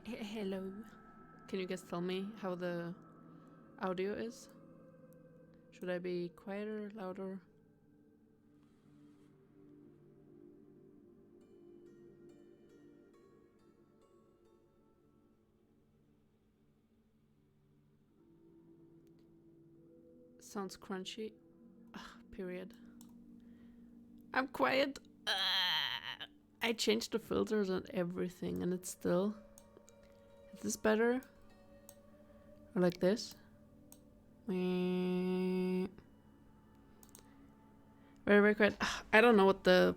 Hello. Can you guys tell me how the audio is? Should I be quieter, louder? Sounds crunchy. Ugh, period. I'm quiet. I changed the filters and everything and it's still... Is this better? Or like this? Very, very quiet. I don't know what the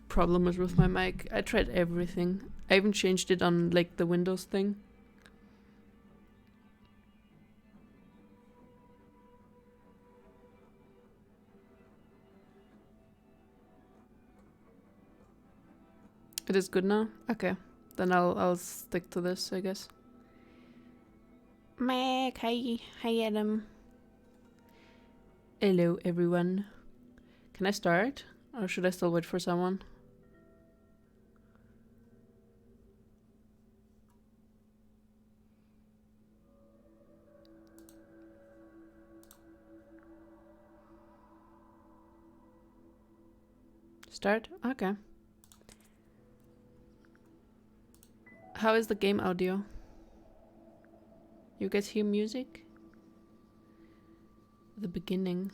problem is with my mic. I tried everything. I even changed it on like the Windows thing. It is good now? Okay. Then I'll stick to this, I guess. Mac, hi. Hi, Adam. Hello, everyone. Can I start? Or should I still wait for someone? Start? Okay. How is the game audio? You guys hear music? The beginning.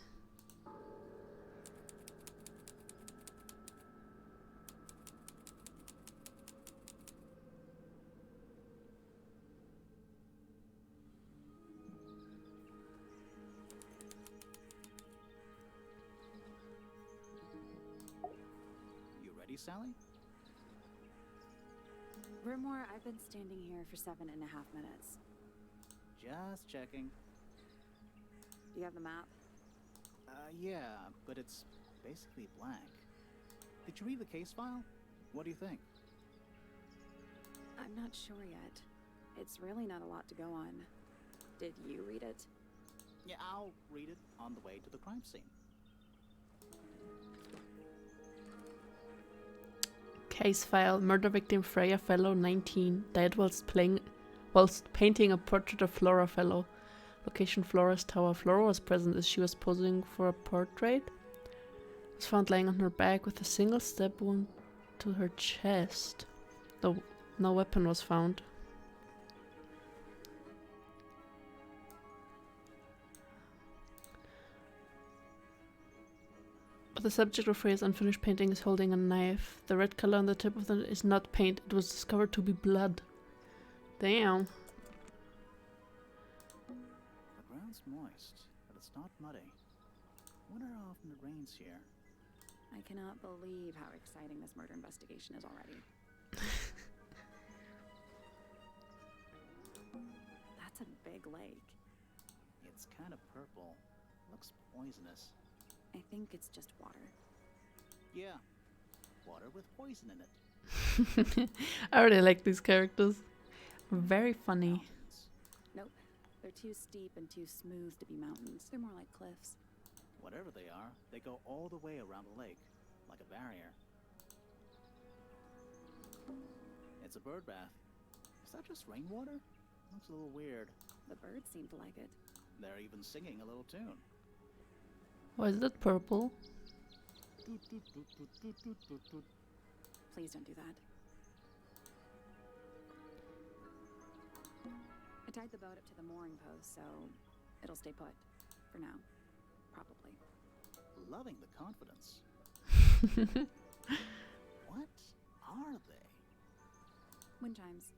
You ready, Sally? Rumor, I've been standing here for 7.5 minutes. Just checking. Do you have the map? Yeah, but it's basically blank. Did you read the case file? What do you think? I'm not sure yet. It's really not a lot to go on. Did you read it? Yeah, I'll read it on the way to the crime scene. Case file. Murder victim Freya Fellow, 19, died whilst painting a portrait of Flora Fellow. Location Flora's tower. Flora was present as she was posing for a portrait. Was found lying on her back with a single stab wound to her chest. Though no weapon was found. The subject of Freya's unfinished painting is holding a knife. The red color on the tip of it is not paint. It was discovered to be blood. Damn. The ground's moist, but it's not muddy. Wonder how often it rains here. I cannot believe how exciting this murder investigation is already. That's a big lake. It's kind of purple. Looks poisonous. I think it's just water. Yeah, water with poison in it. I really like these characters. Very funny. Mountains. Nope. They're too steep and too smooth to be mountains. They're more like cliffs. Whatever they are, they go all the way around the lake, like a barrier. It's a bird bath. Is that just rainwater? Looks a little weird. The birds seem to like it. They're even singing a little tune. Why is that purple? Toot, toot, toot, toot, toot, toot, toot, toot. Please don't do that. I tied the boat up to the mooring post, so it'll stay put. For now. Probably. Loving the confidence. What are they? Wind chimes.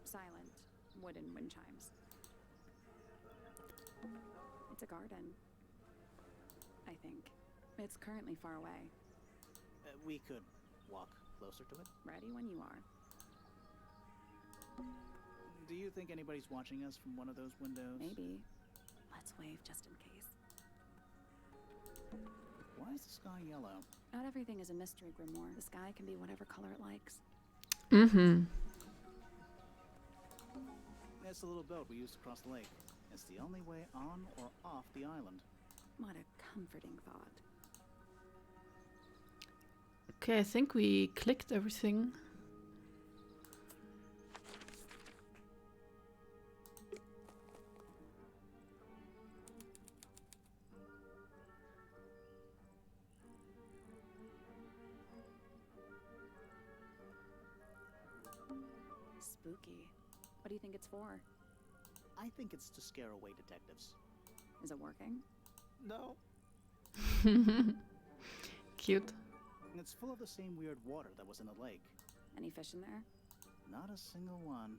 Silent, wooden wind chimes. It's a garden. I think. It's currently far away. We could walk closer to it. Ready when you are. Do you think anybody's watching us from one of those windows? Maybe. Let's wave just in case. Why is the sky yellow? Not everything is a mystery, Grimoire. The sky can be whatever color it likes. Mm-hmm. It's the little boat we used to cross the lake. It's the only way on or off the island. What a comforting thought. Okay, I think we clicked everything. Spooky. What do you think it's for? I think it's to scare away detectives. Is it working? No. Cute. And it's full of the same weird water that was in the lake. Any fish in there? Not a single one.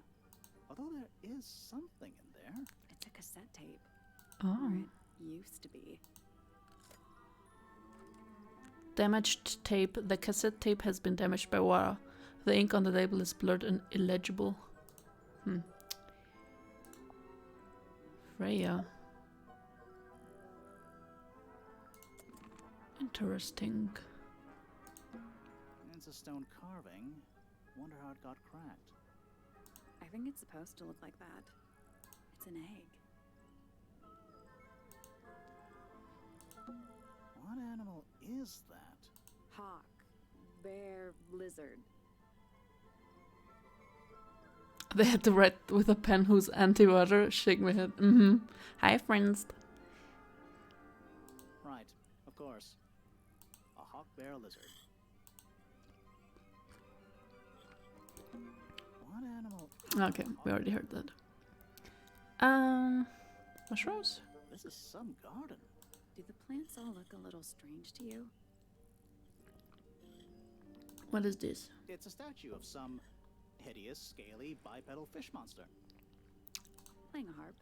Although there is something in there. It's a cassette tape. Oh. Or it used to be. Damaged tape. The cassette tape has been damaged by water. The ink on the label is blurred and illegible. Freya. Interesting. It's a stone carving. Wonder how it got cracked. I think it's supposed to look like that. It's an egg. What animal is that? Hawk. Bear. Lizard. They had to write with a pen who's anti-water. Shake my head. Hi, friends. Right, of course. A hawk bear lizard. What animal? Okay, we already heard that. Mushrooms? This is some garden. Do the plants all look a little strange to you? What is this? It's a statue of some hideous, scaly, bipedal fish monster Playing a harp.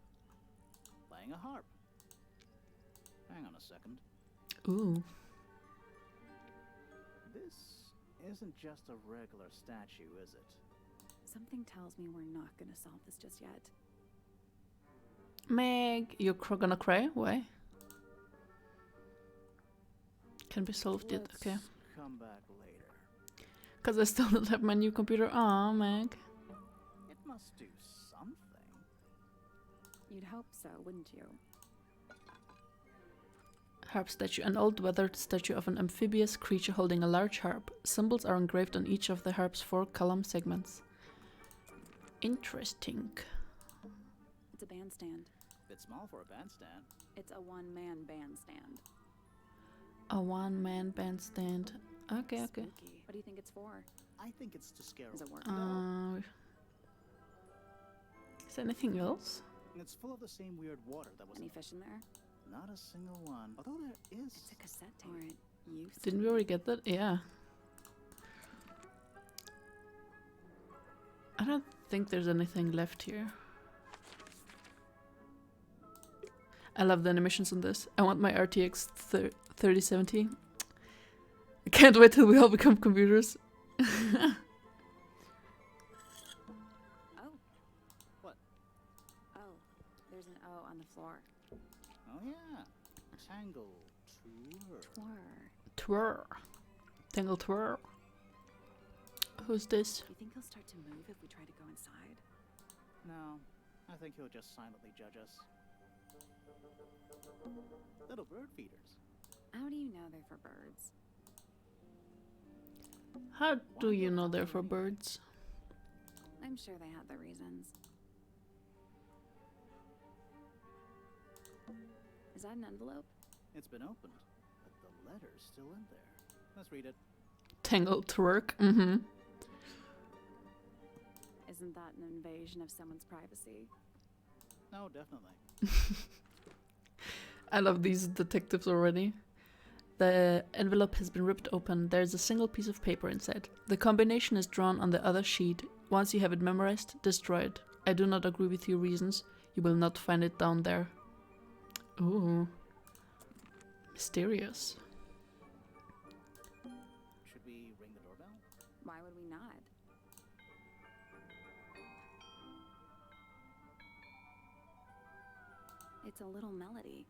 playing a harp. Hang on a second. Ooh. This isn't just a regular statue, is it? Something tells me we're not gonna solve this just yet. Meg, you're gonna cry? Why? Can be solved yet. Let's Okay. come back later. Because I still don't have my new computer. Aw, Meg. It must do something. You'd hope so, wouldn't you? Harp statue. An old weathered statue of an amphibious creature holding a large harp. Symbols are engraved on each of the harp's 4 column segments. Interesting. It's a bandstand. Bit small for a bandstand. It's a one-man bandstand. A one-man bandstand. Okay, okay. Spooky. What do you think it's for? I think it's to scare Is it away. working? Is there anything else? And it's full of the same weird water that was Any in fish in there? Not a single one. Although there is. It's a cassette tape. Or it used Didn't to we already get that? Yeah. I don't think there's anything left here. I love the animations on this. I want my RTX 3070. I can't wait till we all become computers. Oh. What? Oh, there's an O on the floor. Oh yeah. Tangle tour. Twir. Twirl. Tangle twirl. Who's this? You think he'll start to move if we try to go inside? No, I think he'll just silently judge us. Little bird feeders. How do you know they're for birds? How do you know they're for birds? I'm sure they have their reasons. Is that an envelope? It's been opened, but the letter's still in there. Let's read it. Tangle twerk. Isn't that an invasion of someone's privacy? No, definitely. I love these detectives already. The envelope has been ripped open. There's a single piece of paper inside. The combination is drawn on the other sheet. Once you have it memorized, destroy it. I do not agree with your reasons. You will not find it down there. Ooh. Mysterious. Should we ring the doorbell? Why would we not? It's a little melody.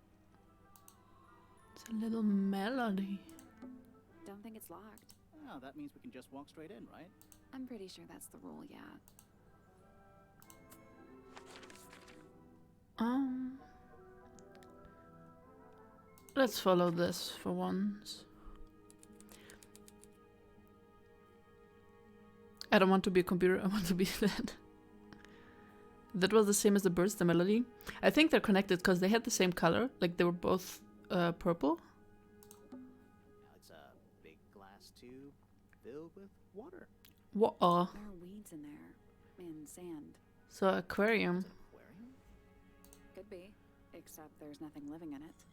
It's a little melody. Don't think it's locked. Oh, that means we can just walk straight in, right? I'm pretty sure that's the rule, yeah. Let's follow this for once. I don't want to be a computer, I want to be that. That was the same as the birds, the melody. I think they're connected because they had the same color, like they were both purple. Now it's a big glass tube filled with water. What? There are weeds in there. in sand. So aquarium. Aquarium? Could be, except there's nothing living in it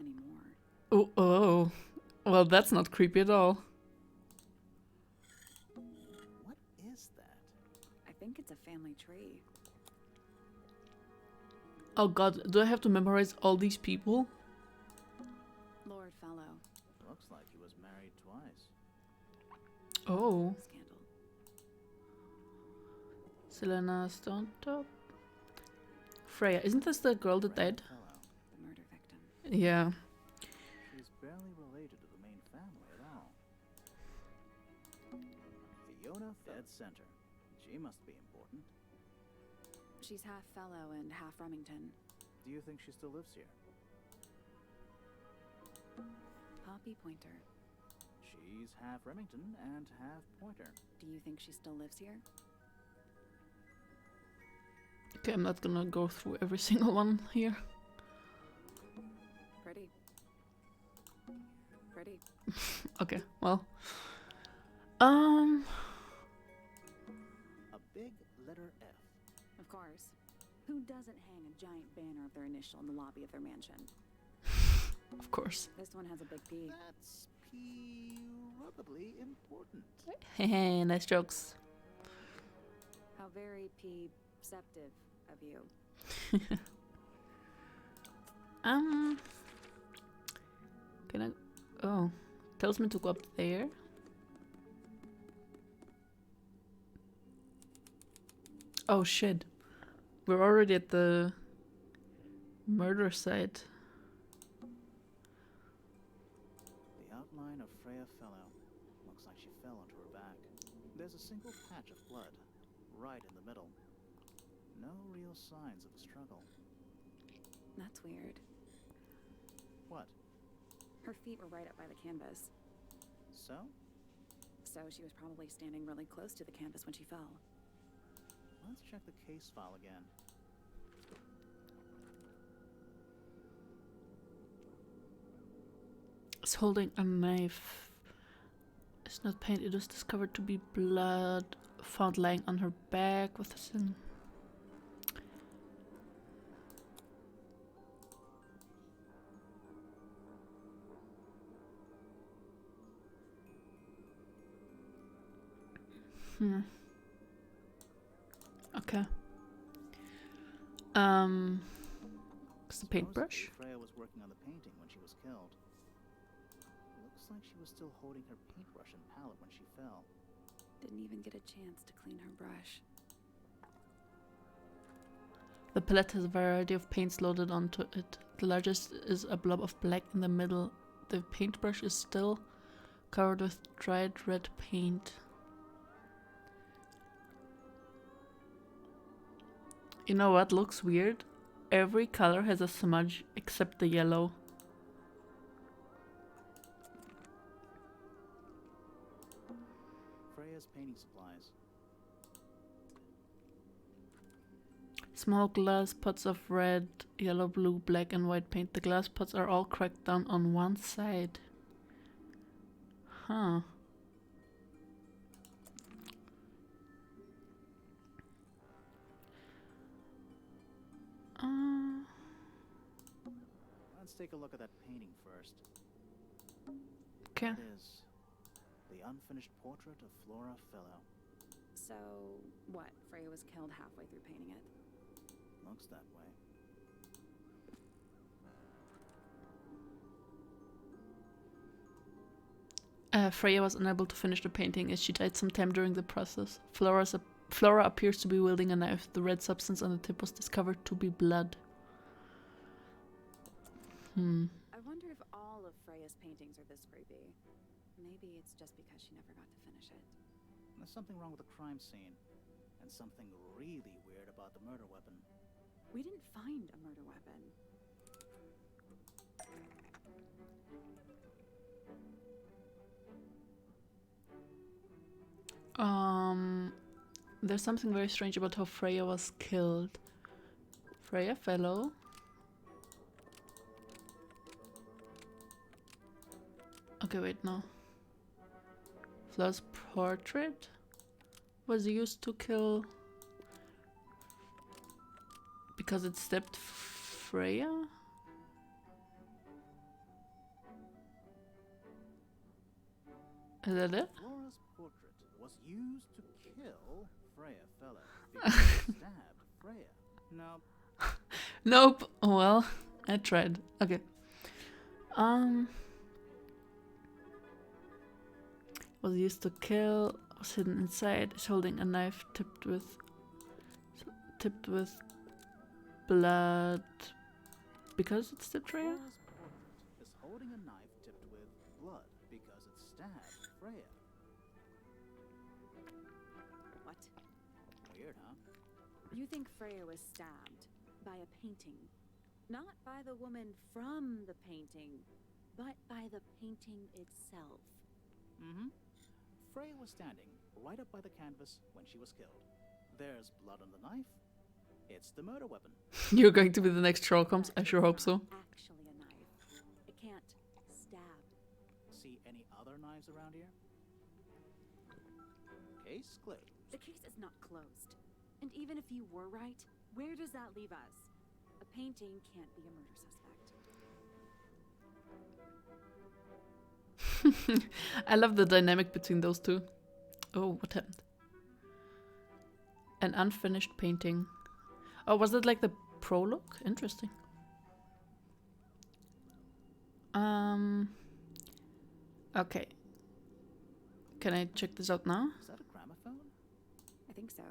anymore. Oh, oh. Well, that's not creepy at all. What is that? I think it's a family tree. Oh god, do I have to memorize all these people? Lord Fellow. Looks like he was married twice. Oh. Scandal. Selena Stonetop. Freya, isn't this the girl that died? Fellow. The murder victim. Yeah. She's barely related to the main family at all. Fiona dead center. She must be important. She's half Fellow and half Remington. Do you think she still lives here? Poppy Pointer. She's half Remington and half Pointer. Do you think she still lives here? Okay, I'm not gonna go through every single one here. Pretty. Pretty. Okay, well. A big letter F. Of course. Who doesn't hang a giant banner of their initial in the lobby of their mansion? Of course. This one has a big P. That's probably important. Hey, nice jokes. How very perceptive of you. Can I? Oh, tells me to go up there. Oh shit, we're already at the murder site. The outline of Freya Fellow. Looks like she fell onto her back. There's a single patch of blood, right in the middle. No real signs of a struggle. That's weird. What? Her feet were right up by the canvas. So? So she was probably standing really close to the canvas when she fell. Let's check the case file again. It's holding a knife. It's not paint, it was discovered to be blood found lying on her back with a sin. Okay. It's the paintbrush. Supposedly, Freya was working on the painting when she was killed. Looks like she was still holding her paintbrush and palette when she fell. Didn't even get a chance to clean her brush. The palette has a variety of paints loaded onto it. The largest is a blob of black in the middle. The paintbrush is still covered with dried red paint. You know what looks weird? Every color has a smudge except the yellow. Freya's painting supplies. Small glass pots of red, yellow, blue, black and white paint. The glass pots are all cracked down on one side. Huh. Let's take a look at that painting first. Okay. It is the unfinished portrait of Flora Fellow. So, what? Freya was killed halfway through painting it. Looks that way. Freya was unable to finish the painting as she died sometime during the process. Flora appears to be wielding a knife. The red substance on the tip was discovered to be blood. I wonder if all of Freya's paintings are this creepy. Maybe it's just because she never got to finish it. There's something wrong with the crime scene. And something really weird about the murder weapon. We didn't find a murder weapon. There's something very strange about how Freya was killed. Freya Fellow. Okay, wait, no. Flora's portrait? was used to kill because it stabbed Freya? Is that it? Flora's portrait was used to kill Freya Fellow because it stabbed Freya. No, Nope. Well, I tried. Okay. Was used to kill. Was hidden inside. Is holding a knife tipped with blood because it's the Freya. Flora's portrait is holding a knife tipped with blood because it stabbed Freya. What? Weird, huh? You think Freya was stabbed by a painting? Not by the woman from the painting, but by the painting itself. Mm-hmm. Freya was standing right up by the canvas when she was killed. There's blood on the knife. It's the murder weapon. You're going to be the next Sherlock Holmes. I sure hope so. Actually a knife. It can't stab. See any other knives around here? Case closed. The case is not closed. And even if you were right, where does that leave us? A painting can't be a murder suspect. I love the dynamic between those two. Oh, what happened? An unfinished painting. Oh, was that like the prologue? Interesting. Okay. Can I check this out now? Is that a gramophone? I think so.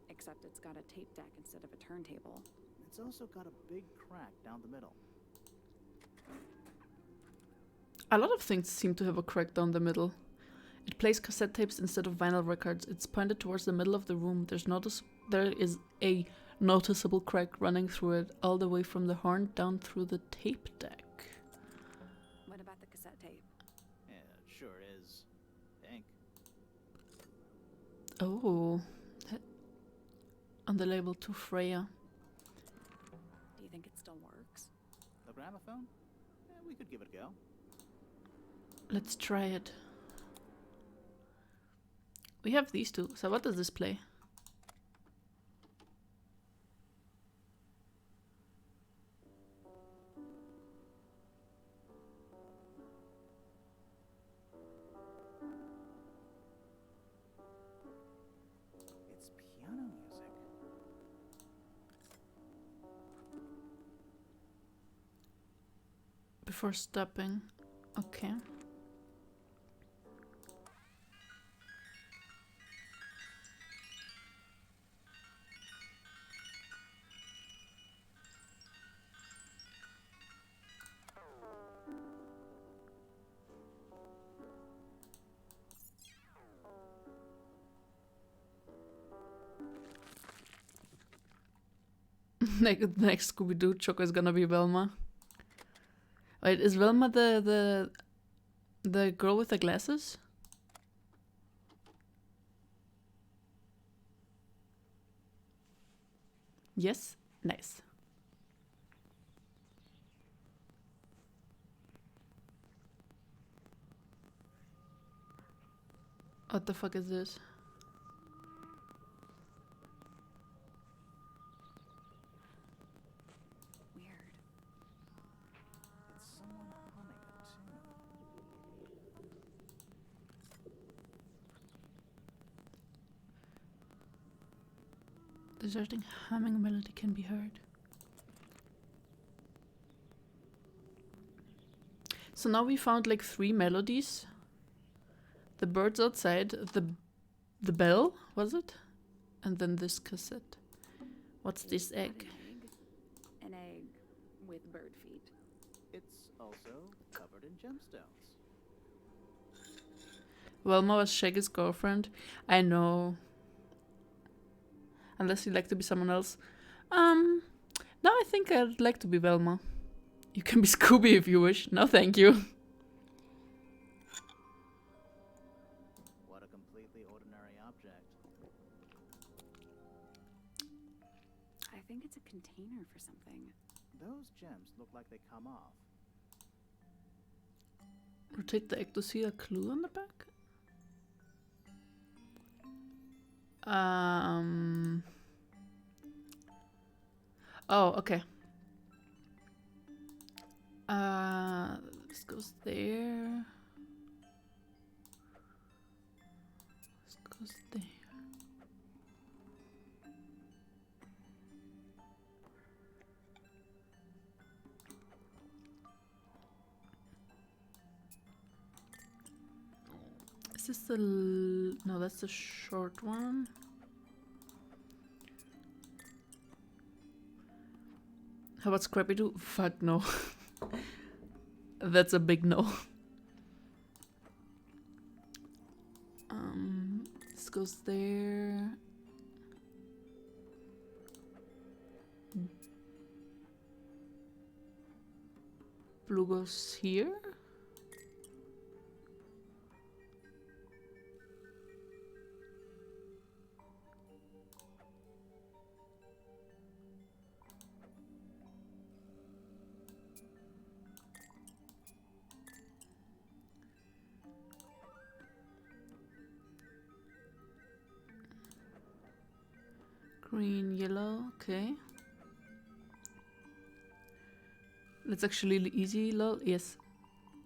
Except it's got a tape deck instead of a turntable. It's also got a big crack down the middle. A lot of things seem to have a crack down the middle. It plays cassette tapes instead of vinyl records. It's pointed towards the middle of the room. There is a noticeable crack running through it, all the way from the horn down through the tape deck. What about the cassette tape? Yeah, it sure is. Ink. Oh. On the label to Freya. Do you think it still works? The gramophone? Yeah, we could give it a go. Let's try it. We have these two. So what does this play? It's piano music. Before stopping. Okay. Next Scooby-Doo Choco is gonna be Velma. Wait, is Velma the girl with the glasses? Yes? Nice. What the fuck is this? Weird. It's someone humming a tune. Deserting humming melody can be heard. So now we found like 3 melodies. The birds outside, the bell, was it? And then this cassette. What's this egg? An egg with bird feet. It's also covered in gemstones. Velma was Shaggy's girlfriend. I know. Unless you'd like to be someone else. No, I think I'd like to be Velma. You can be Scooby if you wish. No, thank you. What a completely ordinary object. I think it's a container for something. Those gems look like they come off. Rotate the egg to see a clue on the back. Oh, okay. This goes there. This goes there. Is this the... No, that's the short one. How about Scrappy Doo? Fuck no. That's a big no. This goes there. Blue goes here. Green, yellow, okay. That's actually easy, lol. Yes.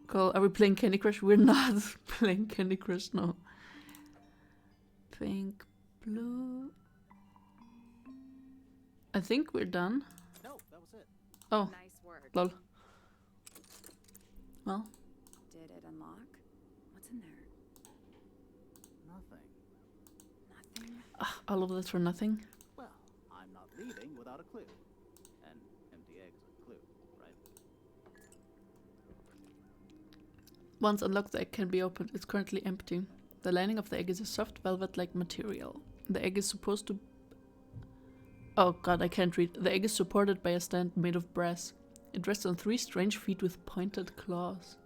Cool. Are we playing Candy Crush? We're not playing Candy Crush, no. Pink, blue. I think we're done. No, that was it. Oh, Nice work. lol. Well, Did it unlock? What's in there? Nothing. Nothing? all of that for nothing. Well, I'm not leaving without a clue. An empty egg's a clue, right? Once unlocked, the egg can be opened. It's currently empty. The lining of the egg is a soft velvet-like material. The egg is supposed to... Oh god, I can't read. The egg is supported by a stand made of brass. It rests on 3 strange feet with pointed claws.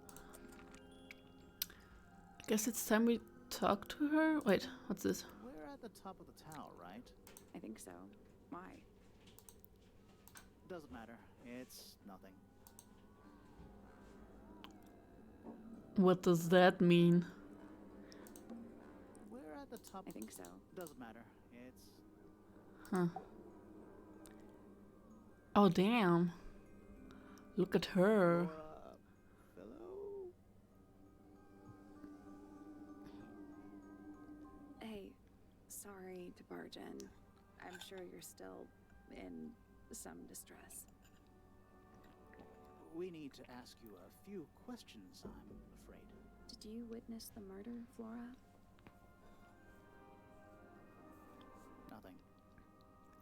I guess it's time we talk to her? Wait, what's this? We're at the top of the tower, right? I think so. Why? Doesn't matter. It's nothing. What does that mean? We're at the top. I think so. Doesn't matter. It's Huh. Oh, damn. Look at her. fellow. Hey, sorry to barge in. I'm sure you're still in some distress. We need to ask you a few questions, I'm afraid. Did you witness the murder, Flora? Nothing.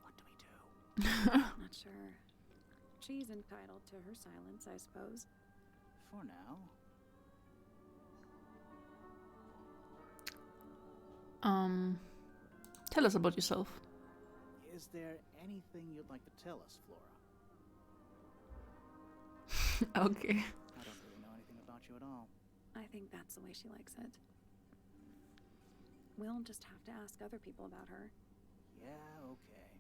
What do we do? Not sure. She's entitled to her silence, I suppose. For now. Tell us about yourself. Is there anything you'd like to tell us, Flora? Okay. I don't really know anything about you at all. I think that's the way she likes it. We'll just have to ask other people about her. Yeah, okay.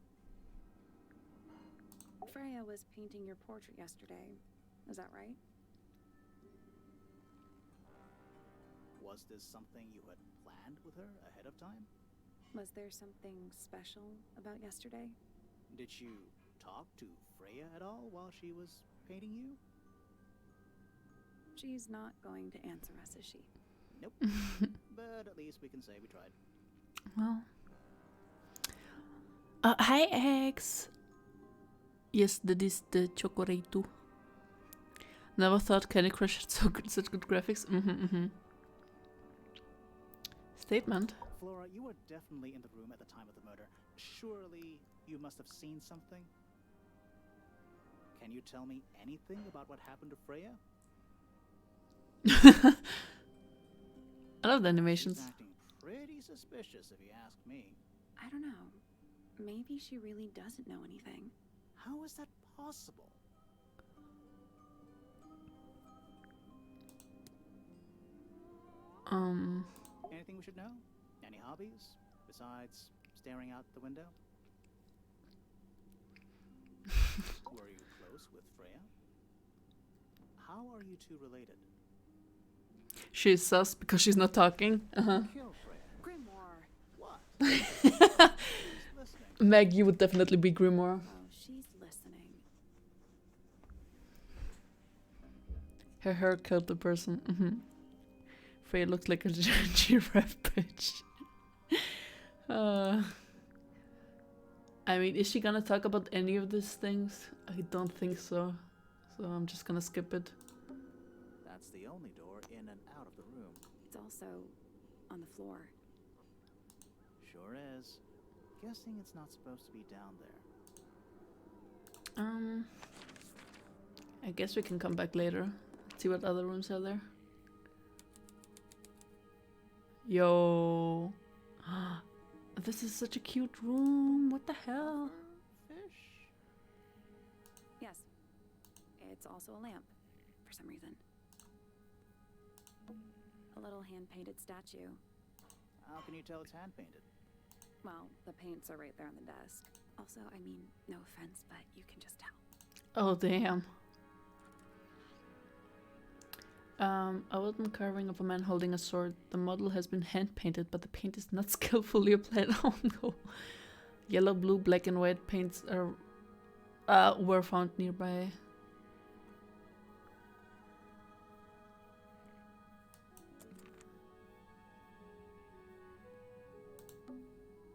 Freya was painting your portrait yesterday. Is that right? Was this something you had planned with her ahead of time? Was there something special about yesterday? Did you talk to Freya at all while she was painting you? She's not going to answer us, is she? Nope. But at least we can say we tried. Well. Hi, X. Yes, that is the chocolate too. Never thought Candy Crush had such good graphics. Statement. Flora, you were definitely in the room at the time of the murder. Surely you must have seen something? Can you tell me anything about what happened to Freya? I love the animations. She's acting pretty suspicious if you ask me. I don't know. Maybe she really doesn't know anything. How is that possible? Anything we should know? Any hobbies besides staring out the window? Were you close with Freya? How are you two related? She's sus because she's not talking. Kill Freya. Grimoire! What? Listening. Meg, you would definitely be Grimoire. Oh, she's listening. Her hair killed the person. Freya looks like a giraffe bitch. I mean, is she gonna talk about any of these things? I don't think so. So I'm just gonna skip it. That's the only door in and out of the room. It's also on the floor. Sure is. Guessing it's not supposed to be down there. I guess we can come back later. See what other rooms are there. Yo. This is such a cute room. What the hell? Fish. Yes. It's also a lamp, for some reason. A little hand-painted statue. How can you tell it's hand-painted? Well, the paints are right there on the desk. Also, I mean, no offense, but you can just tell. Oh, damn. A wooden carving of a man holding a sword. The model has been hand-painted, but the paint is not skillfully applied. Oh no. Yellow, blue, black and white paints were found nearby.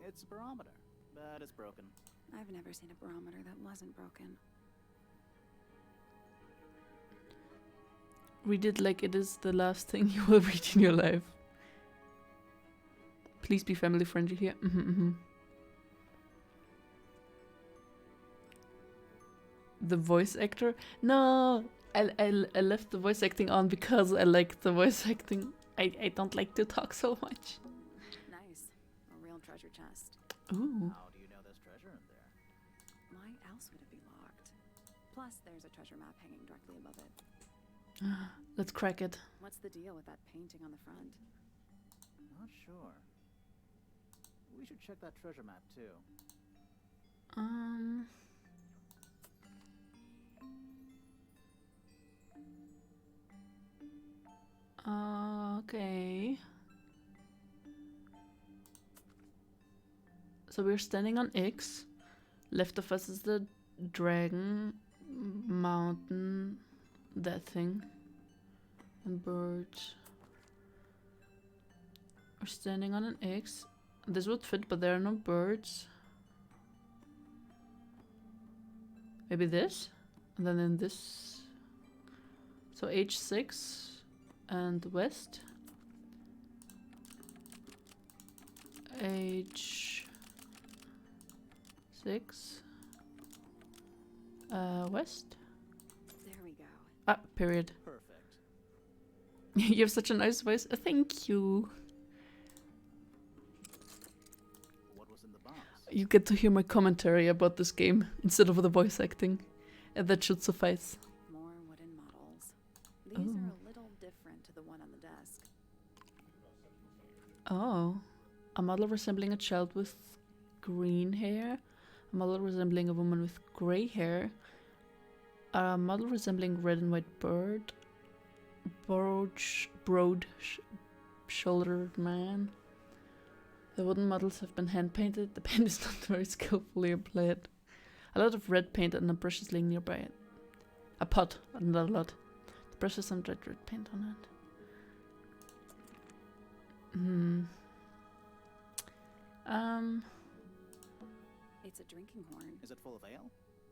It's a barometer, but it's broken. I've never seen a barometer that wasn't broken. Read it like it is the last thing you will read in your life. Please be family friendly here. The voice actor? No, I left the voice acting on because I like the voice acting. I don't like to talk so much. Nice. A real treasure chest. Ooh. How do you know there's treasure in there? Why else would it be locked? Plus, there's a treasure map hanging directly above it. Let's crack it. What's the deal with that painting on the front? Not sure. We should check that treasure map too. Okay. So we're standing on X. Left of us is the dragon, mountain, that thing, and birds. We're standing on an X. This would fit, but there are no birds. Maybe this? And then in this. So H6 and west. H6 west. There we go. Ah, period. Perfect. You have such a nice voice. Thank you. What was in the box? You get to hear my commentary about this game instead of the voice acting. And that should suffice. More wooden models. These Oh. are a little different to the one on the desk. Oh. A model resembling a child with green hair. A model resembling a woman with grey hair. A model resembling red and white bird. Broad-shouldered man. The wooden models have been hand-painted. The paint is not very skillfully applied. A lot of red paint and a brush is laying nearby it. A pot, not a lot. The brush has some red paint on it. It's a drinking horn. Is it full of ale?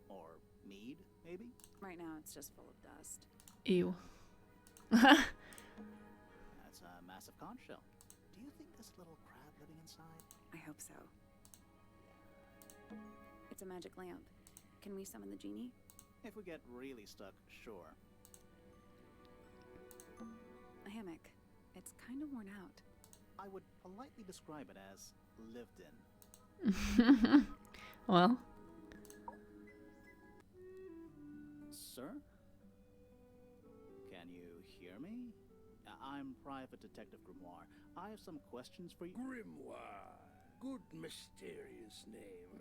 Or mead, maybe? Right now, it's just full of dust. Ew. That's a massive conch shell. Do you think there's a little crab living inside? I hope so. It's a magic lamp. Can we summon the genie? If we get really stuck, sure. A hammock. It's kind of worn out. I would politely describe it as lived in. Well. Sir? Can you hear me? I'm Private Detective Grimoire. I have some questions for you. Grimoire. Good mysterious name.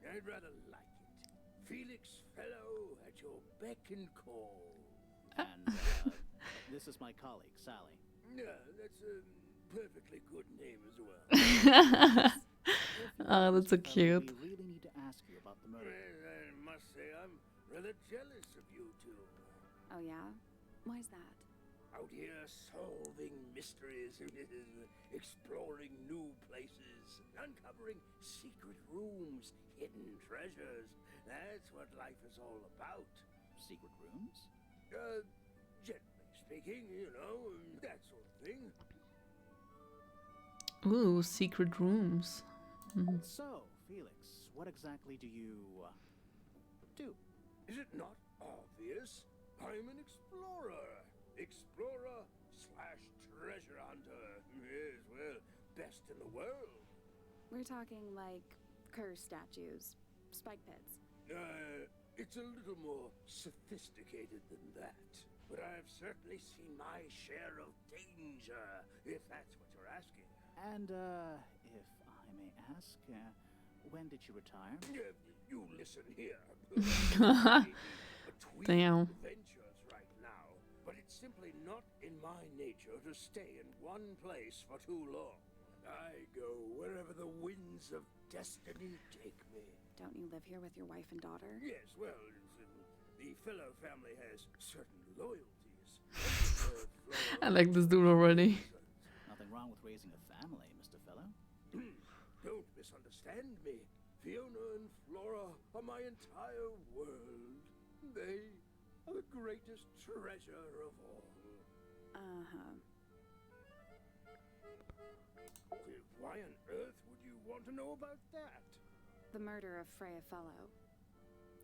I'd rather like it. Felix Fellow at your beck and call. And this is my colleague, Sally. Yeah, that's perfectly good name as well. Oh, that's so cute. We really need to ask you about the murder. Well, I must say I'm rather jealous of you two. Oh, yeah? Why's that? Out here solving mysteries, exploring new places, uncovering secret rooms, hidden treasures. That's what life is all about. Secret rooms? Generally speaking, that sort of thing. Ooh, secret rooms. Mhm. So, Felix, what exactly do you do? Is it not obvious? I'm an explorer. Explorer/treasure hunter. Yes, well, best in the world. We're talking like curse statues, spike pits. It's a little more sophisticated than that. But I've certainly seen my share of danger, if that's what you're asking. And, if I may ask, when did you retire? You listen here. Damn. Adventures right now, but it's simply not in my nature to stay in one place for too long. I go wherever the winds of destiny take me. Don't you live here with your wife and daughter? Yes, well, the fellow family has certain loyalties. I like this dude already. Nothing wrong with raising a family, Mr. Fellow. Don't misunderstand me. Fiona and Flora are my entire world. They are the greatest treasure of all. Uh-huh. Why on earth would you want to know about that? The murder of Freya Fellow.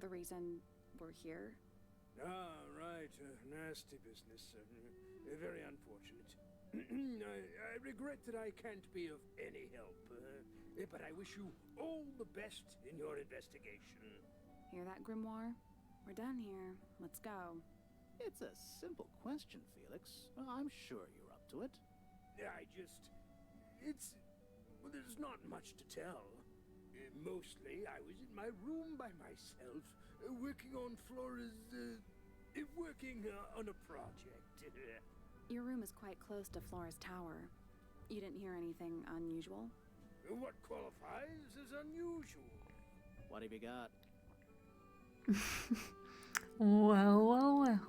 The reason we're here? Ah, right. Nasty business. Very unfortunate. I regret that I can't be of any help, but I wish you all the best in your investigation. Hear that, Grimoire? We're done here. Let's go. It's a simple question, Felix. I'm sure you're up to it. Well, there's not much to tell. Mostly, I was in my room by myself, working on on a project. Your room is quite close to Flora's tower. You didn't hear anything unusual? What qualifies as unusual? What have you got? Well.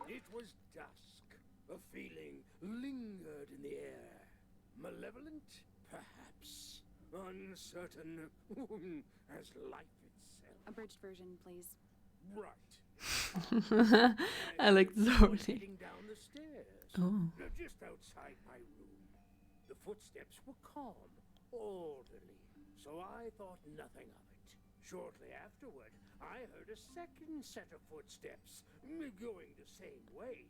It was dusk. A feeling lingered in the air. Malevolent, perhaps. Uncertain, as life itself. Abridged version, please. Right. I like this was already. heading down the stairs. Oh. Just outside my room. The footsteps were calm, orderly, so I thought nothing of it. Shortly afterward, I heard a second set of footsteps, going the same way.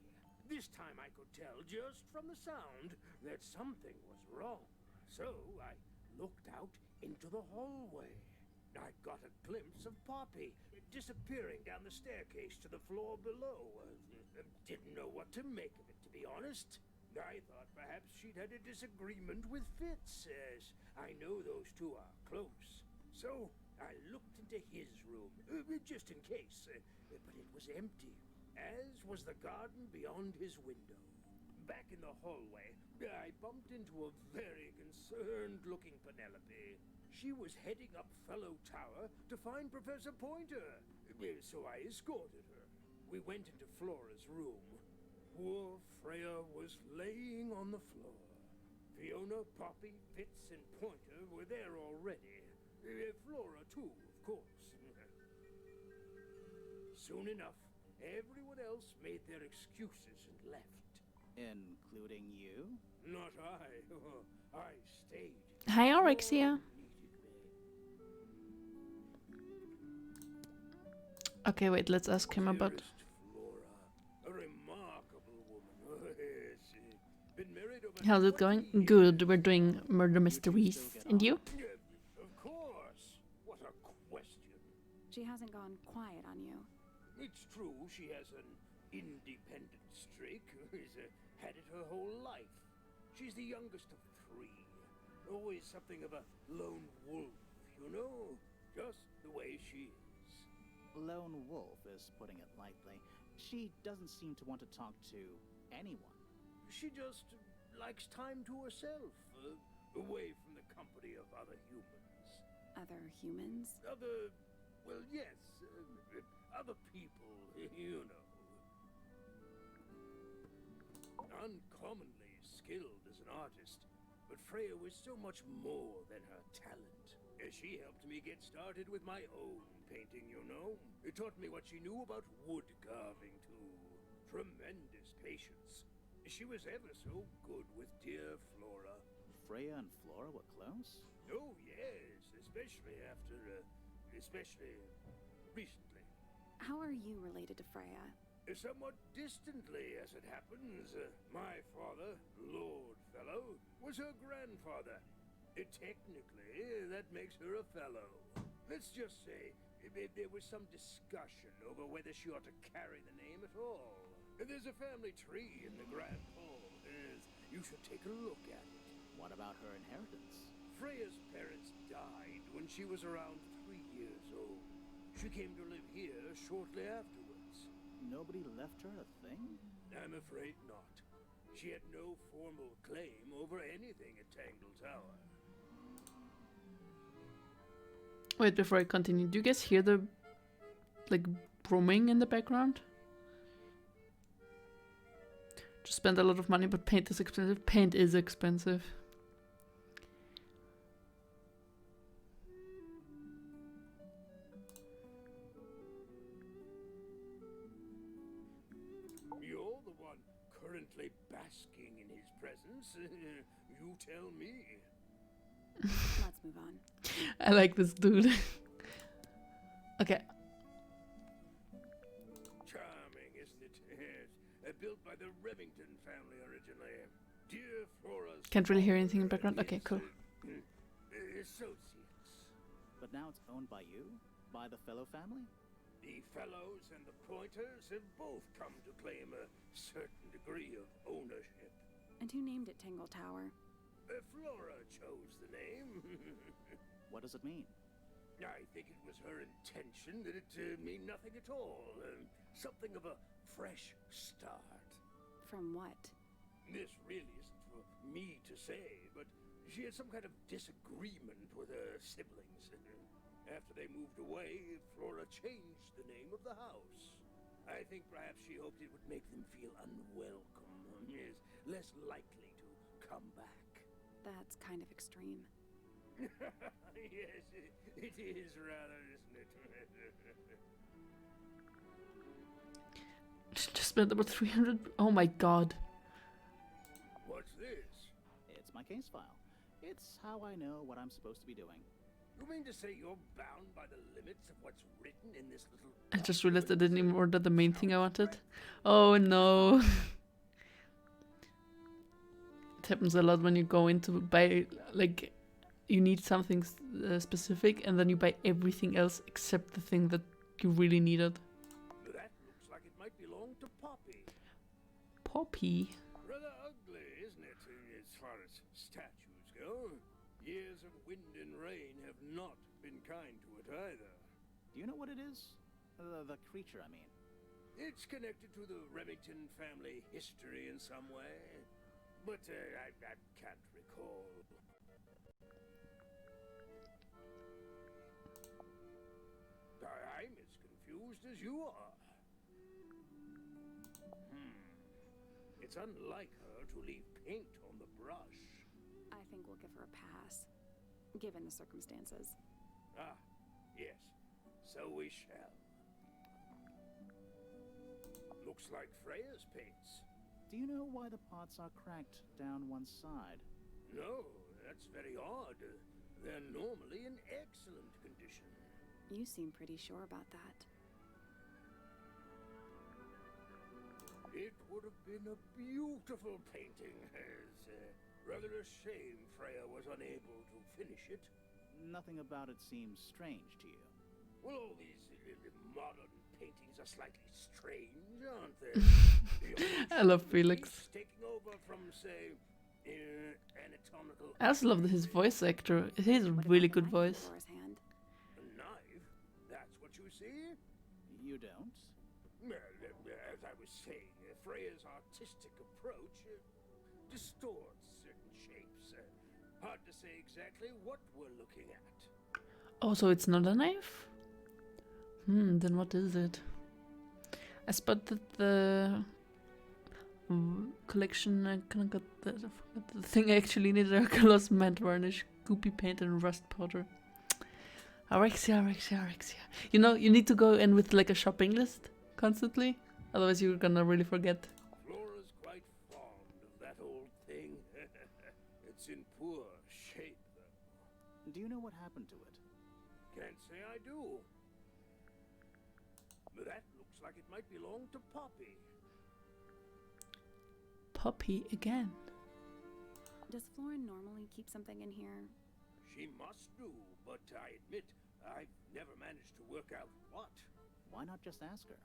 This time I could tell just from the sound that something was wrong. So I looked out into the hallway. I got a glimpse of Poppy disappearing down the staircase to the floor below. Didn't know what to make of it, to be honest. I thought perhaps she'd had a disagreement with Fitz, as I know those two are close. So I looked into his room, just in case, but it was empty, as was the garden beyond his window. Back in the hallway, I bumped into a very concerned-looking Penelope. She was heading up Fellow Tower to find Professor Pointer, so I escorted her. We went into Flora's room. Poor Freya was laying on the floor. Fiona, Poppy, Fitz, and Pointer were there already. Flora, too, of course. Soon enough, everyone else made their excuses and left. Including you? Not I. I stayed. Hi, Orexia. Okay, wait, let's ask him about... Dearest Flora, a remarkable woman. Been married over How's it 20 going? years. Good, we're doing murder mysteries. And you? Of course. What a question. She hasn't gone quiet on you. It's true she has an independent streak. She's had it her whole life. She's the youngest of three. Always something of a lone wolf, you know? Just the way she is. Lone wolf is putting it lightly. She doesn't seem to want to talk to anyone. She just likes time to herself, away from the company of other humans. Other humans? Well, yes, other people, you know. Uncommonly skilled as an artist, but Freya was so much more than her talent. She helped me get started with my own painting, you know. It taught me what she knew about wood carving, too. Tremendous patience. She was ever so good with dear Flora. Freya and Flora were close? Oh, yes, especially recently. How are you related to Freya? Somewhat distantly, as it happens. My father, Lord Fellow, was her grandfather. Technically, that makes her a fellow. Let's just say there was some discussion over whether she ought to carry the name at all. There's a family tree in the Grand Hall. You should take a look at it. What about her inheritance? Freya's parents died when she was around 3 years old. She came to live here shortly afterwards. Nobody left her a thing? I'm afraid not. She had no formal claim over anything at Tangle Tower. Wait, before I continue, do you guys hear the like brumming in the background? Just spend a lot of money, but paint is expensive. Paint is expensive. You're the one currently basking in his presence. You tell me. Let's move on. I like this dude. Okay. Charming, isn't it? Yes. Built by the Remington family originally. Dear Flora's... Can't really hear anything in the background. Okay, cool. Associates. But now it's owned by you? By the Fellow family? The Fellows and the Pointers have both come to claim a certain degree of ownership. And who named it Tangle Tower? Flora chose the name. What does it mean? I think it was her intention that it mean nothing at all. Something of a fresh start. From what? This really isn't for me to say, but she had some kind of disagreement with her siblings. After they moved away, Flora changed the name of the house. I think perhaps she hoped it would make them feel unwelcome, yes, less likely to come back. That's kind of extreme. Yes, it is rather, isn't it? Just spent about 300. Oh my god. What's this? It's my case file. It's how I know what I'm supposed to be doing. You mean to say you're bound by the limits of what's written in this little... I just realized I didn't even order the main thing I wanted. Oh no. It happens a lot when you go into buy, like, you need something specific and then you buy everything else except the thing that you really needed. That looks like it might belong to Poppy. Poppy? Rather ugly, isn't it, as far as statues go? Years of wind and rain have not been kind to it either. Do you know what it is? The creature, I mean. It's connected to the Remington family history in some way, but I can't recall. I'm as confused as you are. It's unlike her to leave paint on the brush. I think we'll give her a pass, given the circumstances. Ah, yes. So we shall. Looks like Freya's paints. Do you know why the pots are cracked down one side? No, that's very odd. They're normally in excellent condition. You seem pretty sure about that. It would have been a beautiful painting. It's rather a shame Freya was unable to finish it. Nothing about it seems strange to you. Well, all these modern paintings are slightly strange, aren't they? I love Felix. Taking over from, say, anatomical... I also love his voice actor. He has a What really about the good knife in voice. Flora's hand? A knife? That's what you see? You don't? Well, as I was saying, Freya's artistic approach distorts Hard to say exactly what we're looking at. Oh, so it's not a knife? Then what is it? I spotted the collection. I kind of got the thing I actually needed. A gloss matte varnish, goopy paint, and rust powder. Arexia. You know, you need to go in with like a shopping list constantly. Otherwise you're gonna really forget. Flora's quite fond of that old thing. It's in poor shape, though. Do you know what happened to it? Can't say I do. But that looks like it might belong to Poppy. Poppy again. Does Florin normally keep something in here? She must do, but I admit I've never managed to work out what. Why not just ask her?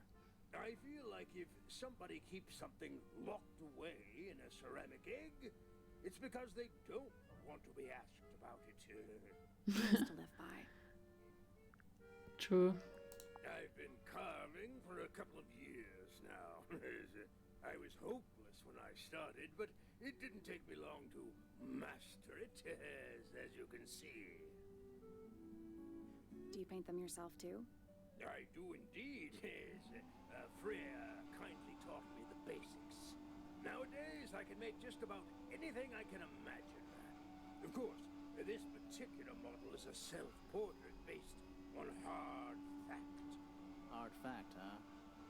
I feel like if somebody keeps something locked away in a ceramic egg, it's because they don't want to be asked about it. Years to live by. True. I've been carving for a couple of years now. I was hopeless when I started, but it didn't take me long to master it, as you can see. Do you paint them yourself too? I do indeed. Freya kindly taught me the basics. Nowadays, I can make just about anything I can imagine. Of course, this particular model is a self-portrait based on hard fact. Hard fact, huh?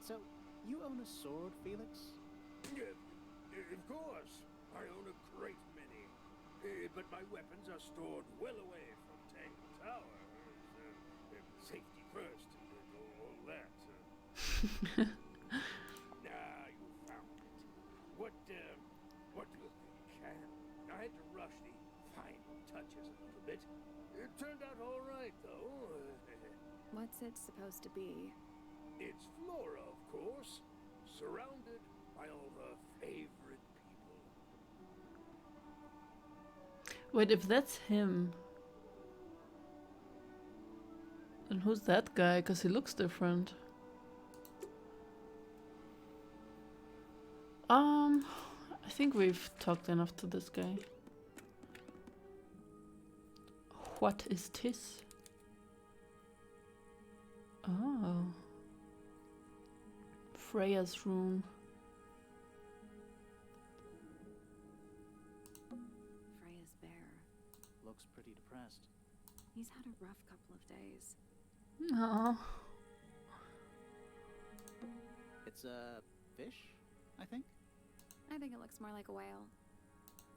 So, you own a sword, Felix? Of course, I own a great many. But my weapons are stored well away from Tangle Tower. Safety first, and all that. You found it. What do you think? I had to rush the final touches a little bit. It turned out all right, though. What's it supposed to be? It's Flora, of course, surrounded by all her favorite people. Wait, if that's him, then who's that guy? Because he looks different. I think we've talked enough to this guy. What is this? Oh. Freya's room. Freya's bear. Looks pretty depressed. He's had a rough couple of days. No. It's a fish, I think? I think it looks more like a whale.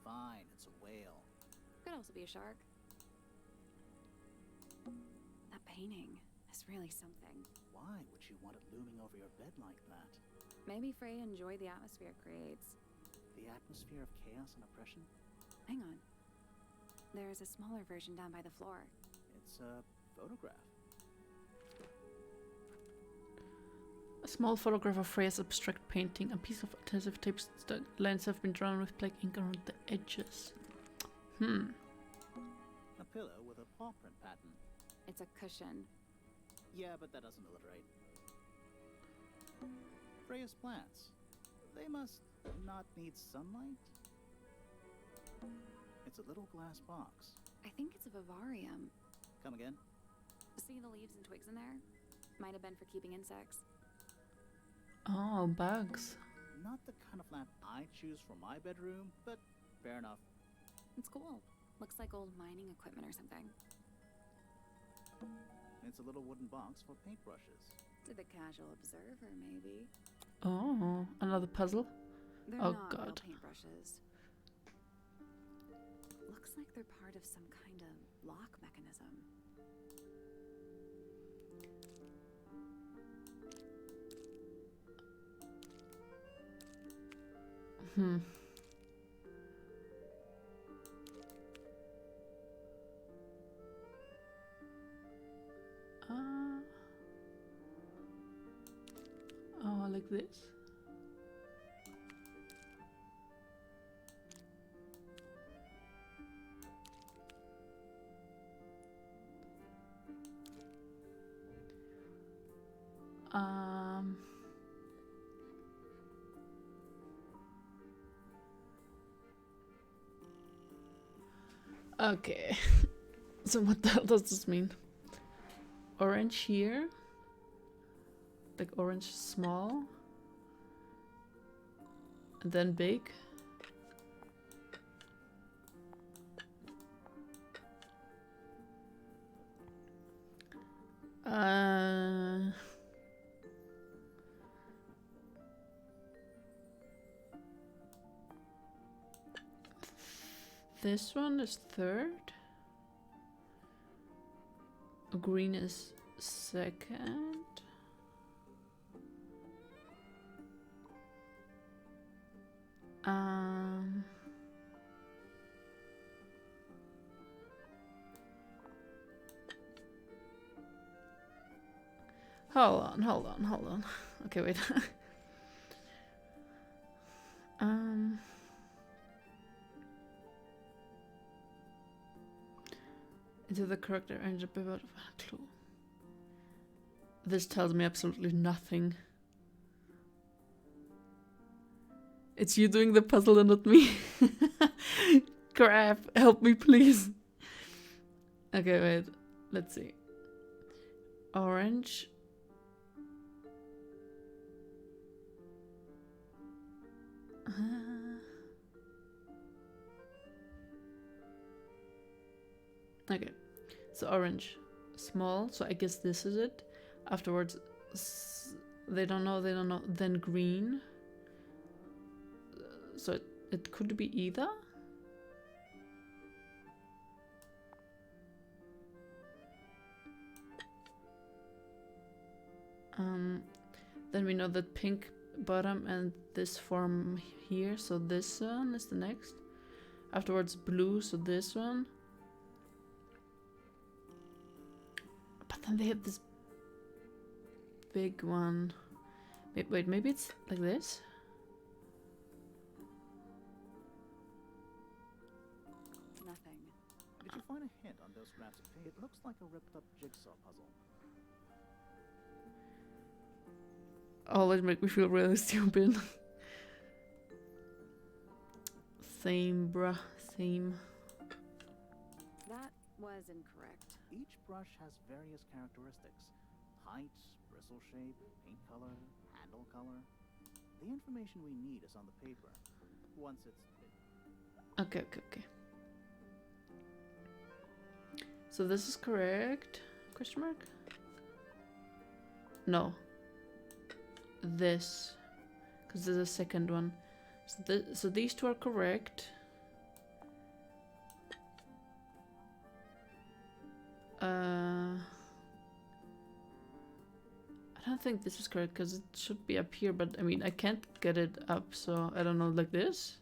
Fine, it's a whale. Could also be a shark. That painting is really something. Why would you want it looming over your bed like that? Maybe Freya enjoyed the atmosphere it creates. The atmosphere of chaos and oppression? Hang on. There's a smaller version down by the floor. It's a photograph. A small photograph of Freya's abstract painting. A piece of adhesive tape lines have been drawn with black ink around the edges. A pillow with a paw print pattern. It's a cushion. Yeah, but that doesn't illustrate. Freya's plants. They must not need sunlight? It's a little glass box. I think it's a vivarium. Come again? See the leaves and twigs in there? Might have been for keeping insects. Oh, bugs. Not the kind of lamp I choose for my bedroom, but fair enough. It's cool. Looks like old mining equipment or something. It's a little wooden box for paintbrushes. To the casual observer, maybe. Oh, another puzzle? They're Oh, not real God. paintbrushes. Looks like they're part of some kind of lock mechanism. Oh, like this. Okay. So what the hell does this mean? Orange here. Like orange small. And then big. This one is third. Green is second. Hold on. Okay, wait. Into the correct range of pivot of a clue. This tells me absolutely nothing. It's you doing the puzzle and not me. Crap, help me please. Okay, wait. Let's see. Orange. Okay, so orange, small, so I guess this is it. Afterwards, they don't know, then green. So it could be either. Then we know that pink bottom and this form here, so this one is the next. Afterwards blue, so this one. But then they have this big one. Wait, maybe it's like this? Nothing. Did you find a hint on those scraps of paper? It looks like a ripped-up jigsaw puzzle. Always make me feel really stupid. Same, bruh. Same. That was incorrect. Each brush has various characteristics. Height, bristle shape, paint color, handle color. The information we need is on the paper. Once it's... Okay. So this is correct? Question mark? No. This. Because there's a second one. So these two are correct. I don't think this is correct because it should be up here, but I mean I can't get it up, so I don't know, like this.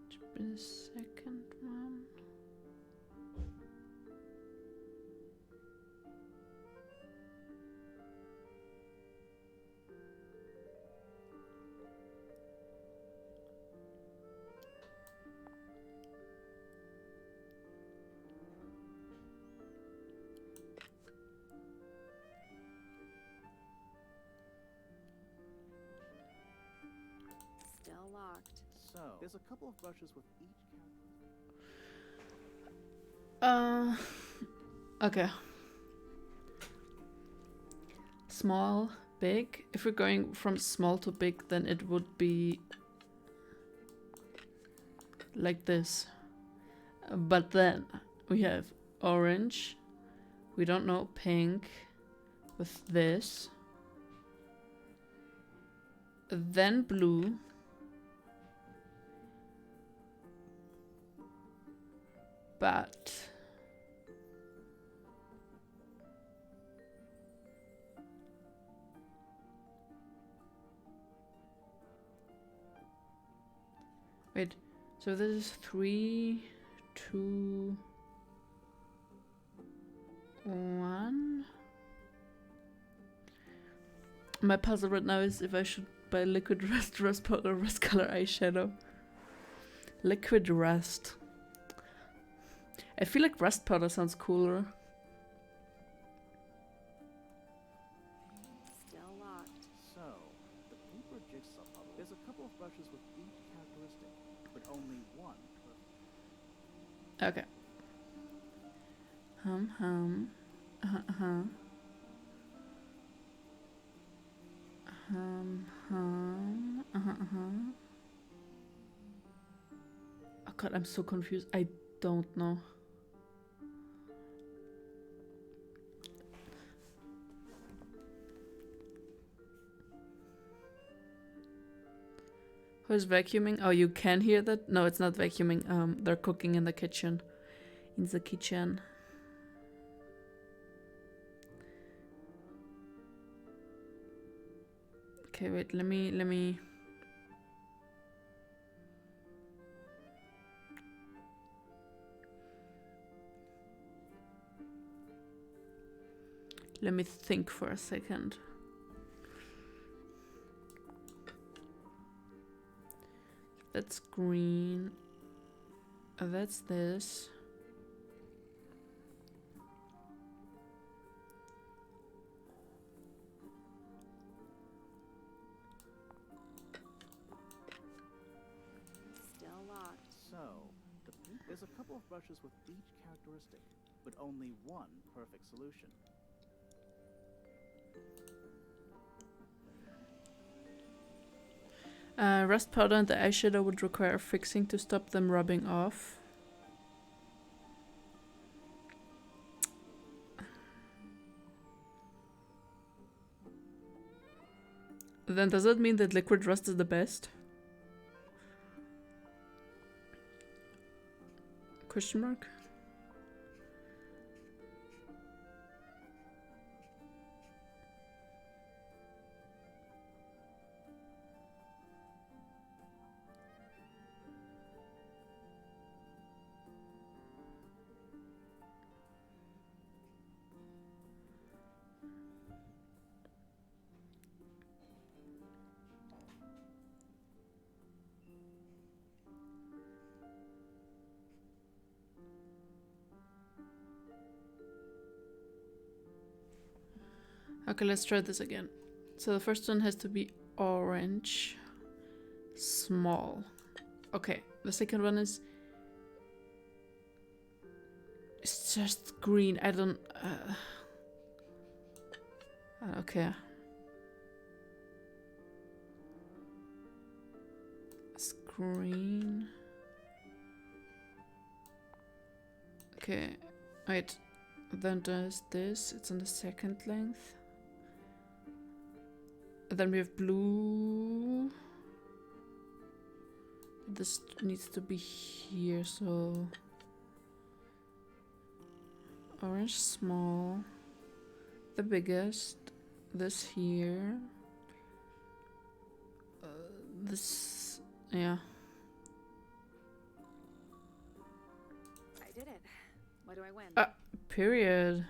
Should be the second one. Still locked. So, there's a couple of brushes with each Okay. Small, big. If we're going from small to big, then it would be like this. But then we have orange. We don't know pink with this. Then blue. But wait, so this is 3, 2, 1. My puzzle right now is if I should buy liquid rust powder, rust color eyeshadow. Liquid rust. I feel like rust powder sounds cooler. Hum. Uh-huh. Uh-huh. Oh god, I'm so confused. I don't know. Who's vacuuming? Oh, you can hear that? No, it's not vacuuming. They're cooking in the kitchen. In the kitchen. Okay, wait, let me think for a second. That's green. That's this. Still locked. So, there's a couple of brushes with each characteristic, but only one perfect solution. Rust powder and the eyeshadow would require fixing to stop them rubbing off. Then does that mean that liquid rust is the best? Question mark? Okay, let's try this again. So the first one has to be orange. Small. Okay, the second one is... It's just green. I don't... okay. It's green. Okay, wait. Then there's this. It's on the second length. Then we have blue. This needs to be here, so... Orange small. The biggest. This here. This... yeah. I did it. What do I win? Period.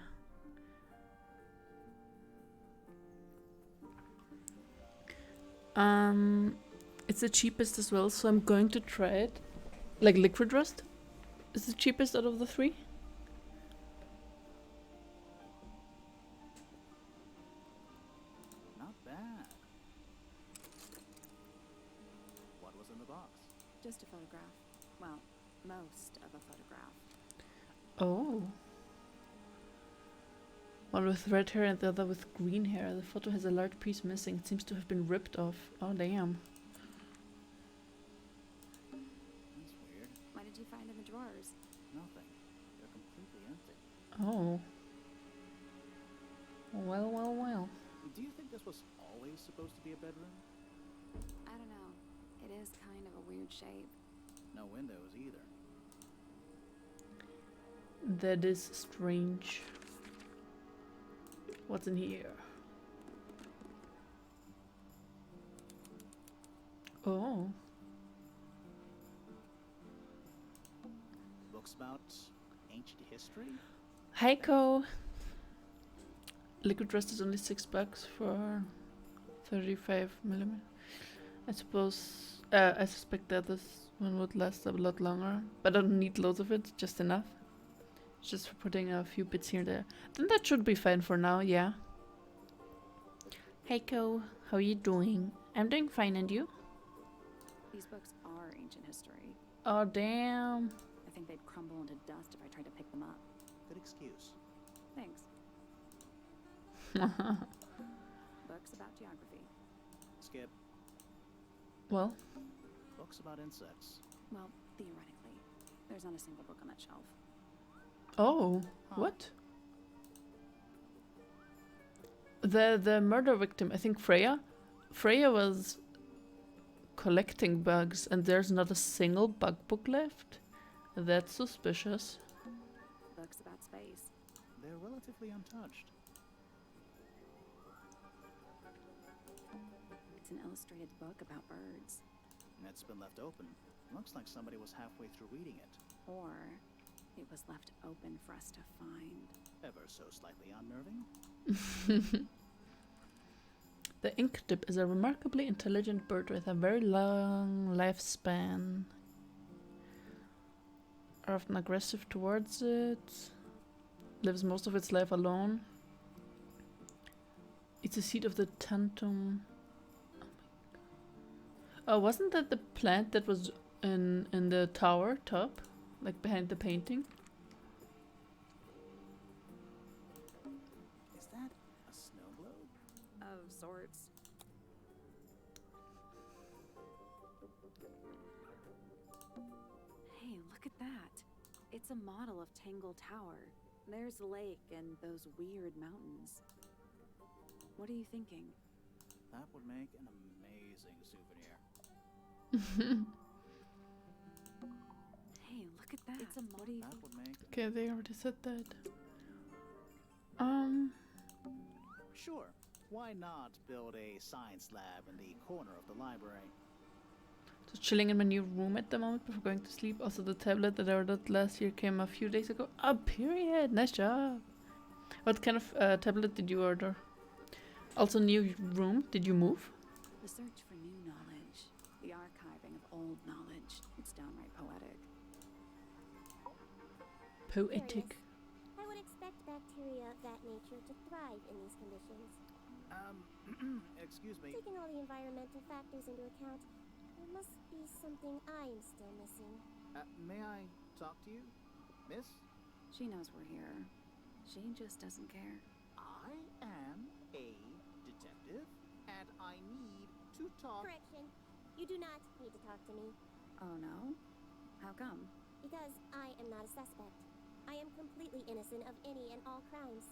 It's the cheapest as well, so I'm going to try it. Like liquid rust is the cheapest out of the three. Not bad. What was in the box? Just a photograph. Well, most of a photograph. Oh. One with red hair and the other with green hair. The photo has a large piece missing. It seems to have been ripped off. Oh, damn. That's weird. What did you find in the drawers? Nothing. They're completely empty. Oh. Well. Do you think this was always supposed to be a bedroom? I don't know. It is kind of a weird shape. No windows either. That is strange. What's in here? Oh. Books about ancient history? Heiko. Liquid rust is only $6 for 35mm. I suppose. I suspect that this one would last a lot longer, but I don't need loads of it. Just enough. Just for putting a few bits here and there. Then that should be fine for now. Yeah. Heiko, how are you doing? I'm doing fine, and you? These books are ancient history. Oh damn. I think they'd crumble into dust if I tried to pick them up. Good excuse. Books about geography. Skip. Well, Books about insects. Well, theoretically. There's not a single book on that shelf. oh, Huh. what? The murder victim, I think Freya. Freya was collecting bugs, and there's not a single bug book left. That's suspicious. Books about space. They're relatively untouched. It's an illustrated book about birds. It's been left open. Looks like somebody was halfway through reading it. Or it was left open for us to find. Ever so slightly unnerving. The inkdip is a remarkably intelligent bird with a very long lifespan. Are often aggressive towards it. Lives most of its life alone. It's a seed of the tantum. Oh, wasn't that the plant that was in the tower top, like behind the painting? Is that a snow globe? Of sorts. Hey, look at that. It's a model of Tangle Tower. There's the lake and those weird mountains. What are you thinking? That would make an amazing souvenir. Hey, look at that. It's a what do you That think? would make... Okay, they already said that. Sure. Why not build a science lab in the corner of the library? Just chilling in my new room at the moment before going to sleep. Also, the tablet that I ordered last year came a few days ago. Oh, period. Nice job. What kind of tablet did you order? Also, new room. Did you move? The search for new knowledge. The archiving of old knowledge. It's downright poetic. Poetic. I would expect bacteria of that nature to thrive in these conditions. Excuse me. Taking all the environmental factors into account, there must be something I'm still missing. May I talk to you, miss? She knows we're here. She just doesn't care. I am a detective, and I need to talk... Correction. You do not need to talk to me, Oh no? How come? because I am not a suspect. I am completely innocent of any and all crimes.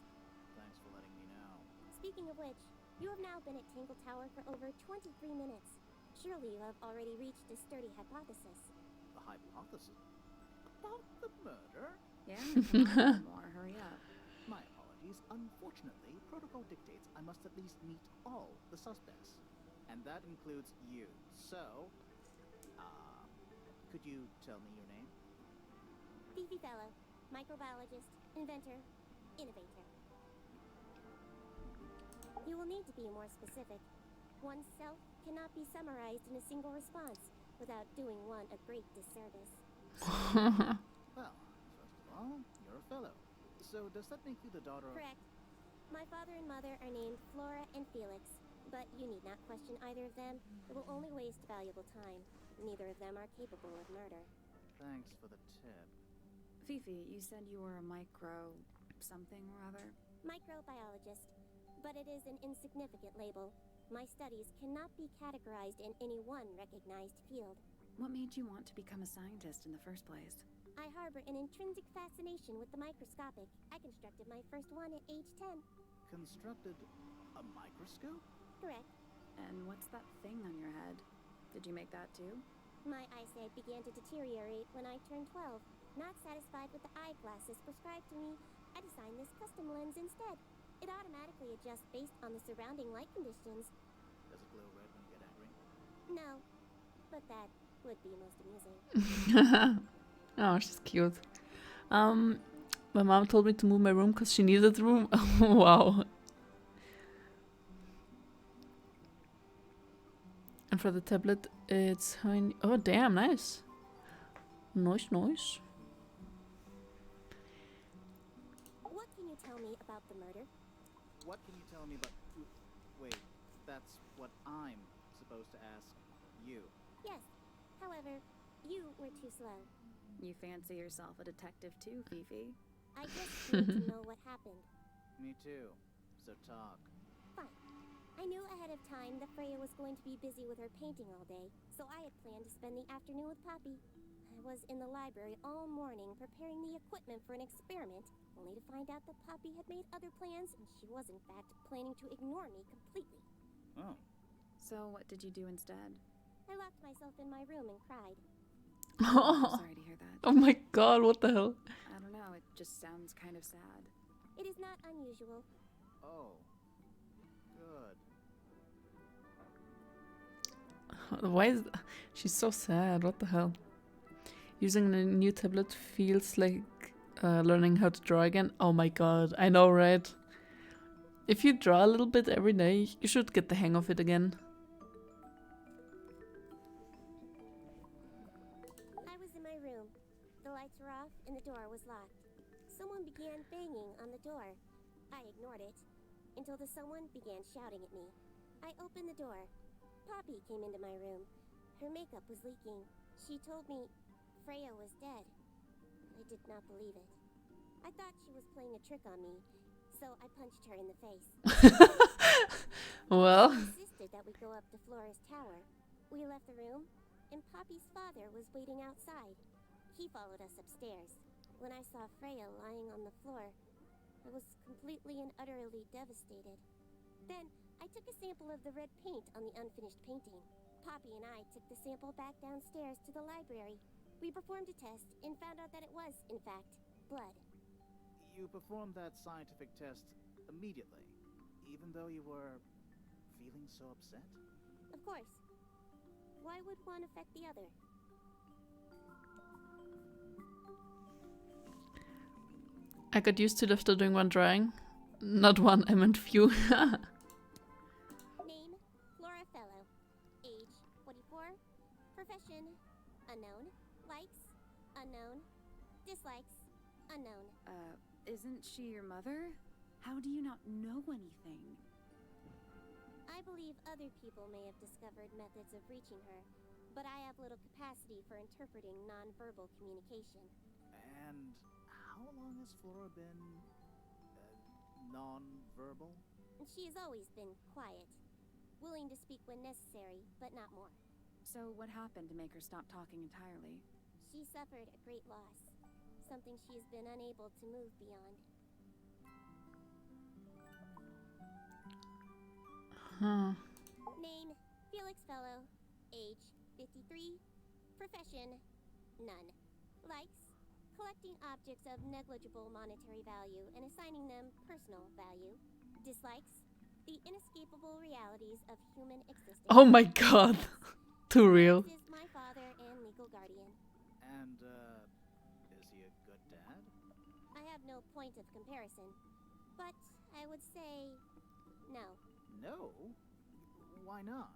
Thanks for letting me know. Speaking of which, you have now been at Tangle Tower for over 23 minutes. Surely you have already reached a sturdy hypothesis. The hypothesis about the murder? Yeah, come on, more. Hurry up. My apologies. Unfortunately, protocol dictates I must at least meet all the suspects. And that includes you. So, could you tell me your name? Fifi Fellow, microbiologist, inventor, innovator. You will need to be more specific. Oneself cannot be summarized in a single response without doing one a great disservice. Well, first of all, you're a fellow. So does that make you the daughter of... Correct. My father and mother are named Flora and Felix, but you need not question either of them. It will only waste valuable time. Neither of them are capable of murder. Thanks for the tip. Fifi, you said you were a micro... something or other? Microbiologist, but it is an insignificant label. My studies cannot be categorized in any one recognized field. What made you want to become a scientist in the first place? I harbor an intrinsic fascination with the microscopic. I constructed my first one at age 10. Constructed a microscope? Correct. And what's that thing on your head? Did you make that too? My eyesight began to deteriorate when I turned 12. Not satisfied with the eyeglasses prescribed to me, I designed this custom lens instead. It automatically adjusts based on the surrounding light conditions. Does it glow red when you get angry? No, but that would be most amusing. Oh, she's cute. My mom told me to move my room because she needed room. Wow. And for the tablet, it's how many... Oh, damn, nice. Nice, nice. What can you tell me about the murder? What can you tell me about... Wait, that's what I'm supposed to ask you. Yes. However, you were too slow. You fancy yourself a detective too, Fifi? I just need to know what happened. Me too. so talk. Fine. I knew ahead of time that Freya was going to be busy with her painting all day, so I had planned to spend the afternoon with Poppy. I was in the library all morning preparing the equipment for an experiment, only to find out that Poppy had made other plans and she was in fact planning to ignore me completely. Oh. So what did you do instead? I locked myself in my room and cried. I'm sorry to hear that. Oh my god, what the hell? I don't know, it just sounds kind of sad. It is not unusual. Oh. Good. Why is she's so sad? What the hell? Using a new tablet feels like learning how to draw again. Oh my god, I know, right? If you draw a little bit every day, you should get the hang of it again. I was in my room. The lights were off and the door was locked. Someone began banging on the door. I ignored it until the someone began shouting at me. I opened the door. Poppy came into my room. Her makeup was leaking. She told me Freya was dead. I did not believe it. I thought she was playing a trick on me, so I punched her in the face. Well, She insisted that we go up to Flora's tower. We left the room, and Poppy's father was waiting outside. He followed us upstairs. When I saw Freya lying on the floor, I was completely and utterly devastated. Then, I took a sample of the red paint on the unfinished painting. Poppy and I took the sample back downstairs to the library. We performed a test and found out that it was, in fact, blood. You performed that scientific test immediately, even though you were feeling so upset? Of course. Why would one affect the other? I got used to it after doing one drawing. Not one, I meant few. Name, Flora Fellow. Age, 44. Profession, unknown. Likes, unknown. Dislikes, unknown. Isn't she your mother? How do you not know anything? I believe other people may have discovered methods of reaching her, but I have little capacity for interpreting non-verbal communication. And how long has Flora been non-verbal? She has always been quiet, willing to speak when necessary, but not more. So what happened to make her stop talking entirely? She suffered a great loss, something she has been unable to move beyond. Huh. Name, Felix Fellow. Age, 53. Profession, none. Likes, collecting objects of negligible monetary value and assigning them personal value. Dislikes, the inescapable realities of human existence. Oh my god. Too real. This is my father and legal guardian. And, is he a good dad? I have no point of comparison, but I would say no. No? Why not?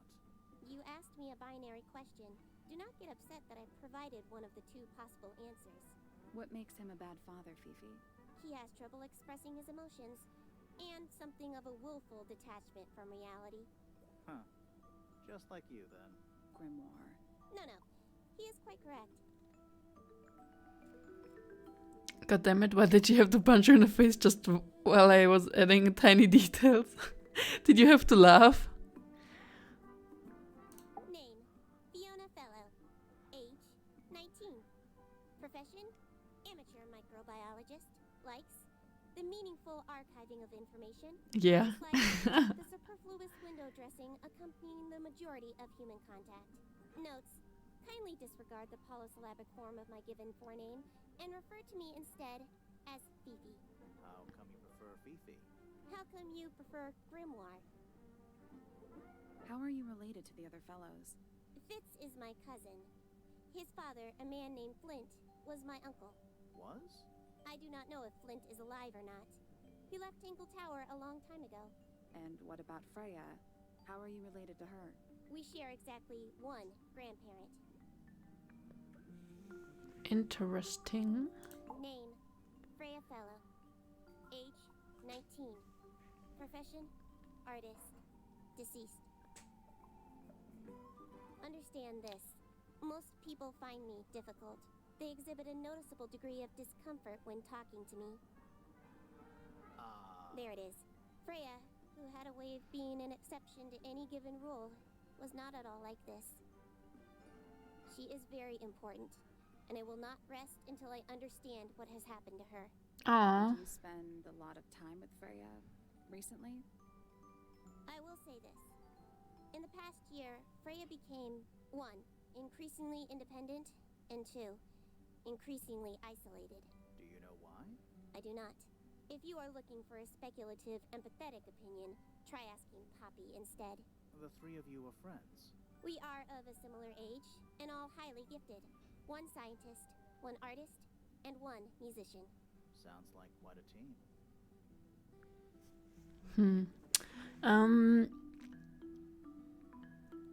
You asked me a binary question. Do not get upset that I provided one of the two possible answers. What makes him a bad father, Fifi? He has trouble expressing his emotions, and something of a willful detachment from reality. Huh. Just like you, then. Grimoire. No, he is quite correct. God damn it, why did you have to punch her in the face just while I was adding tiny details? Did you have to laugh? Name, Fiona Fellow. Age, 19. Profession, amateur microbiologist. Likes, the meaningful archiving of information. Yeah. Dislikes, the superfluous window dressing accompanying the majority of human contact. Notes, kindly disregard the polysyllabic form of my given forename and refer to me instead as Fifi. How come you prefer Fifi? How come you prefer Grimoire? How are you related to the other fellows? Fitz is my cousin. His father, a man named Flint, was my uncle. Was? I do not know if Flint is alive or not. He left Tangle Tower a long time ago. And what about Freya? How are you related to her? We share exactly one grandparent. Interesting. Name, Freya Fellow. Age, 19. Profession, artist. Deceased. Understand this. Most people find me difficult. They exhibit a noticeable degree of discomfort when talking to me. There it is. Freya who had a way of being an exception to any given rule, was not at all like this. She is very important, and I will not rest until I understand what has happened to her. Aww. Did you spend a lot of time with Freya recently? I will say this. In the past year, Freya became, 1, increasingly independent, and 2, increasingly isolated. Do you know why? I do not. If you are looking for a speculative, empathetic opinion, try asking Poppy instead. The three of you are friends. We are of a similar age, and all highly gifted. 1 scientist, 1 artist, and 1 musician. Sounds like quite a team.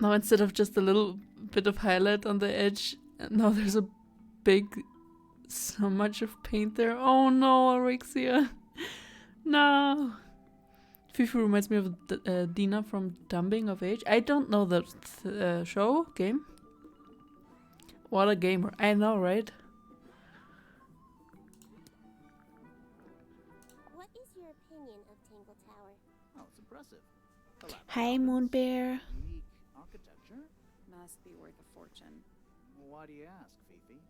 Now instead of just a little bit of highlight on the edge, now there's a big, so much of paint there. Oh no, Alexia. No. Fifi reminds me of Dina from Dumbing of Age. I don't know that game. What a gamer. I know, right? What is your opinion of Tangle Tower? Oh, it's impressive. Elaborate Hi, gardens, Moon Bear. Unique architecture. Must be worth a fortune. Why do you ask, Fifi?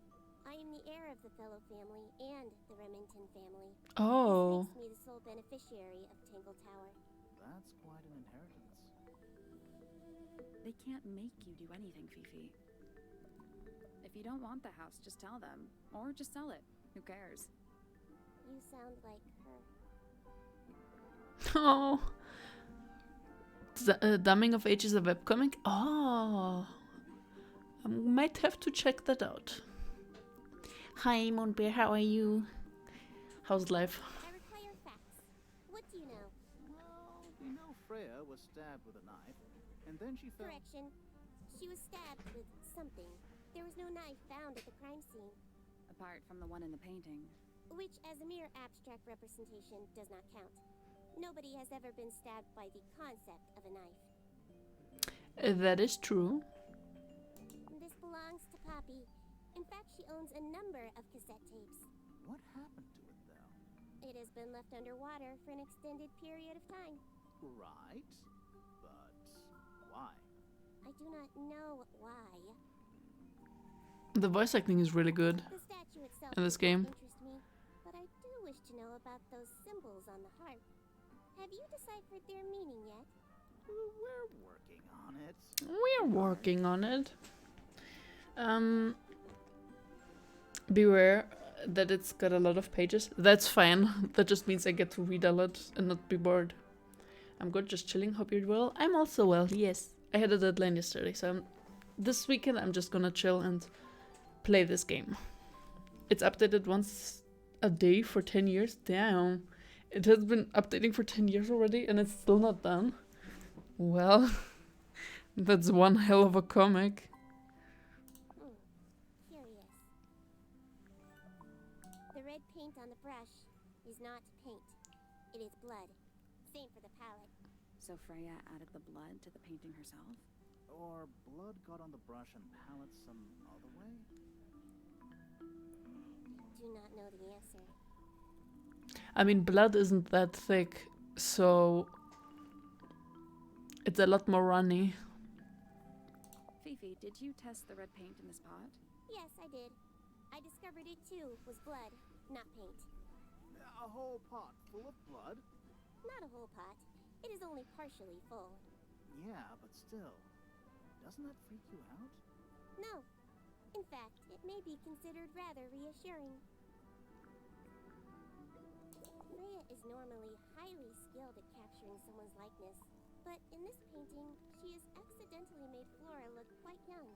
I am the heir of the Fellow family and the Remington family. Oh. This makes me the sole beneficiary of Tangle Tower. That's quite an inheritance. They can't make you do anything, Fifi. If you don't want the house, just tell them. Or just sell it. Who cares? You sound like her. Oh. Dumbing of Age is a webcomic? Oh. I might have to check that out. Hi, Moon Bear, how are you? How's life? I require facts. What do you know? Well, we know Freya was stabbed with a knife, and then she fell. Correction. She was stabbed with something. There was no knife found at the crime scene, Apart from the one in the painting. which as a mere abstract representation does not count. Nobody has ever been stabbed by the concept of a knife. That is true. This belongs to Poppy. In fact, she owns a number of cassette tapes. What happened to it, though? It has been left underwater for an extended period of time. Right, but why? I do not know why. The voice acting is really good. The statue itself In this does not game. interest me, but I do wish to know about those symbols on the harp. Have you deciphered their meaning yet? We're working on it. We're working on it. Beware that it's got a lot of pages. That's fine. That just means I get to read a lot and not be bored. I'm good, just chilling. Hope you're well. I'm also well, yes. I had a deadline yesterday, so this weekend I'm just gonna chill and play this game. It's updated once a day for 10 years. Damn. It has been updating for 10 years already and it's still not done. Well, that's one hell of a comic. Curious. The red paint on the brush is not paint. It is blood. Same for the palette. So Freya added the blood to the painting herself? Or blood got on the brush and palette some other way? Do not know the answer. I mean, blood isn't that thick, so it's a lot more runny. Fifi, did you test the red paint in this pot? Yes, I did. I discovered it too was blood, not paint. A whole pot full of blood? Not a whole pot. It is only partially full. Yeah, but still. Doesn't that freak you out? No. In fact, it may be considered rather reassuring. Freya is normally highly skilled at capturing someone's likeness, but in this painting, she has accidentally made Flora look quite young.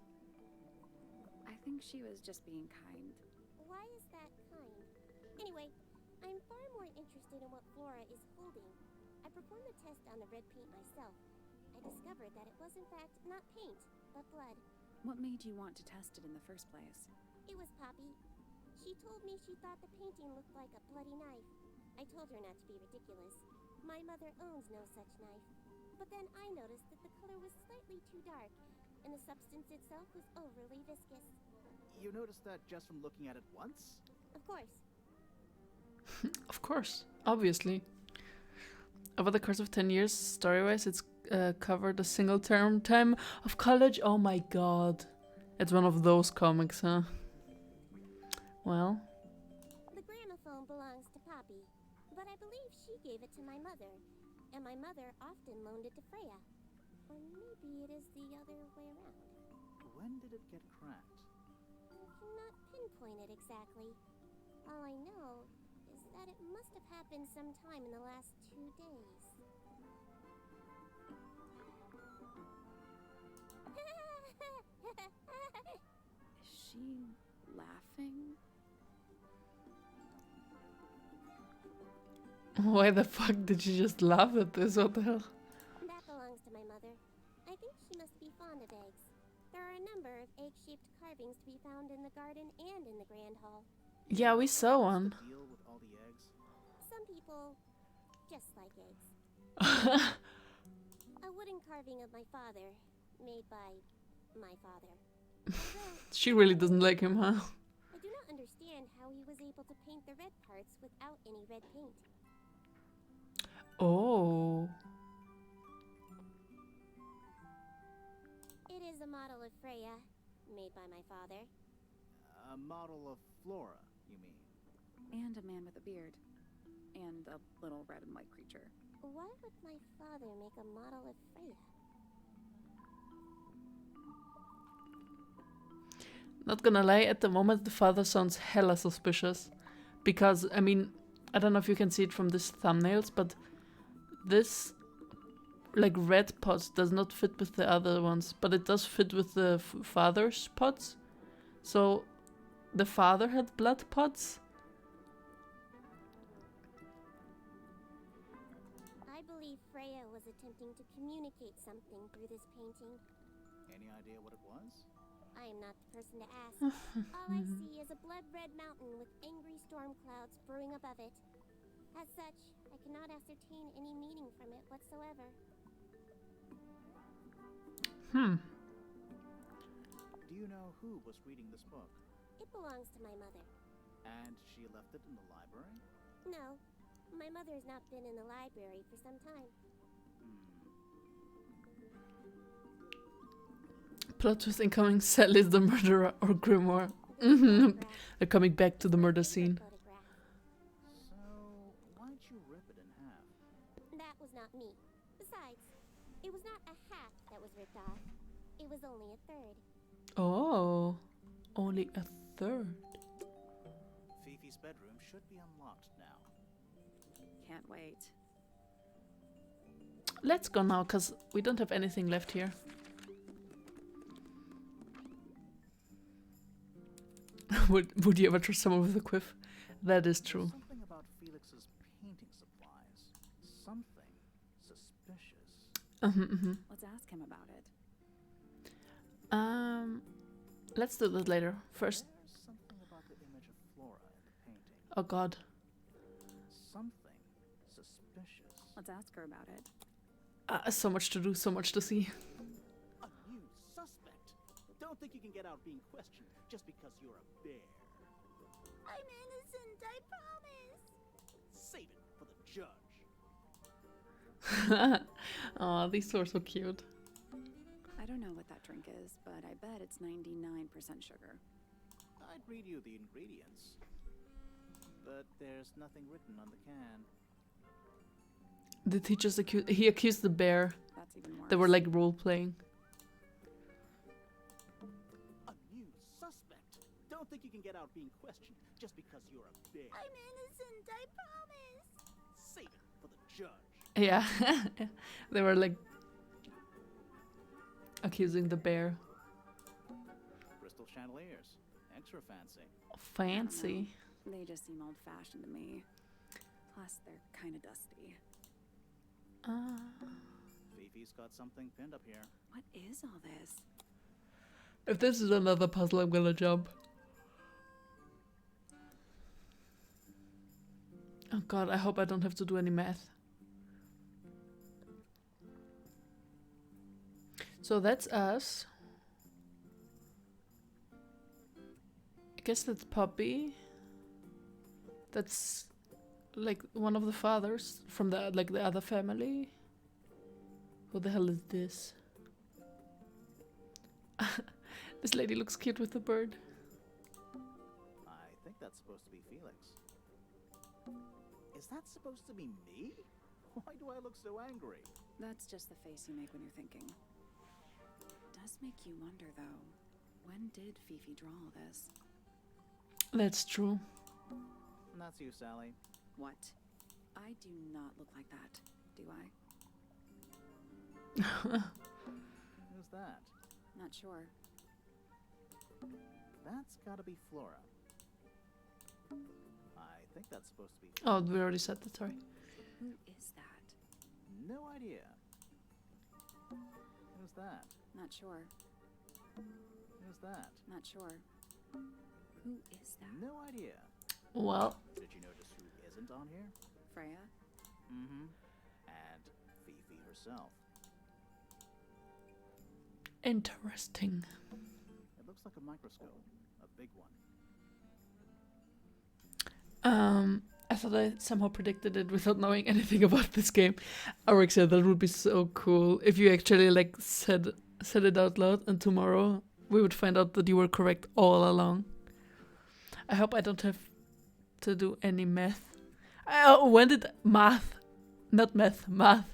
I think she was just being kind. Why is that kind? Anyway, I'm far more interested in what Flora is holding. I performed the test on the red paint myself. I discovered that it was in fact not paint, but blood. What made you want to test it in the first place? It was Poppy. She told me she thought the painting looked like a bloody knife. I told her not to be ridiculous. My mother owns no such knife. But then I noticed that the color was slightly too dark, and the substance itself was overly viscous. You noticed that just from looking at it once? Of course. Of course, obviously. Over the course of 10 years, story-wise, it's covered a single time of college. Oh my god. It's one of those comics, huh? Well. The gramophone belongs to Poppy, but I believe she gave it to my mother, and my mother often loaned it to Freya. Or maybe it is the other way around. When did it get cracked? I cannot pinpoint it exactly. All I know is that it must have happened sometime in the last 2 days. Is she laughing? Why the fuck did you just laugh at this? What the hell? That belongs to my mother. I think she must be fond of eggs. There are a number of egg-shaped carvings to be found in the garden and in the Grand Hall. Yeah, we saw What's one. the deal with all the eggs? Some people just like eggs. A wooden carving of my father, made by my father. Although She really doesn't like him, huh? I do not understand how he was able to paint the red parts without any red paint. Oh. It is a model of Freya, made by my father. A model of Flora, you mean? And a man with a beard. And a little red and white creature. Why would my father make a model of Freya? Not gonna lie, at the moment the father sounds hella suspicious. Because, I mean, I don't know if you can see it from these thumbnails, but this, like, red pot does not fit with the other ones. But it does fit with the father's pots. So, the father had blood pots. I believe Freya was attempting to communicate something through this painting. Any idea what it was? I am not the person to ask. All I see is a blood-red mountain with angry storm clouds brewing above it. As such, I cannot ascertain any meaning from it whatsoever. Do you know who was reading this book? It belongs to my mother. And she left it in the library? No, my mother has not been in the library for some time. Plot twist incoming, Sally is the murderer or Grimoire. They're coming back to the murder scene. Photograph. So, why'd you rip it in half? That was not me. Besides, it was not a half that was ripped off. It was only a third. Oh, only a third. Fifi's bedroom should be unlocked now. Can't wait. Let's go now, because we don't have anything left here. Would you ever trust someone with a quiff? That is true. Something about Felix's painting supplies. Something suspicious. Let's ask him about it. Let's do that later. First, There's something about the image of Flora in the painting. oh god. Something suspicious. Let's ask her about it. So much to do, so much to see. A new suspect. Don't think you can get out being questioned just because you're a bear. I'm innocent, I promise. Save it for the judge. Aw, these two are so cute. I don't know what that drink is, but I bet it's 99% sugar. I'd read you the ingredients. But there's nothing written on the can. The teachers he accused the bear. That's even worse. They were like role playing. A new suspect. Don't think you can get out being questioned just because you're a bear. I'm innocent, I promise. Save it for the judge. Yeah, they were like accusing the bear. Crystal chandeliers. Extra fancy. Fancy. They just seem old-fashioned to me. Plus, they're kind of dusty. Fifi's got something pinned up here. What is all this? If this is another puzzle, I'm gonna jump. Oh god, I hope I don't have to do any math. So that's us. I guess that's Poppy. That's Like one of the fathers from the other family. Who the hell is this? This lady looks cute with the bird. I think that's supposed to be Felix. Is that supposed to be me? Why do I look so angry? That's just the face you make when you're thinking. Does make you wonder, though. When did Fifi draw all this? That's true. And that's you, Sally. What? I do not look like that, do I? Who's that? Not sure. That's gotta be Flora. I think that's supposed to be... Oh, we already said that, sorry. Who is that? No idea. Who's that? Not sure. Who's that? Not sure. Who is that? No idea. Well, Did you notice who isn't on here? Freya? Mm-hmm. And Fifi herself. interesting. It looks like a microscope. A big one. I thought I somehow predicted it without knowing anything about this game. Arik said that would be so cool if you actually like said it out loud, and tomorrow we would find out that you were correct all along. I hope I don't have to do any math. When did math, not meth, math?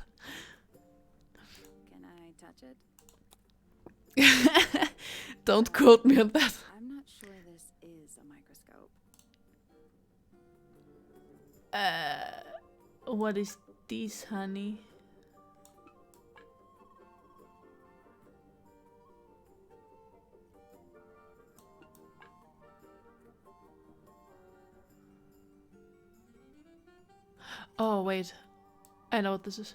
Can I touch it? Don't quote me on that. I'm not sure this is a microscope. What is this, honey? Oh, wait. I know what this is.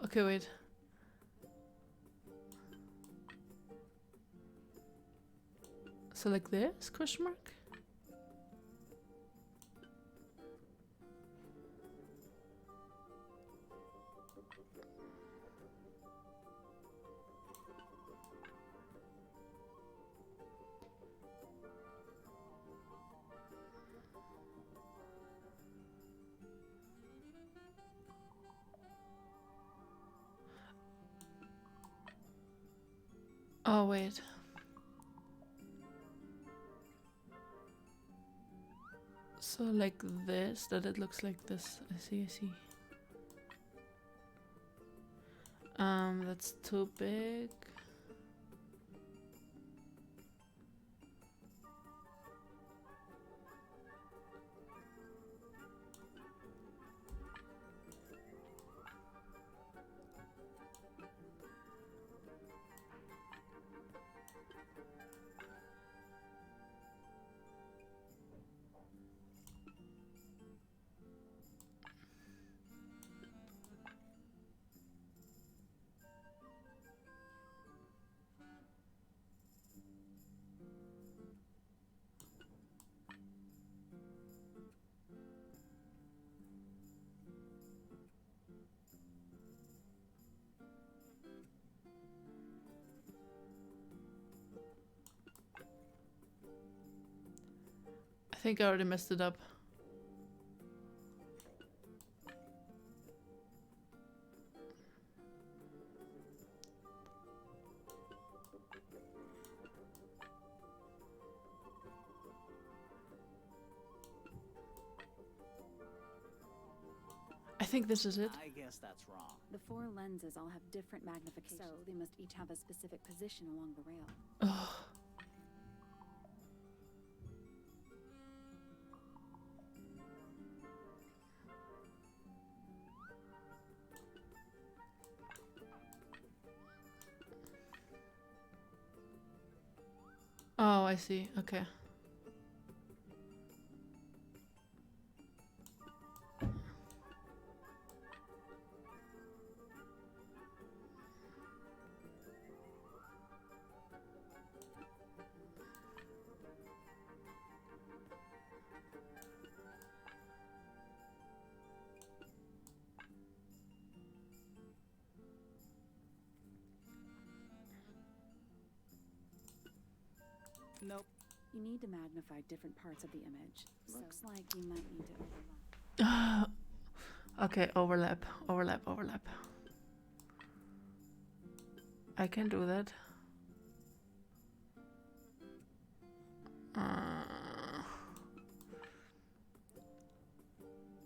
Okay, wait. So like this, question mark? Oh, wait. So like this, that it looks like this. I see, I see. That's too big. I think I already messed it up. think this is it. I guess that's wrong. The 4 lenses all have different magnification, so they must each have a specific position along the rail. Ugh. Oh, I see. Okay. Nope. You need to magnify different parts of the image. Looks like you might need to overlap. Okay, overlap, overlap, overlap. I can do that.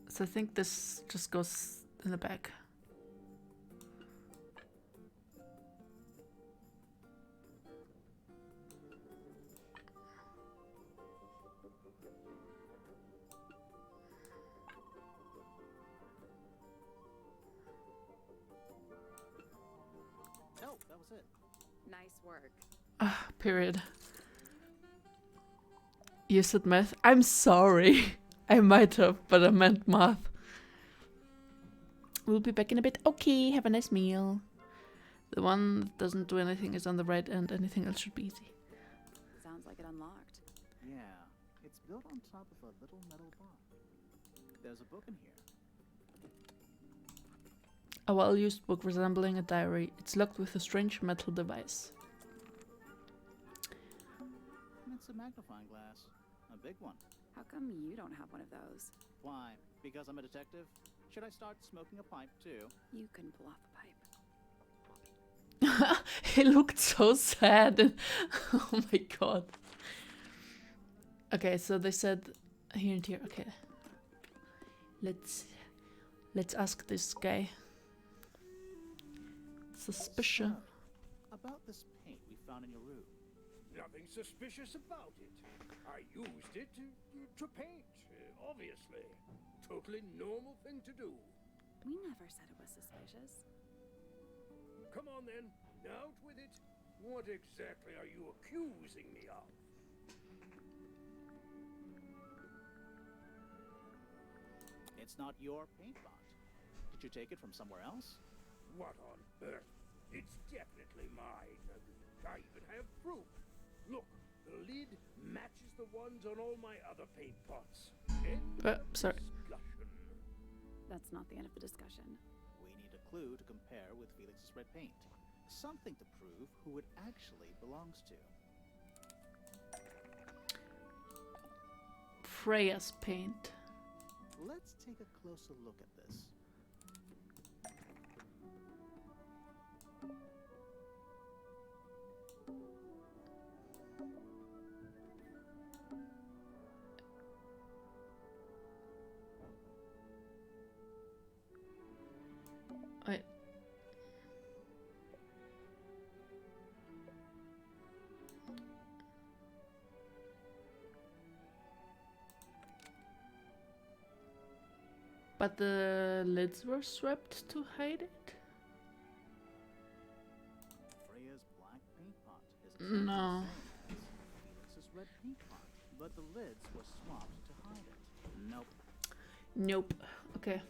So I think this just goes in the back. Oh, that was it. Nice work. Period. You said math? I'm sorry. I might have, but I meant math. We'll be back in a bit. Okay, have a nice meal. The one that doesn't do anything is on the right, and anything else should be easy. Sounds like it unlocked. Yeah, it's built on top of a little metal bar. There's a book in here. A well-used book resembling a diary. It's locked with a strange metal device. It's a magnifying glass. A big one. How come you don't have one of those? Why? Because I'm a detective? Should I start smoking a pipe too? You can pull off a pipe. He looked so sad. Oh my god. Okay, so they said here and here. Okay. Let's ask this guy. Suspicious. So, about this paint we found in your room. Nothing suspicious about it. I used it to paint, obviously. Totally normal thing to do. We never said it was suspicious. Come on then, out with it. What exactly are you accusing me of? It's not your paint pot. Did you take it from somewhere else? What on earth? It's definitely mine. I even have proof. Look, the lid matches the ones on all my other paint pots. Sorry. Discussion. That's not the end of the discussion. We need a clue to compare with Felix's red paint. Something to prove who it actually belongs to. Freya's paint. Let's take a closer look at this. Wait. But the lids were swept to hide it? Freya's black paint pot is exactly No. the same as Felix's red paint pot, but the lids were swapped to hide it. Nope. Nope. Okay.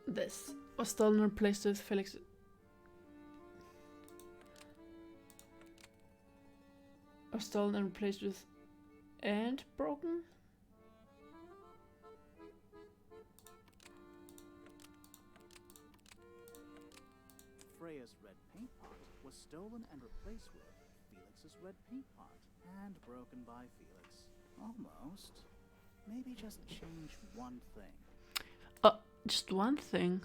This was stolen and replaced with Felix. Was stolen and replaced with and broken? Freya's red paint pot was stolen and replaced with Felix's red paint pot, and broken by Felix. Almost. Maybe just change one thing. Just one thing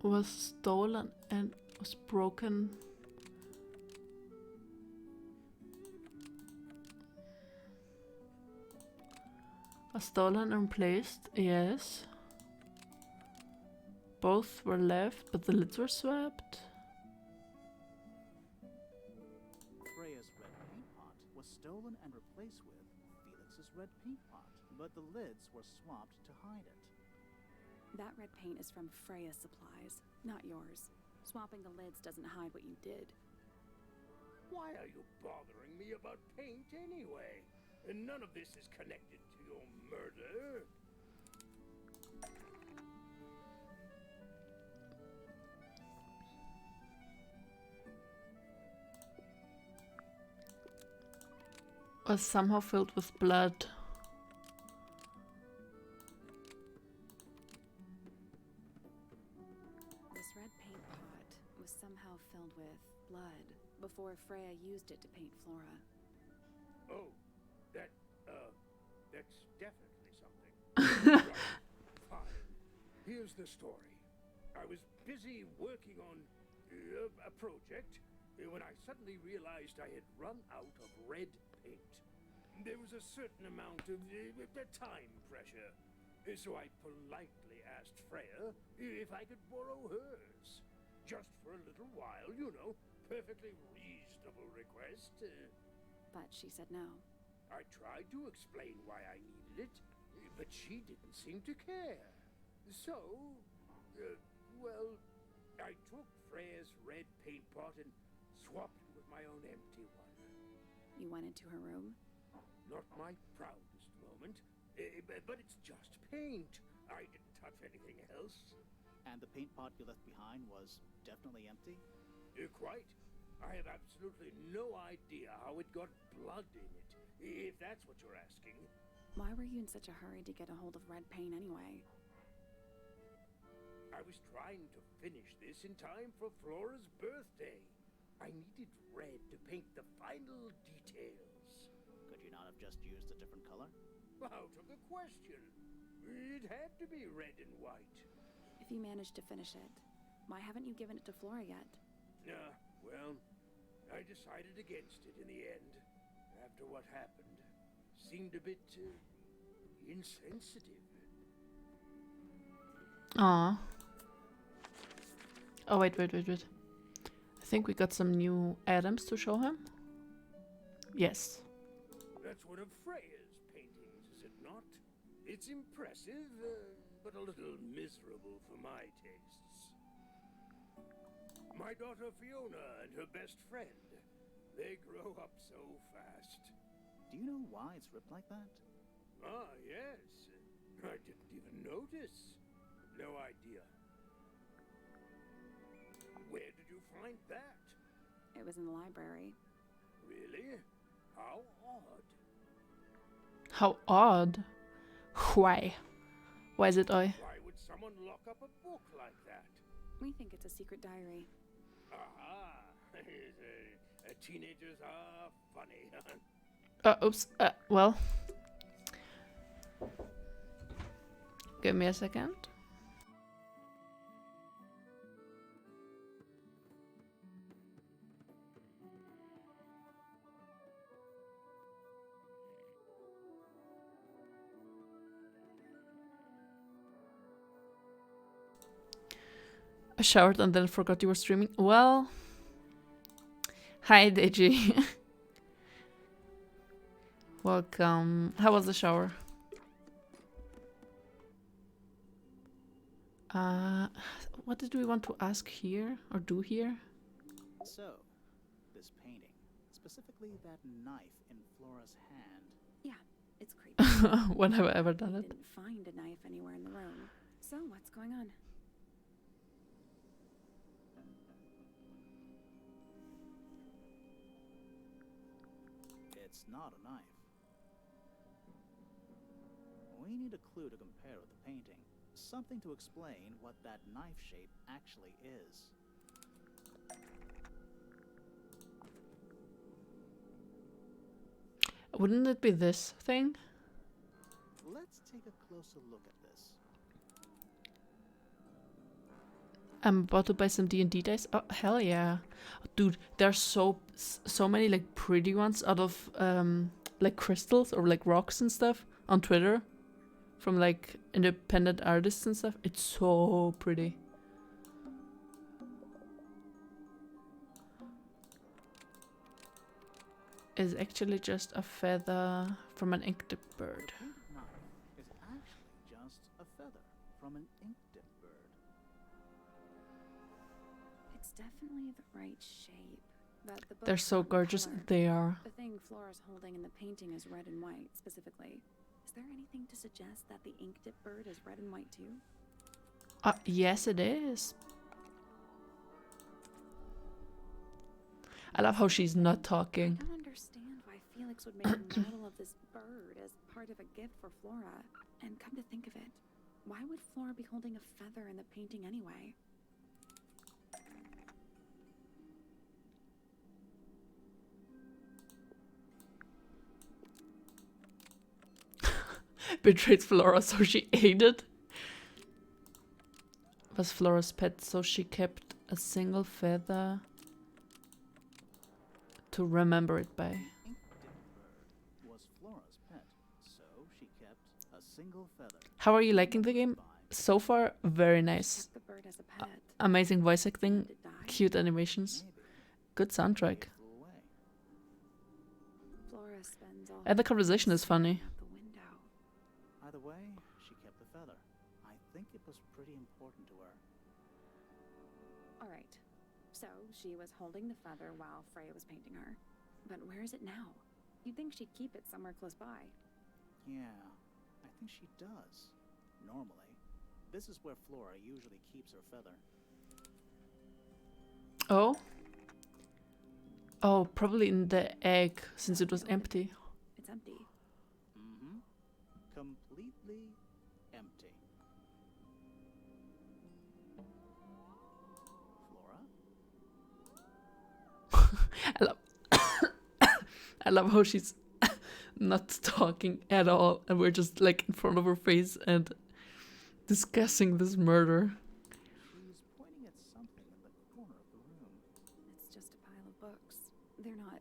was stolen and was broken. Was stolen and replaced, yes. Both were left, but the lids were swapped. Freya's red paint pot was stolen and replaced with Felix's red paint pot, but the lids were swapped to hide it. That red paint is from Freya's supplies, not yours. Swapping the lids doesn't hide what you did. Why are you bothering me about paint anyway? And none of this is connected to your murder. Was somehow filled with blood. This red paint pot was somehow filled with blood before Freya used it to paint Flora. Oh, that's definitely something. Right, fine. Here's the story. I was busy working on a project when I suddenly realized I had run out of red paint. There was a certain amount of time pressure, so I politely asked Freya if I could borrow hers. Just for a little while, you know. Perfectly reasonable request. But she said no. I tried to explain why I needed it, but she didn't seem to care. So, well, I took Freya's red paint pot and swapped it with my own empty one. You went into her room? Not my proudest moment, but it's just paint. I didn't touch anything else. And the paint pot you left behind was definitely empty? Quite. I have absolutely no idea how it got blood in it, if that's what you're asking. Why were you in such a hurry to get a hold of red paint anyway? I was trying to finish this in time for Flora's birthday. I needed red to paint the final details. Could you not have just used a different color? Out of the question. It had to be red and white. If you managed to finish it, why haven't you given it to Flora yet? Well, I decided against it in the end. After what happened. Seemed a bit, insensitive. Aw. Oh, wait. I think we got some new items to show him. Yes. That's one of Freya's paintings, is it not? It's impressive, but a little miserable for my tastes. My daughter Fiona and her best friend. They grow up so fast. Do you know why it's ripped like that? Ah, yes. I didn't even notice. No idea. Where did you find that? It was in the library. Really? How odd. How odd. Why? Why is it I? Why would someone lock up a book like that? We think it's a secret diary. Aha! Teenagers are funny, Oops. Well. Give me a second. I showered and then forgot you were streaming. Well. Hi, Deji. Welcome. How was the shower? What did we want to ask here or do here? So, this painting, specifically that knife in Flora's hand. Yeah, it's creepy. When have I ever done I it? didn't find a knife anywhere in the room. So, what's going on? It's not a knife. We need a clue to compare with the painting. Something to explain what that knife shape actually is. Wouldn't it be this thing? Let's take a closer look at this. I'm about to buy some D&D dice. Oh, hell yeah. Dude, there's so many like pretty ones out of like crystals or like rocks and stuff on Twitter. from like independent artists and stuff. It's so pretty. Is actually just a feather from an ink-dip bird. The painted knife is actually just a feather from an ink-dip bird. It's definitely the right shape. But the They're book's so not in gorgeous. color. They are. The thing Flora's holding in the painting is red and white, specifically. Is there anything to suggest that the ink dip bird is red and white too? Yes, it is. I love how she's not talking. I don't understand why Felix would make a model of this bird as part of a gift for Flora. And come to think of it, why would Flora be holding a feather in the painting anyway? Betrayed Flora, so she ate it. Was Flora's pet, so she kept a single feather to remember it by. Ink-dip bird was Flora's pet, so she kept a single feather. How are you liking the game? So far, very nice. Kept the bird as a pet. Amazing voice acting, Did it die? cute animations, Maybe good soundtrack. it flew away. Flora spends all And the her conversation days is funny. staring out the window. Either way, she kept the feather. I think it was pretty important to her. All right. So she was holding the feather while Freya was painting her. But where is it now? You'd think she'd keep it somewhere close by. Yeah, I think she does. Normally. This is where Flora usually keeps her feather. Oh? Oh, probably in the egg, since it was empty. It's empty. Mm-hmm. Completely empty. Flora? I love I love how she's not talking at all, and we're just like in front of her face and discussing this murder. She's pointing at something in the corner of the room. It's just a pile of books. They're not.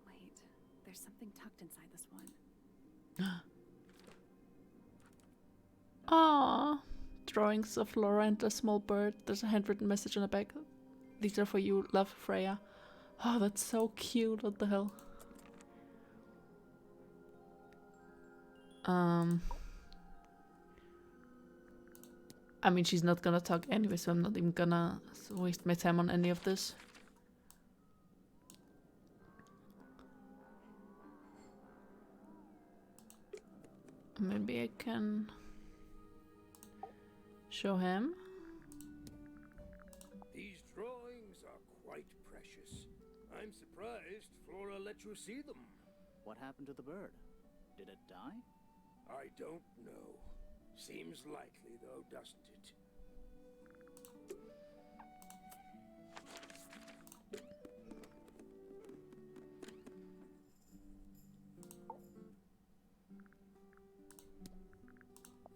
Wait. There's something tucked inside this one. Aww. Drawings of Laura and a small bird. There's a handwritten message on the back. These are for you, love, Freya. Oh, that's so cute. What the hell? I mean, she's not gonna talk anyway, so I'm not even gonna waste my time on any of this. Maybe I can show him. These drawings are quite precious. I'm surprised Flora let you see them. What happened to the bird? Did it die? I don't know. Seems likely, though, doesn't it?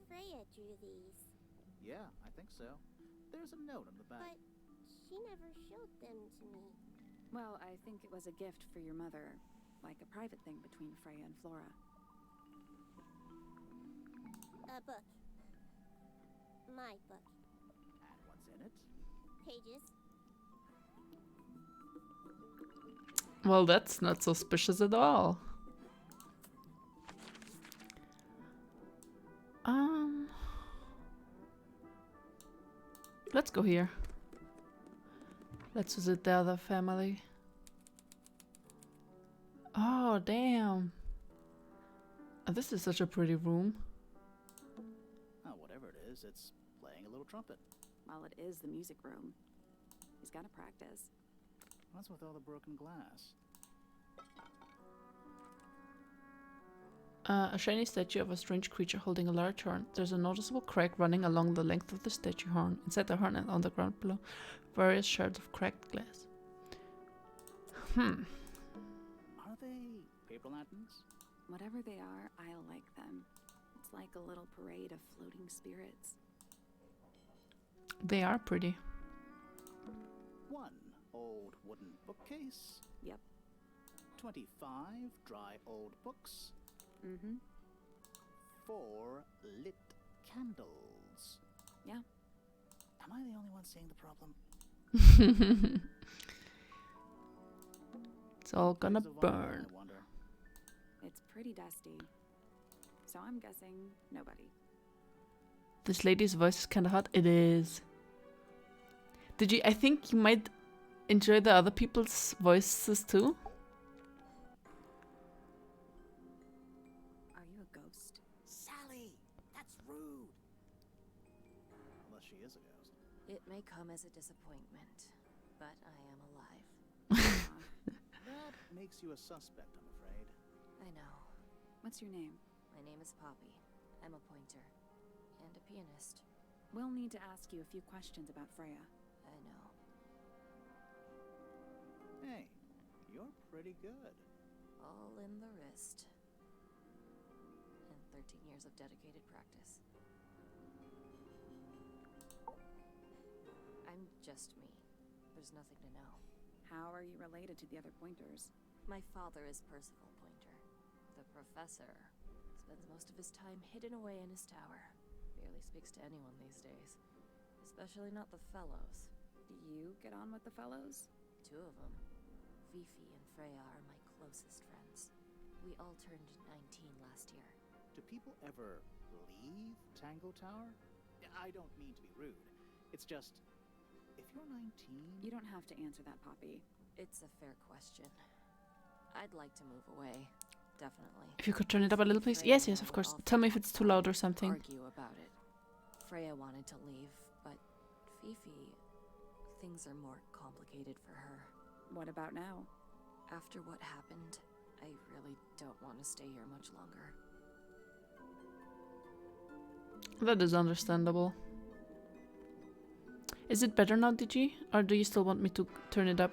Freya drew these, Yeah, I think so. There's a note on the back. but she never showed them to me. Well, I think it was a gift for your mother. Like a private thing between Freya and Flora. A book. My book. And what's in it? Pages. Well, that's not suspicious at all. Let's go here. Let's visit the other family. Oh, damn. This is such a pretty room. Oh, whatever it is, it's playing a little trumpet. Well, it is the music room. He's gotta practice. What's with all the broken glass? A shiny statue of a strange creature holding a large horn. There's a noticeable crack running along the length of the statue horn. Inside the horn and on the ground below, various shards of cracked glass. Are they paper lanterns? Whatever they are, I'll like them. It's like a little parade of floating spirits. They are pretty. One old wooden bookcase. Yep. 25 dry old books. Mm-hmm. 4 lit candles. Yeah. Am I the only one seeing the problem? It's all gonna Who's the vulnerable, burn. I wonder? It's pretty dusty. So I'm guessing nobody. This lady's voice is kind of hot. It is. Did you? I think you might enjoy the other people's voices too. Are you a ghost? Sally! That's rude! Unless she is a ghost. It may come as a disappointment, but I am alive. That makes you a suspect, I'm afraid. I know. What's your name? My name is Poppy. I'm a pointer. And a pianist. We'll need to ask you a few questions about Freya. I know. Hey, you're pretty good. All in the wrist. And 13 years of dedicated practice. I'm just me. There's nothing to know. How are you related to the other pointers? My father is Percival Pointer. The professor spends most of his time hidden away in his tower. Barely speaks to anyone these days. Especially not the fellows. Do you get on with the fellows? 2 of them. Fifi and Freya are my closest friends. We all turned 19 last year. Do people ever leave Tangle Tower? I don't mean to be rude. It's just, if you're 19... You don't have to answer that, Poppy. It's a fair question. I'd like to move away. Definitely. If you could turn it up a little, please. Freya Yes, and yes, I of would course. often Tell me if have it's too loud or to something. argue about it. Freya wanted to leave, but Fifi, things are more complicated for her. What about now? After what happened, I really don't want to stay here much longer. That is understandable. Is it better now, DG? Or do you still want me to turn it up?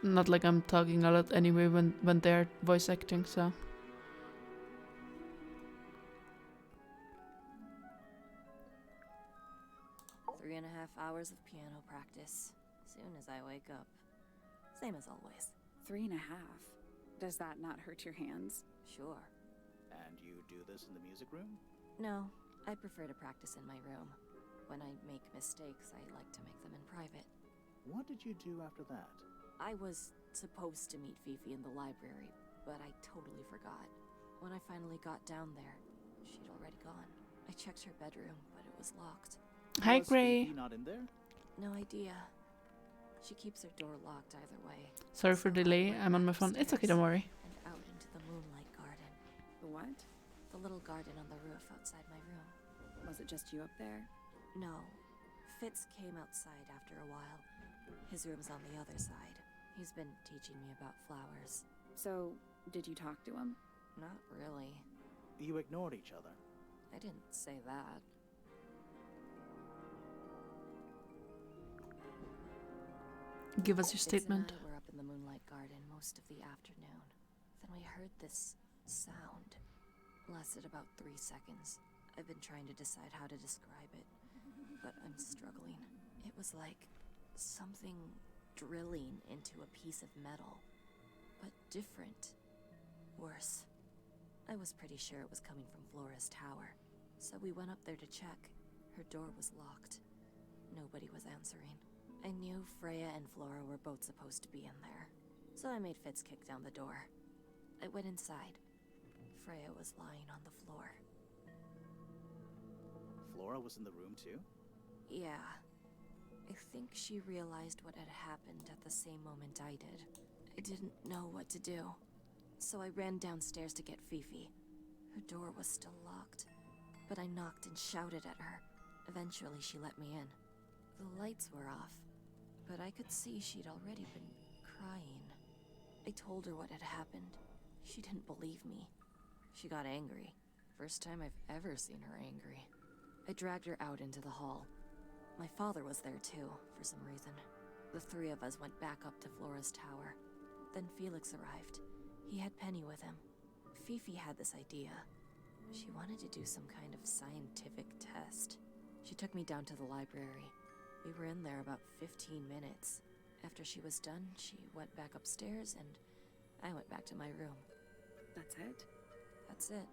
Not like I'm talking a lot anyway when they're voice acting, so... 3.5 hours of piano practice. Soon as I wake up. Same as always. 3.5. Does that not hurt your hands? Sure. And you do this in the music room? No, I prefer to practice in my room. When I make mistakes, I like to make them in private. What did you do after that? I was supposed to meet Fifi in the library, but I totally forgot. When I finally got down there, she'd already gone. I checked her bedroom, but it was locked. Hi, Was Gray. Fifi not in there? No idea. She keeps her door locked either way. Sorry for So the I delay. went I'm on my back phone. It's okay, upstairs don't worry. And out into the moonlight garden. The what? The little garden on the roof outside my room. Was it just you up there? No. Fitz came outside after a while. His room's on the other side. He's been teaching me about flowers. So, did you talk to him? Not really. You ignored each other. I didn't say that. Give us your Fitz statement. and I were up in the moonlight garden most of the afternoon. Then we heard this sound. Lasted about 3 seconds. I've been trying to decide how to describe it, but I'm struggling. It was like something drilling into a piece of metal, but different. Worse. I was pretty sure it was coming from Flora's tower, so we went up there to check. Her door was locked. Nobody was answering. I knew Freya and Flora were both supposed to be in there, so I made Fitz kick down the door. I went inside. Freya was lying on the floor. Flora was in the room too? Yeah. I think she realized what had happened at the same moment I did. I didn't know what to do, so I ran downstairs to get Fifi. Her door was still locked, but I knocked and shouted at her. Eventually, she let me in. The lights were off, but I could see she'd already been crying. I told her what had happened. She didn't believe me. She got angry. First time I've ever seen her angry. I dragged her out into the hall. My father was there too, for some reason. The 3 of us went back up to Flora's tower. Then Felix arrived. He had Penny with him. Fifi had this idea. She wanted to do some kind of scientific test. She took me down to the library. We were in there about 15 minutes. After she was done, she went back upstairs and I went back to my room. That's it? That's it.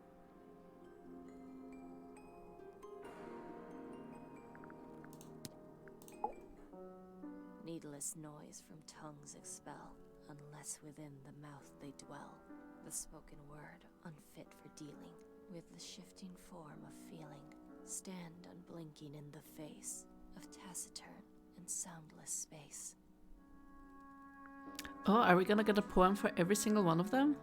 Needless noise from tongues expel, unless within the mouth they dwell. The spoken word, unfit for dealing with the shifting form of feeling. Stand unblinking in the face of taciturn and soundless space. Oh, are we gonna get a poem for every single one of them?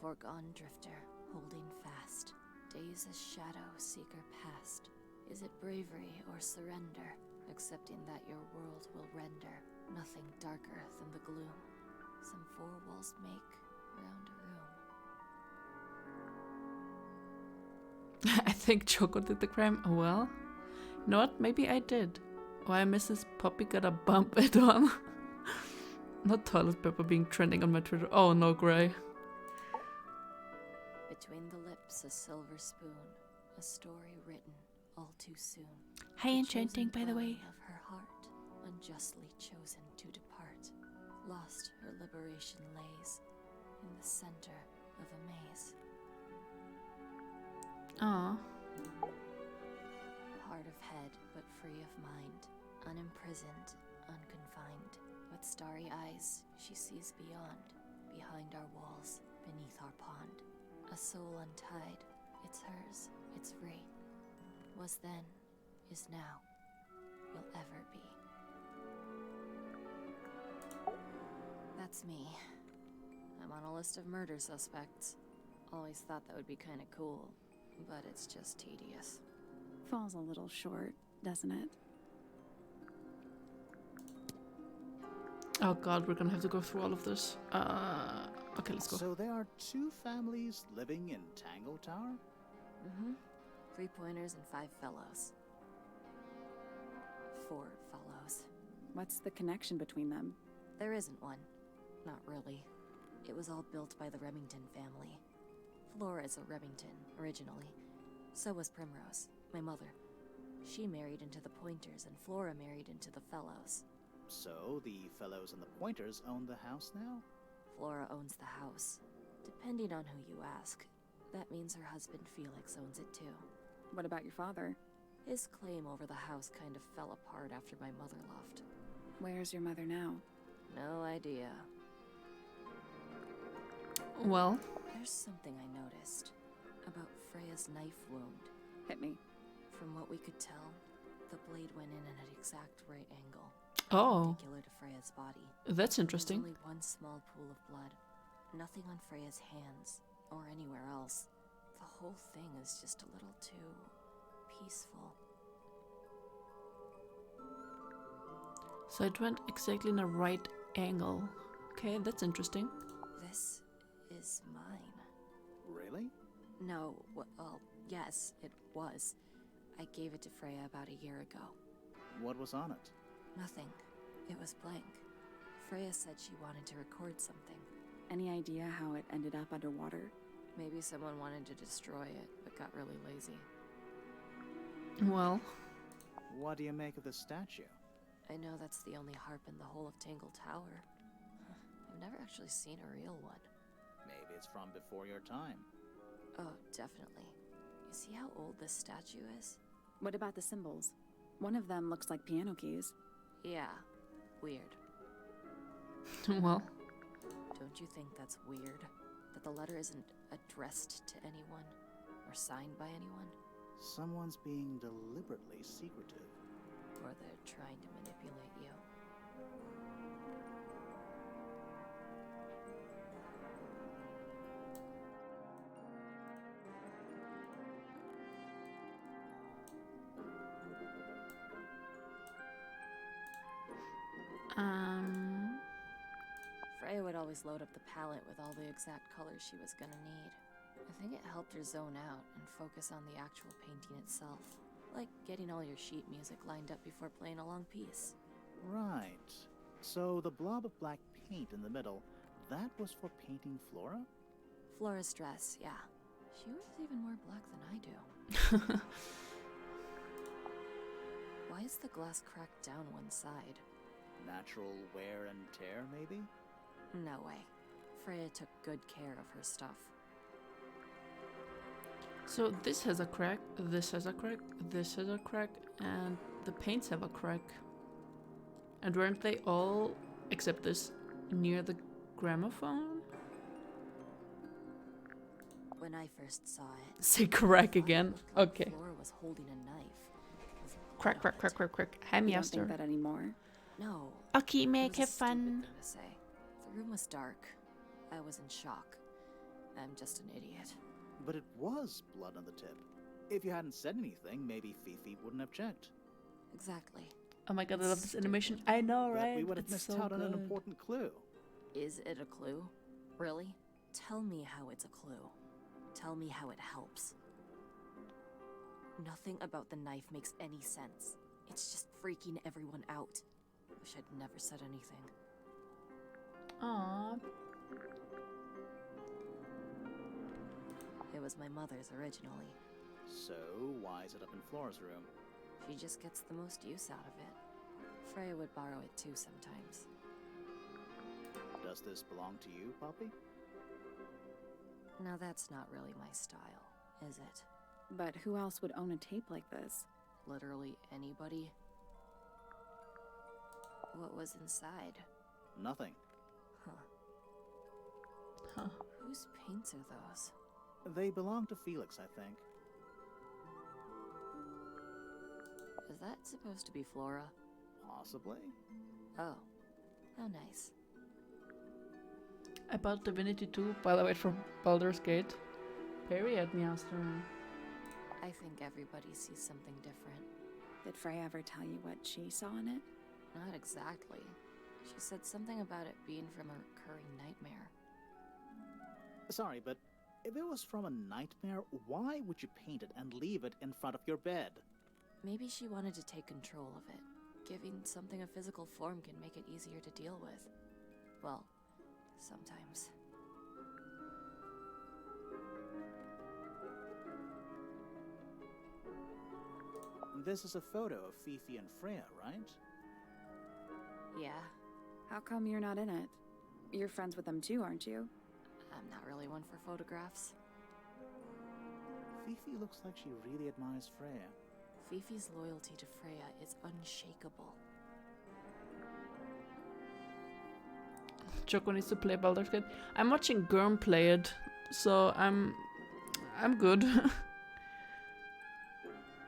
Foregone drifter, holding fast. Days as shadow seeker past. Is it bravery or surrender? Accepting that your world will render nothing darker than the gloom. Some four walls make round a room. I think Choco did the crime. Oh well. You know what? Maybe I did. Why Mrs. Poppy got a bump it on. Not toilet paper being trending on my Twitter. Oh no, Gray. Between the lips a silver spoon. A story written all too soon. Hi, Enchanting, by the way. Of her heart, unjustly chosen to depart. Lost her liberation lays in the center of a maze. Aw. Hard of head, but free of mind. Unimprisoned, unconfined. With starry eyes, she sees beyond. Behind our walls, beneath our pond. A soul untied, it's hers, it's free. Was then, is now, will ever be. That's me. I'm on a list of murder suspects. Always thought that would be kinda cool, but it's just tedious. Falls a little short, doesn't it? Oh god, we're gonna have to go through all of this. Okay, let's go. So there are two families living in Tangle Tower? Mm-hmm. 3 pointers and 5 fellows. 4 fellows. What's the connection between them? There isn't one. Not really. It was all built by the Remington family. Flora is a Remington, originally. So was Primrose, my mother. She married into the Pointers, and Flora married into the Fellows. So the Fellows and the Pointers own the house now? Flora owns the house. Depending on who you ask, that means her husband Felix owns it too. What about your father? His claim over the house kind of fell apart after my mother left. Where's your mother now? No idea. Well, There's something I noticed about Freya's knife wound. Hit me. From what we could tell, the blade went in at an exact right angle. oh, Perpendicular to Freya's body. that's There's interesting. only one small pool of blood. Nothing on Freya's hands, or anywhere else. The whole thing is just a little too peaceful. So it went exactly in a right angle. Okay, that's interesting. This is mine. Really? No, well, yes, it was. I gave it to Freya about a year ago. What was on it? Nothing. It was blank. Freya said she wanted to record something. Any idea how it ended up underwater? Maybe someone wanted to destroy it, but got really lazy. Well, What do you make of the statue? I know that's the only harp in the whole of Tangle Tower. I've never actually seen a real one. Maybe it's from before your time. Oh, definitely. You see how old this statue is? What about the symbols? One of them looks like piano keys. Yeah, weird. well, Don't you think that's weird? That the letter isn't addressed to anyone? Or signed by anyone? Someone's being deliberately secretive. Or they're trying to manipulate you? Freya would always load up the palette with all the exact colors she was gonna need. I think it helped her zone out and focus on the actual painting itself. Like getting all your sheet music lined up before playing a long piece. Right. So the blob of black paint in the middle, that was for painting Flora? Flora's dress, yeah. She wears even more black than I do. Why is the glass cracked down one side? Natural wear and tear, maybe? No way. Freya took good care of her stuff. So this has a crack, this has a crack, this has a crack, and the paints have a crack. And weren't they all, except this, near the gramophone? When I first saw it, Say crack again. Okay. Flora was holding a knife. with Crack, blood crack, on crack, it. crack, crack. Hi, You don't Master. think that anymore? No. Okay, It make was a it stupid fun. thing to say. The room was dark. I was in shock. I'm just an idiot. But it was blood on the tip. If you hadn't said anything, maybe Fifi wouldn't have checked. Exactly. Oh my god, I love this animation. I know, But right? we would have It's missed so out on an good. important clue. Is it a clue? Really? Tell me how it's a clue. Tell me how it helps. Nothing about the knife makes any sense. It's just freaking everyone out. Wish I'd never said anything. Aww. It was my mother's originally. So, why is it up in Flora's room? She just gets the most use out of it. Freya would borrow it too sometimes. Does this belong to you, Poppy? Now that's not really my style, is it? But who else would own a tape like this? Literally anybody? What was inside? Nothing. Huh. Huh. Whose paints are those? They belong to Felix, I think. Is that supposed to be Flora? Possibly? Oh. How nice. I bought Divinity 2 while I wait for Baldur's Gate. Period, Master. I think everybody sees something different. Did Freya ever tell you what she saw in it? Not exactly. She said something about it being from a recurring nightmare. Sorry, but if it was from a nightmare, why would you paint it and leave it in front of your bed? Maybe she wanted to take control of it. Giving something a physical form can make it easier to deal with. Well, sometimes. This is a photo of Fifi and Freya, right? Yeah, How come you're not in it? You're friends with them too, aren't you? I'm not really one for photographs. Fifi looks like she really admires Freya. Fifi's loyalty to Freya is unshakable. Choco needs to play Baldur's Gate. I'm watching Gurm play it, so I'm good.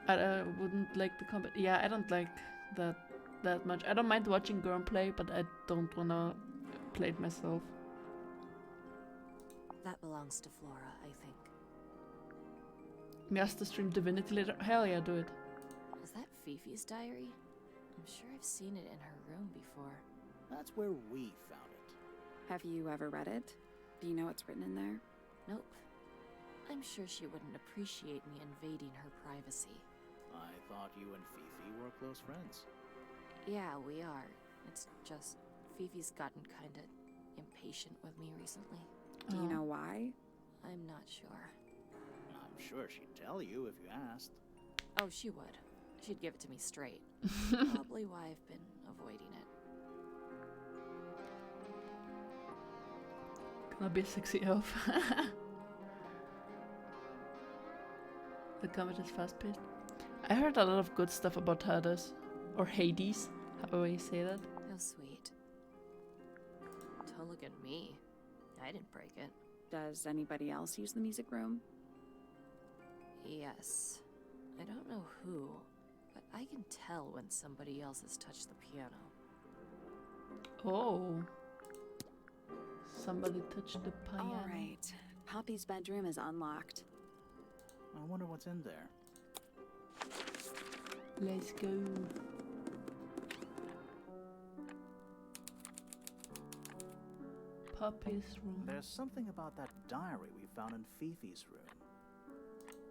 I wouldn't like the combat. Yeah, I don't like that much. I don't mind watching Gurm play, but I don't wanna play it myself. That belongs to Flora, I think. Master stream Divinity later. Hell yeah, do it. Is that Fifi's diary? I'm sure I've seen it in her room before. That's where we found it. Have you ever read it? Do you know what's written in there? Nope. I'm sure she wouldn't appreciate me invading her privacy. I thought you and Fifi were close friends. Yeah, we are. It's just Fifi's gotten kinda impatient with me recently. Do you Oh. know why? I'm not sure. I'm sure she'd tell you if you asked. Oh, she would. She'd give it to me straight. Probably why I've been avoiding it. Gonna be a sexy elf. The combat is fast paced. I heard a lot of good stuff about Hades. Or Hades, however you say that. How sweet. Don't look at me. I didn't break it. Does anybody else use the music room? Yes. I don't know who, but I can tell when somebody else has touched the piano. Oh. Somebody touched the piano. All right. Poppy's bedroom is unlocked. I wonder what's in there. Let's go. Poppy's room. There's something about that diary we found in Fifi's room.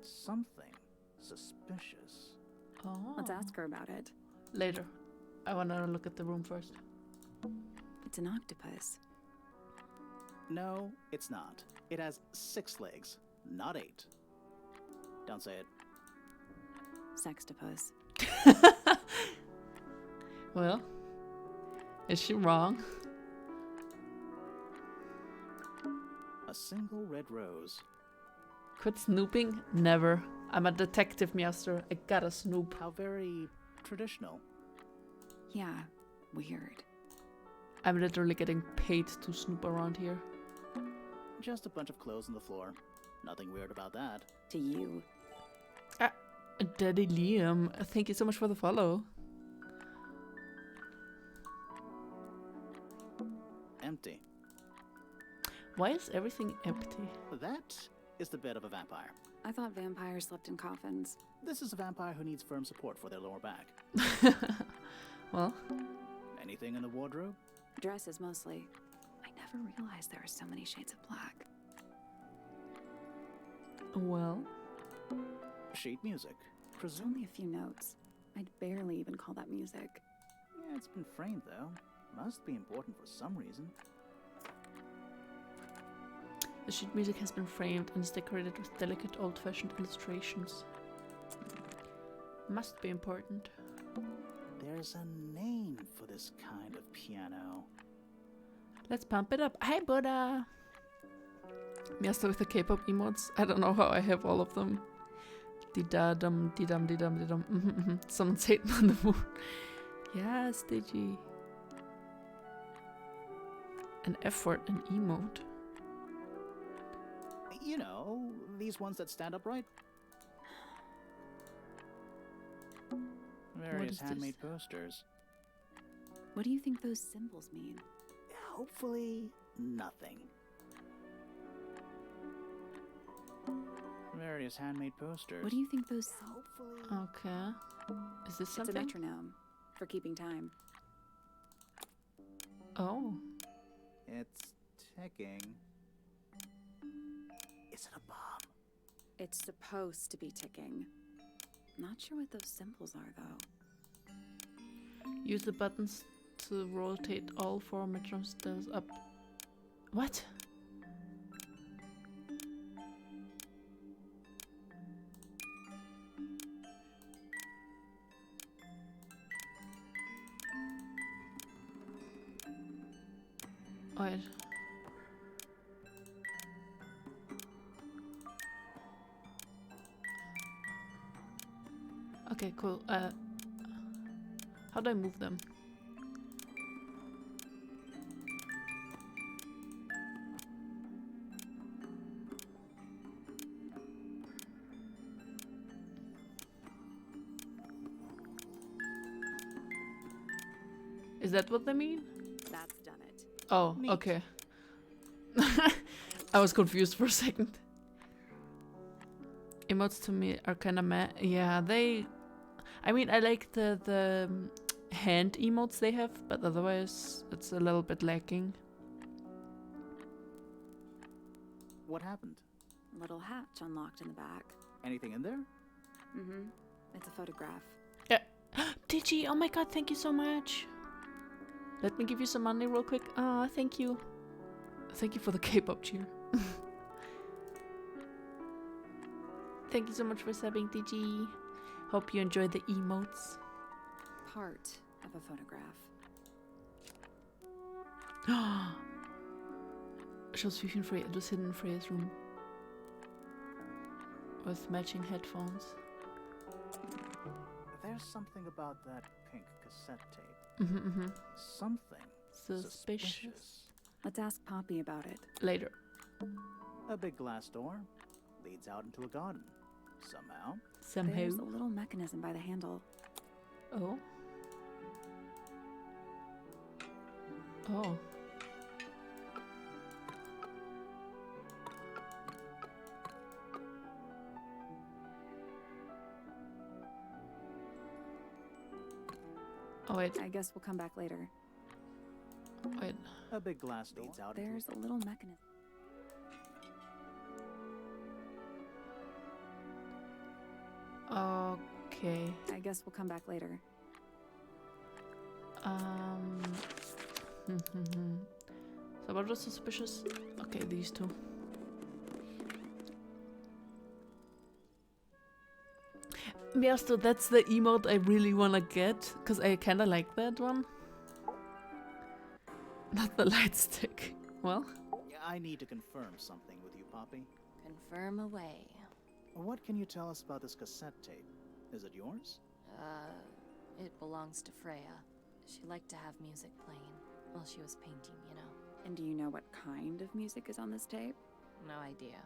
Something suspicious. Oh. Let's ask her about it. Later. I wanna look at the room first. It's an octopus. No, it's not. It has 6 legs, not 8. Don't say it. Sextopus. Well, Is she wrong? A single red rose. Quit snooping? Never. I'm a detective, Meowster. I gotta snoop. How very traditional. Yeah, weird. I'm literally getting paid to snoop around here. Just a bunch of clothes on the floor. Nothing weird about that. To you. Daddy Liam, thank you so much for the follow. Empty. Why is everything empty? That is the bed of a vampire. I thought vampires slept in coffins. This is a vampire who needs firm support for their lower back. Well, Anything in the wardrobe? Dresses mostly. I never realized there are so many shades of black. well. Sheet music. There's only a few notes. I'd barely even call that music. Yeah, it's been framed though. Must be important for some reason. The sheet music has been framed and is decorated with delicate old-fashioned illustrations. Must be important. There's a name for this kind of piano. Let's pump it up. Hi, Buddha! Meowster with the K-pop emotes. I don't know how I have all of them. Dee-da-dum, dee-dum, dee-dum, dee-dum. Someone's hating on the moon. Yes, Digi. An effort, an emote. You know, these ones that stand upright. Various is this? handmade posters. What do you think those symbols mean? Hopefully, nothing. Various handmade posters. What do you think those Hopefully. Okay. Is this It's a something? metronome for keeping time. Oh. It's ticking. Is it a bomb? It's supposed to be ticking. Not sure what those symbols are though. Use the buttons to rotate all four metronome stairs up. What? Wait. Okay, cool. How do I move them? Is that what they mean? That's done it. Oh, Neat. okay. I was confused for a second. Emotes to me are kind of meh. Yeah, they... I mean, I like the hand emotes they have, but otherwise it's a little bit lacking. What happened? Little hatch unlocked in the back. Anything in there? Mm-hmm. It's a photograph. Digi, oh my god, thank you so much. Let me give you some money real quick. Ah, thank you. Thank you for the K-pop cheer. Thank you so much for subbing, Digi. Hope you enjoy the emotes. Part of a photograph. Shows Fifi and Freya. It was hidden in Freya's room. With matching headphones. There's something about that pink cassette tape. Something Suspicious. Let's ask Poppy about it. Later. A big glass door leads out into a garden. Somehow. Somehow. There's a little mechanism by the handle. Oh. Oh. Oh wait, I guess we'll come back later. wait. A big glass leads out into There's a little mechanism. Okay. I guess we'll come back later. So what was suspicious? Okay, these two. Meowster, that's the emote I really wanna get, because I kinda like that one. Not the light stick. Well, I need to confirm something with you, Poppy. Confirm away. What can you tell us about this cassette tape? Is it yours? It belongs to Freya. She liked to have music playing while she was painting, you know. And do you know what kind of music is on this tape? No idea.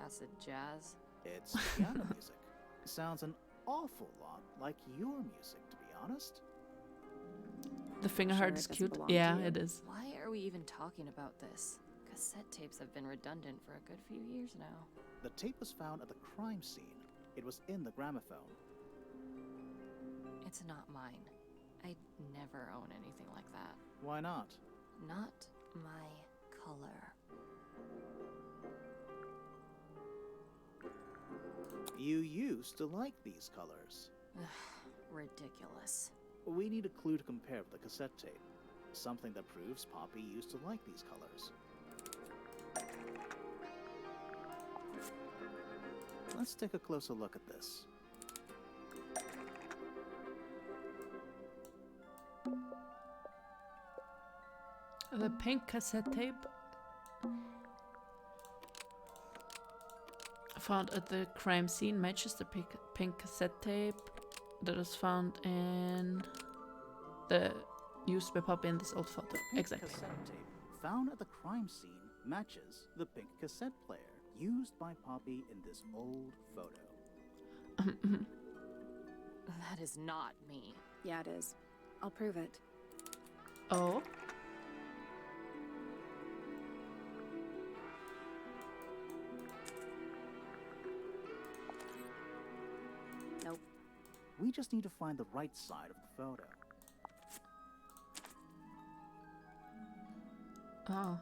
Acid jazz? It's piano music. Sounds an awful lot like your music, to be honest. the finger Sure heart it is doesn't cute. belong to Yeah, you. it is. Why are we even talking about this? Cassette tapes have been redundant for a good few years now. The tape was found at the crime scene. It was in the gramophone. It's not mine. I'd never own anything like that. Why not? Not my color. You used to like these colors. Ridiculous. We need a clue to compare with the cassette tape. Something that proves Poppy used to like these colors. Let's take a closer look at this. The pink cassette tape found at the crime scene matches the pink cassette tape that was found in the used by Poppy in this old photo. Pink Exactly. cassette tape found at the crime scene matches the pink cassette player used by Poppy in this old photo. That is not me. Yeah, it is. I'll prove it. Oh. Nope. We just need to find the right side of the photo. Oh.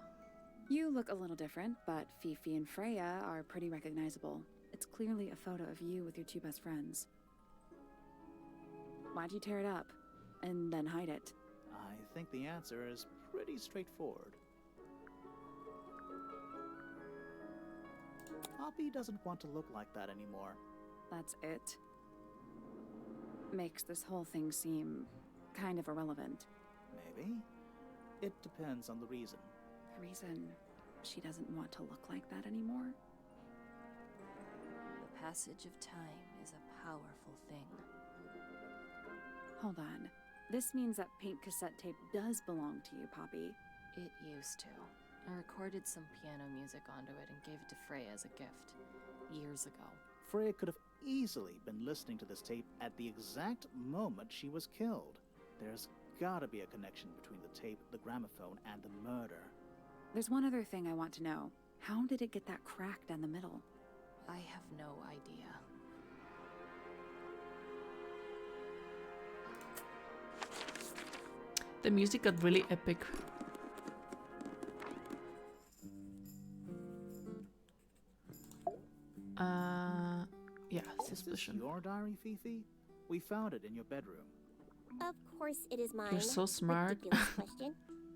You look a little different, but Fifi and Freya are pretty recognizable. It's clearly a photo of you with your two best friends. Why'd you tear it up? And then hide it? I think the answer is pretty straightforward. Poppy doesn't want to look like that anymore. That's it. Makes this whole thing seem kind of irrelevant. Maybe. It depends on the reason. The reason she doesn't want to look like that anymore? The passage of time is a powerful thing. Hold on. This means that pink cassette tape does belong to you, Poppy. It used to. I recorded some piano music onto it and gave it to Freya as a gift. Years ago. Freya could have easily been listening to this tape at the exact moment she was killed. There's gotta be a connection between the tape, the gramophone, and the murder. There's one other thing I want to know. How did it get that crack down the middle? I have no idea. The music got really epic. Yeah, Is this suspicion. your diary, Fifi? We found it in your bedroom. Of course it is mine. You're so smart. Ridiculous question.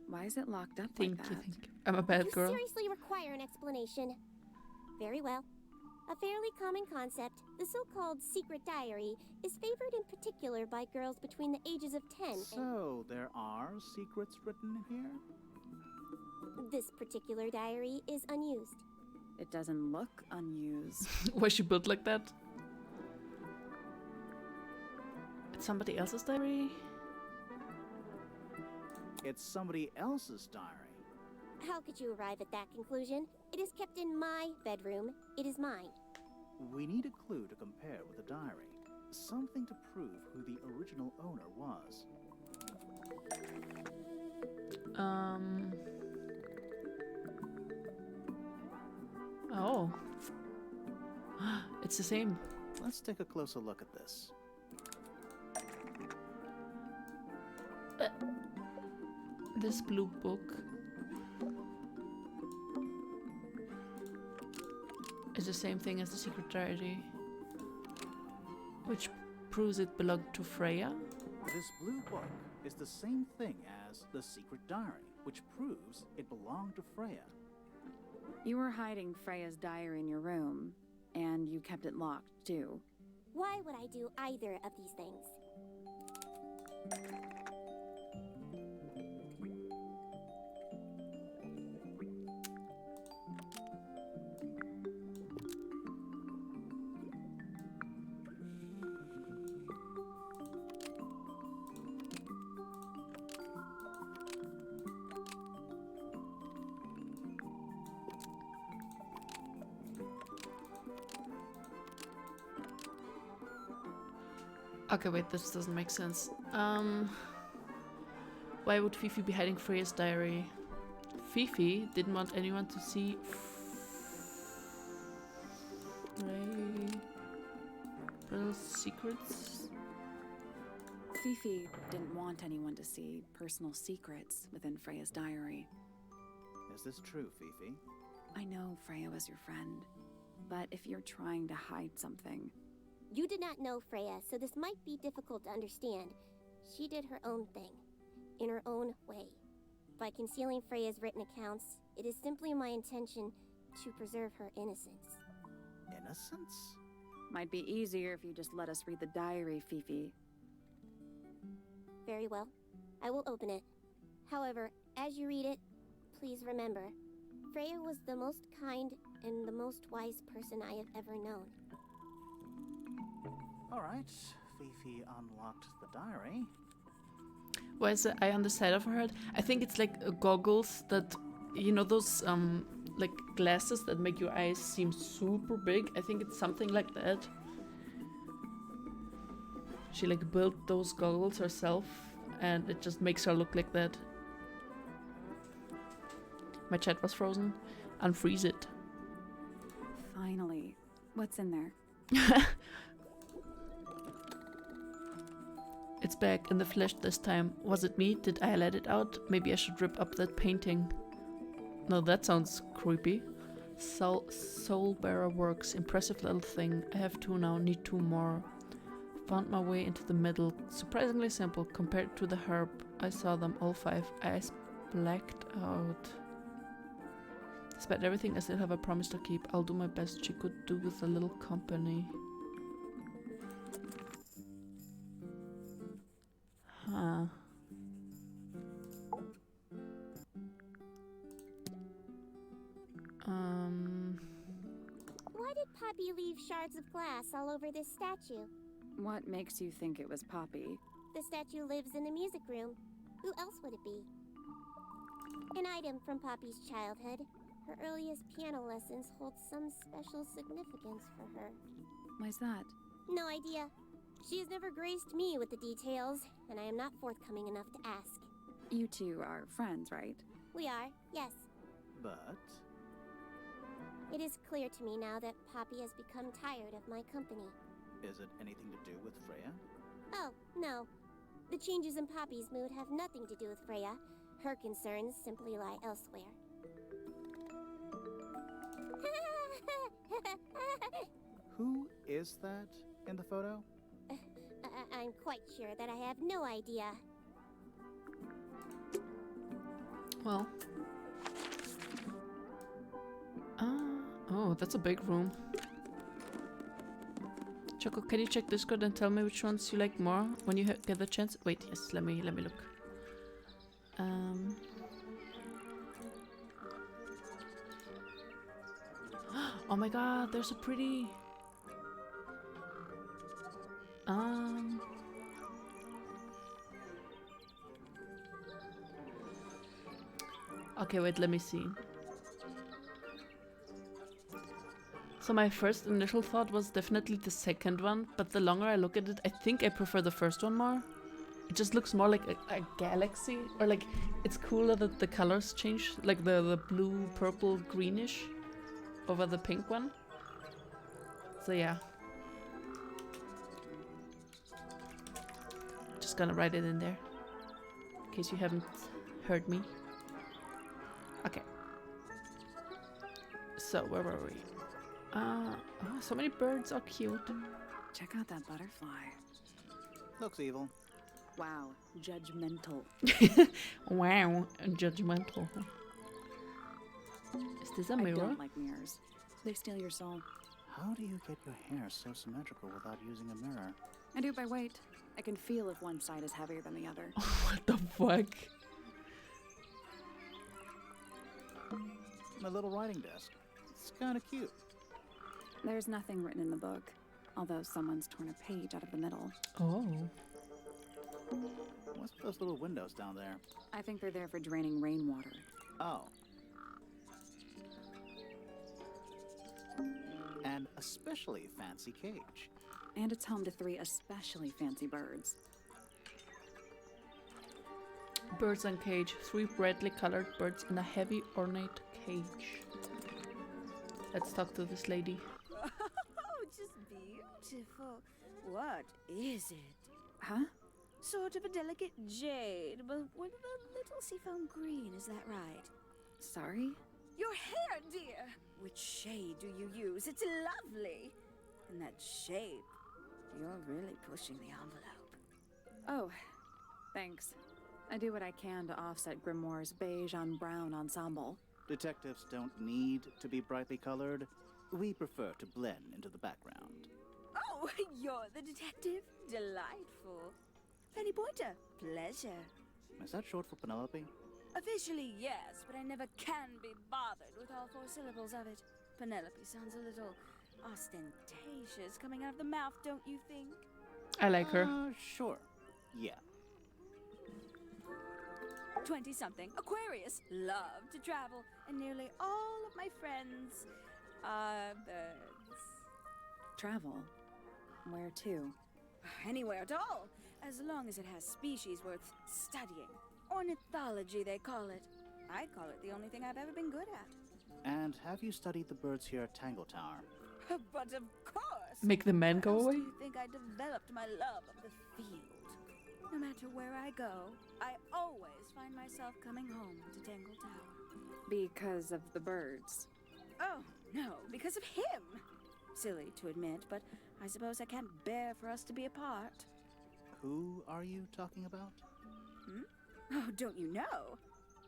Why is it locked up Thank like you, that? thank you. I'm a bad You girl. seriously require an explanation. Very well. A fairly common concept, the so-called secret diary, is favored in particular by girls between the ages of 10 and So, there are secrets written in here? this particular diary is unused. It doesn't look unused. Was she built like that? It's somebody else's diary? It's somebody else's diary. How could you arrive at that conclusion? It is kept in my bedroom. It is mine. We need a clue to compare with the diary. Something to prove who the original owner was. Oh. It's the same. Let's take a closer look at this. This blue book is the same thing as the secret diary, which proves it belonged to Freya. This blue book is the same thing as the secret diary, which proves it belonged to Freya. You were hiding Freya's diary in your room, and you kept it locked, too. Why would I do either of these things? Okay, wait, this doesn't make sense. Why would Fifi be hiding Freya's diary? Fifi didn't want anyone to see Freya's secrets. Fifi didn't want anyone to see personal secrets within Freya's diary. Is this true, Fifi? I know Freya was your friend, but if you're trying to hide something... You did not know Freya, so this might be difficult to understand. She did her own thing, in her own way. By concealing Freya's written accounts, it is simply my intention to preserve her innocence. Innocence? Might be easier if you just let us read the diary, Fifi. Very well. I will open it. However, as you read it, please remember, Freya was the most kind and the most wise person I have ever known. Alright, Fifi unlocked the diary. Why is the eye on the side of her head? I think it's like goggles that, you know, those like glasses that make your eyes seem super big. I think it's something like that. She like built those goggles herself and it just makes her look like that. My chat was frozen. Unfreeze it. Finally. What's in there? It's back in the flesh this time. Was it me? Did I let it out? Maybe I should rip up that painting. No, that sounds creepy. Soul Bearer Works. Impressive little thing. I have 2 now. Need 2 more. Found my way into the middle. Surprisingly simple compared to the herb. I saw them all 5. Eyes blacked out. Despite everything, I still have a promise to keep. I'll do my best. She could do with a little company. Huh. Why did Poppy leave shards of glass all over this statue? What makes you think it was Poppy? The statue lives in the music room. Who else would it be? An item from Poppy's childhood. Her earliest piano lessons hold some special significance for her. Why's that? No idea. She has never graced me with the details, and I am not forthcoming enough to ask. You two are friends, right? We are, yes. But... It is clear to me now that Poppy has become tired of my company. is it anything to do with Freya? Oh, no. The changes in Poppy's mood have nothing to do with Freya. Her concerns simply lie elsewhere. Who is that in the photo? I'm quite sure that I have no idea. Well. Oh, that's a big room. Choco, can you check Discord and tell me which ones you like more when you get the chance? Wait, yes, let me look. Oh my god, there's a pretty... Okay, wait, let me see. So my first initial thought was definitely the second one, but the longer I look at it, I think I prefer the first one more. It just looks more like a galaxy, or like, it's cooler that the colors change, like the blue, purple, greenish over the pink one. So yeah. Just gonna write it in there, in case you haven't heard me. Okay. So, where were we? Oh, so many birds are cute. Check out that butterfly. Looks evil. Wow, judgmental. Wow, judgmental. Is this a mirror? I don't like mirrors. They steal your soul. How do you get your hair so symmetrical without using a mirror? I do it by weight. I can feel if one side is heavier than the other. What the fuck? My little writing desk. It's kind of cute. There's nothing written in the book, although someone's torn a page out of the middle. Oh. What's with those little windows down there? I think they're there for draining rainwater. Oh. An especially fancy cage. And it's home to 3 especially fancy birds. Birds and cage. 3 brightly colored birds in a heavy ornate cage. Let's talk to this lady. Oh, just beautiful. What is it? Huh? Sort of a delicate jade, but with a little seafoam green, is that right? Sorry? Your hair, dear! Which shade do you use? It's lovely! And that shape, you're really pushing the envelope. Oh, thanks. I do what I can to offset Grimoire's beige on brown ensemble. Detectives don't need to be brightly colored. We prefer to blend into the background. Oh, you're the detective? Delightful. Penny Pointer, pleasure. Is that short for Penelope? Officially, yes, but I never can be bothered with all 4 syllables of it. Penelope sounds a little ostentatious coming out of the mouth, don't you think? I like her. Sure. Yeah. 20-something, Aquarius, love to travel, and nearly all of my friends are birds. Travel? Where to? Anywhere at all, as long as it has species worth studying. Ornithology, they call it. I call it the only thing I've ever been good at. And have you studied the birds here at Tangle Tower? But of course! Make the men Where go else away? do you think I developed my love of the field? No matter where I go, I always find myself coming home to Tangle Tower. Because of the birds. Oh, no, because of him! Silly to admit, but I suppose I can't bear for us to be apart. Who are you talking about? Oh, don't you know?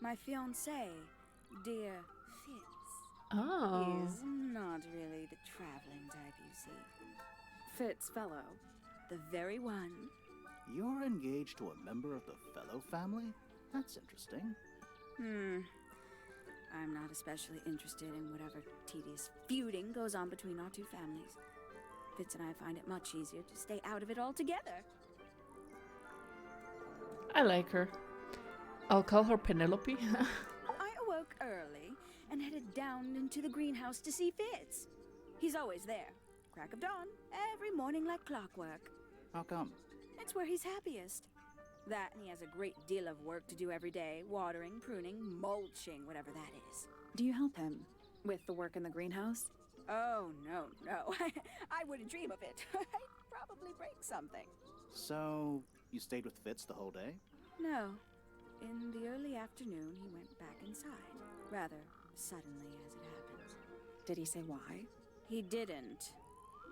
My fiancé, dear Fitz. Oh. He's not really the traveling type, you see. Fitz fellow. The very one. You're engaged to a member of the Fellow family? That's interesting. I'm not especially interested in whatever tedious feuding goes on between our 2 families. Fitz and I find it much easier to stay out of it altogether. I like her. I'll call her Penelope. I awoke early and headed down into the greenhouse to see Fitz. He's always there, crack of dawn, every morning like clockwork. How come? It's where he's happiest. That and he has a great deal of work to do every day, watering, pruning, mulching, whatever that is. Do you help him with the work in the greenhouse? Oh, no. I wouldn't dream of it. I'd probably break something. So, you stayed with Fitz the whole day? No. In the early afternoon, he went back inside. Rather suddenly, as it happens. Did he say why? He didn't.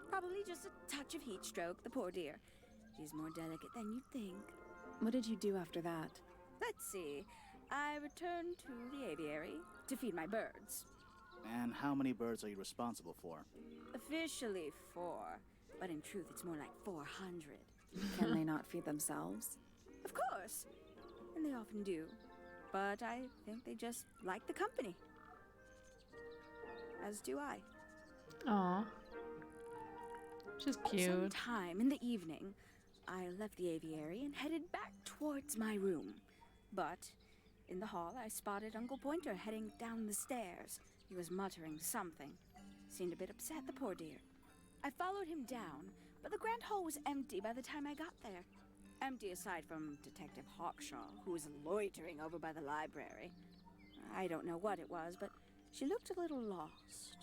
Probably just a touch of heat stroke, the poor dear. She's more delicate than you'd think. What did you do after that? Let's see. I returned to the aviary to feed my birds. And how many birds are you responsible for? Officially 4, but in truth it's more like 400. Can they not feed themselves? Of course. And they often do. But I think they just like the company. As do I. Aw. She's cute. Sometime in the evening, I left the aviary and headed back towards my room. But in the hall, I spotted Uncle Pointer heading down the stairs. He was muttering something. Seemed a bit upset, the poor dear. I followed him down, but the grand hall was empty by the time I got there. Empty aside from Detective Hawkshaw, who was loitering over by the library. I don't know what it was, but she looked a little lost.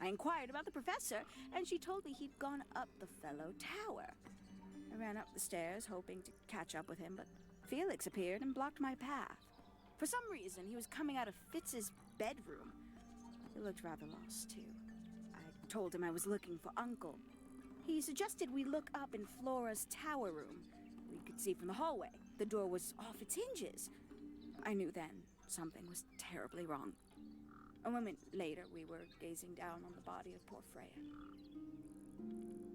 I inquired about the professor, and she told me he'd gone up the Fellow Tower. I ran up the stairs, hoping to catch up with him, but Felix appeared and blocked my path. For some reason, he was coming out of Fitz's bedroom. He looked rather lost, too. I told him I was looking for Uncle. He suggested we look up in Flora's tower room. We could see from the hallway. The door was off its hinges. I knew then something was terribly wrong. A moment later, we were gazing down on the body of poor Freya.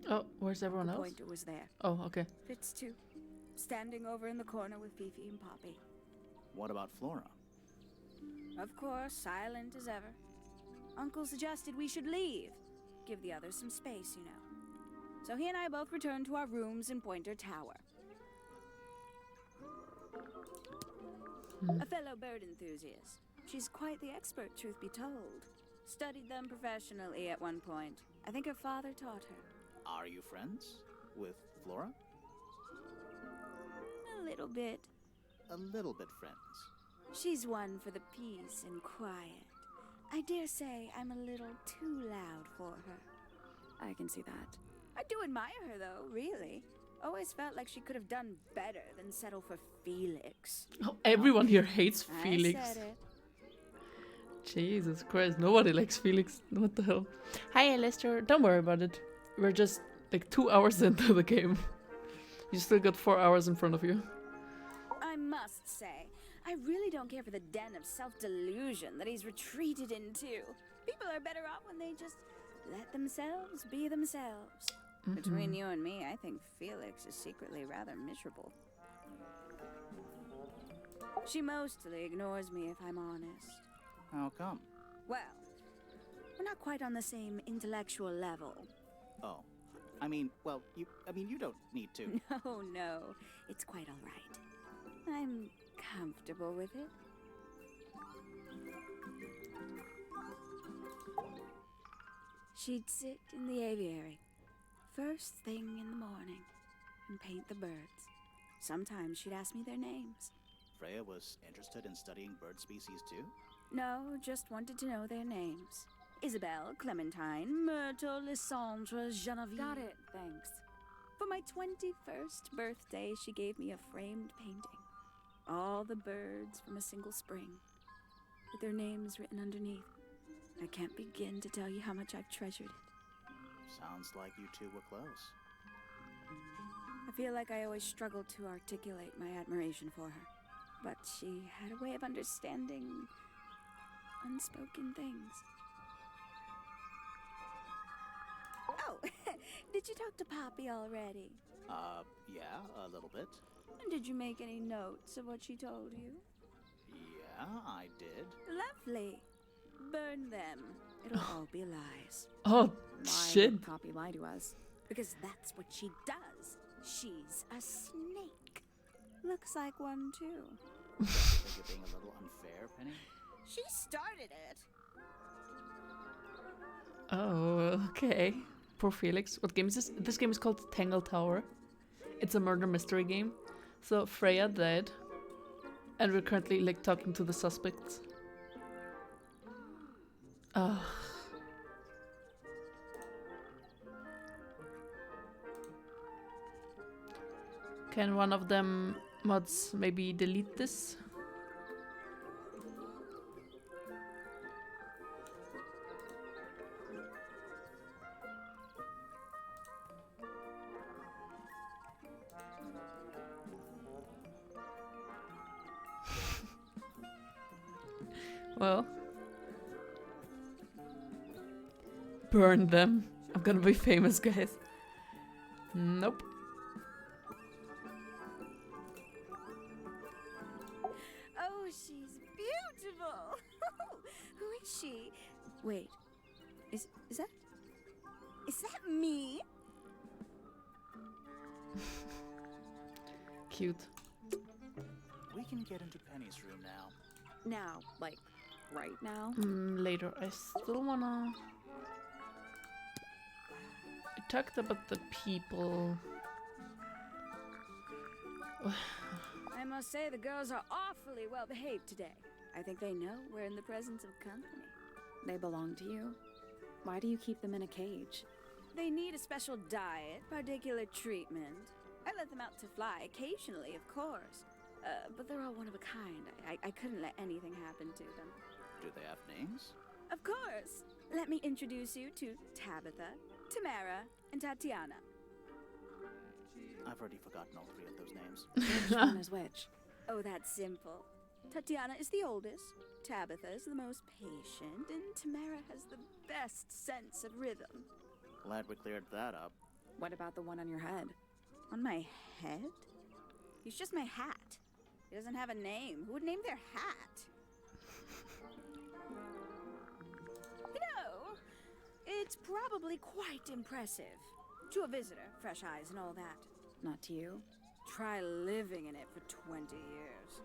Oh, where's everyone The else? Pointer was there. Oh, okay. Fitz, too. Standing over in the corner with Fifi and Poppy. What about Flora? Of course, silent as ever. Uncle suggested we should leave. Give the others some space, you know. So he and I both returned to our rooms in Pointer Tower. A fellow bird enthusiast. She's quite the expert, truth be told. Studied them professionally at one point. I think her father taught her. Are you friends? With Flora? A little bit. A little bit friends. She's one for the peace and quiet. I dare say I'm a little too loud for her. I can see that. I do admire her, though, really. Always felt like she could have done better than settle for Felix. Oh, everyone here hates I Felix. said it. Jesus Christ, nobody likes Felix. What the hell? Hi, Lester. Don't worry about it. We're just like 2 hours into the game. You still got 4 hours in front of you. I must say, I really don't care for the den of self-delusion that he's retreated into. People are better off when they just let themselves be themselves. Between you and me, I think Felix is secretly rather miserable. She mostly ignores me, if I'm honest. How come? Well, we're not quite on the same intellectual level. Oh. I mean, well, you don't need to. No, it's quite all right. I'm comfortable with it. She'd sit in the aviary, first thing in the morning, and paint the birds. Sometimes she'd ask me their names. Freya was interested in studying bird species too? No, just wanted to know their names. Isabelle, Clementine, Myrtle, Lysandre, Genevieve. Got it, thanks. For my 21st birthday, she gave me a framed painting. All the birds from a single spring, with their names written underneath. I can't begin to tell you how much I've treasured it. Sounds like you two were close. I feel like I always struggled to articulate my admiration for her, but she had a way of understanding unspoken things. Oh, did you talk to Poppy already? Yeah, a little bit. And did you make any notes of what she told you? Yeah, I did. Lovely. Burn them. It'll all be lies. Oh, Why shit. would Poppy lie to us? Because that's what she does. She's a snake. Looks like one, too. Think you're being a little unfair, Penny? She started it. Oh, okay. Poor Felix. What game is this? This game is called Tangle Tower. It's a murder mystery game. So Freya died, and we're currently like talking to the suspects. Can one of them mods maybe delete this? Well, burn them. I'm gonna be famous, guys. Nope. Oh, she's beautiful. Who is she? Wait, is that me? Cute. We can get into Penny's room now. Now, like, right now? Later. I still wanna... We talked about the people. I must say the girls are awfully well behaved today. I think they know we're in the presence of company. They belong to you? Why do you keep them in a cage? They need a special diet, particular treatment. I let them out to fly occasionally, of course. But they're all one of a kind. I couldn't let anything happen to them. Do they have names? Of course. Let me introduce you to Tabitha, Tamara, and Tatiana. I've already forgotten all three of those names. Which one is which? Oh, that's simple. Tatiana is the oldest, Tabitha is the most patient, and Tamara has the best sense of rhythm. Glad we cleared that up. What about the one on your head? On my head? He's just my hat. He doesn't have a name. Who would name their hat? You know, it's probably quite impressive. To a visitor, fresh eyes and all that. Not to you? Try living in it for 20 years.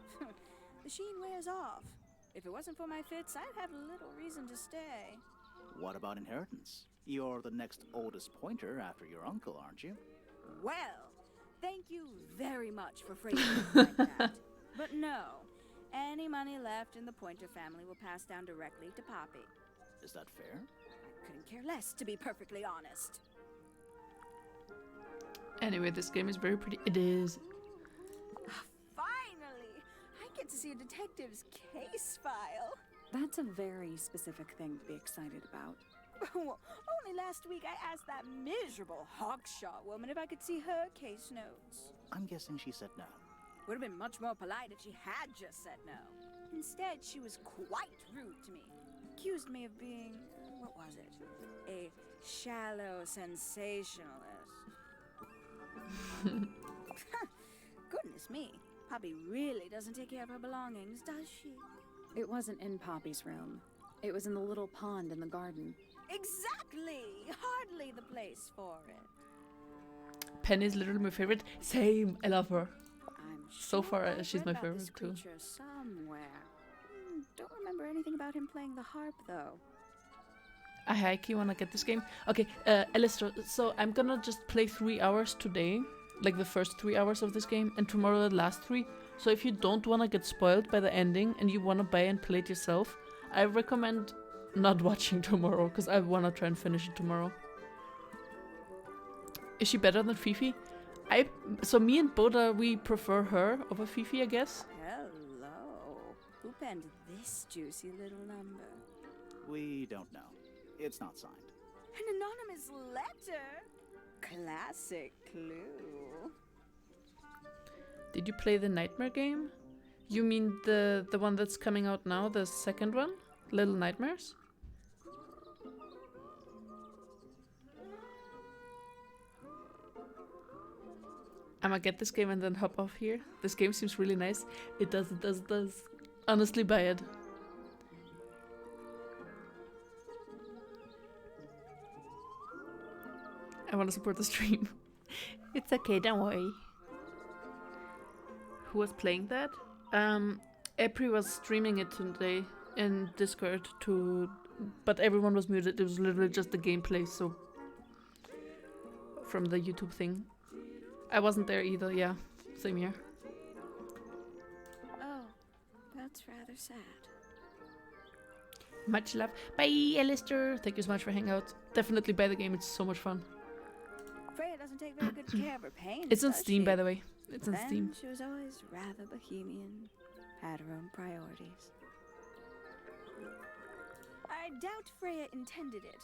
The sheen wears off. If it wasn't for my fits, I'd have little reason to stay. What about inheritance? You're the next oldest pointer after your uncle, aren't you? Well, thank you very much for phrasing it like that. But no, any money left in the Pointer family will pass down directly to Poppy. Is that fair? I couldn't care less, to be perfectly honest. Anyway, this game is very pretty. It is. Finally! I get to see a detective's case file. That's a very specific thing to be excited about. Well, only last week I asked that miserable Hawkshaw woman if I could see her case notes. I'm guessing she said no. Would have been much more polite if she had just said no. Instead, she was quite rude to me. Accused me of being, what was it? A shallow sensationalist. Goodness me. Poppy really doesn't take care of her belongings, does she? It wasn't in Poppy's room. It was in the little pond in the garden. Exactly! Hardly the place for it. Penny's literally my favorite. Same. I love her. I'm So sure far, I've she's read my about favorite this too. creature somewhere. Don't remember anything about him playing the harp, though. I hikey wanna get this game. Okay, Alistair, so I'm gonna just play 3 hours today. Like the first 3 hours of this game, and tomorrow the last 3. So if you don't wanna get spoiled by the ending and you wanna buy and play it yourself, I recommend not watching tomorrow, because I wanna try and finish it tomorrow. Is she better than Fifi? So me and Boda, we prefer her over Fifi, I guess. Hello. Who penned this juicy little number? We don't know. It's not signed. An anonymous letter? Classic clue. Did you play the Nightmare game? You mean the one that's coming out now, the second one? Little Nightmares? I'ma get this game and then hop off here. This game seems really nice. It does, it does, it does. Honestly, buy it. I want to support the stream. It's okay, don't worry. Who was playing that? April was streaming it today in Discord but everyone was muted. It was literally just the gameplay, so from the YouTube thing. I wasn't there either, yeah. Same here. Oh, that's rather sad. Much love. Bye, Alistair. Thank you so much for hanging out. Definitely buy the game, it's so much fun. Freya doesn't take very good care of her pain. It's on does Steam, she? by the way. It's on Then Steam. she was always rather bohemian, had her own priorities. I doubt Freya intended it,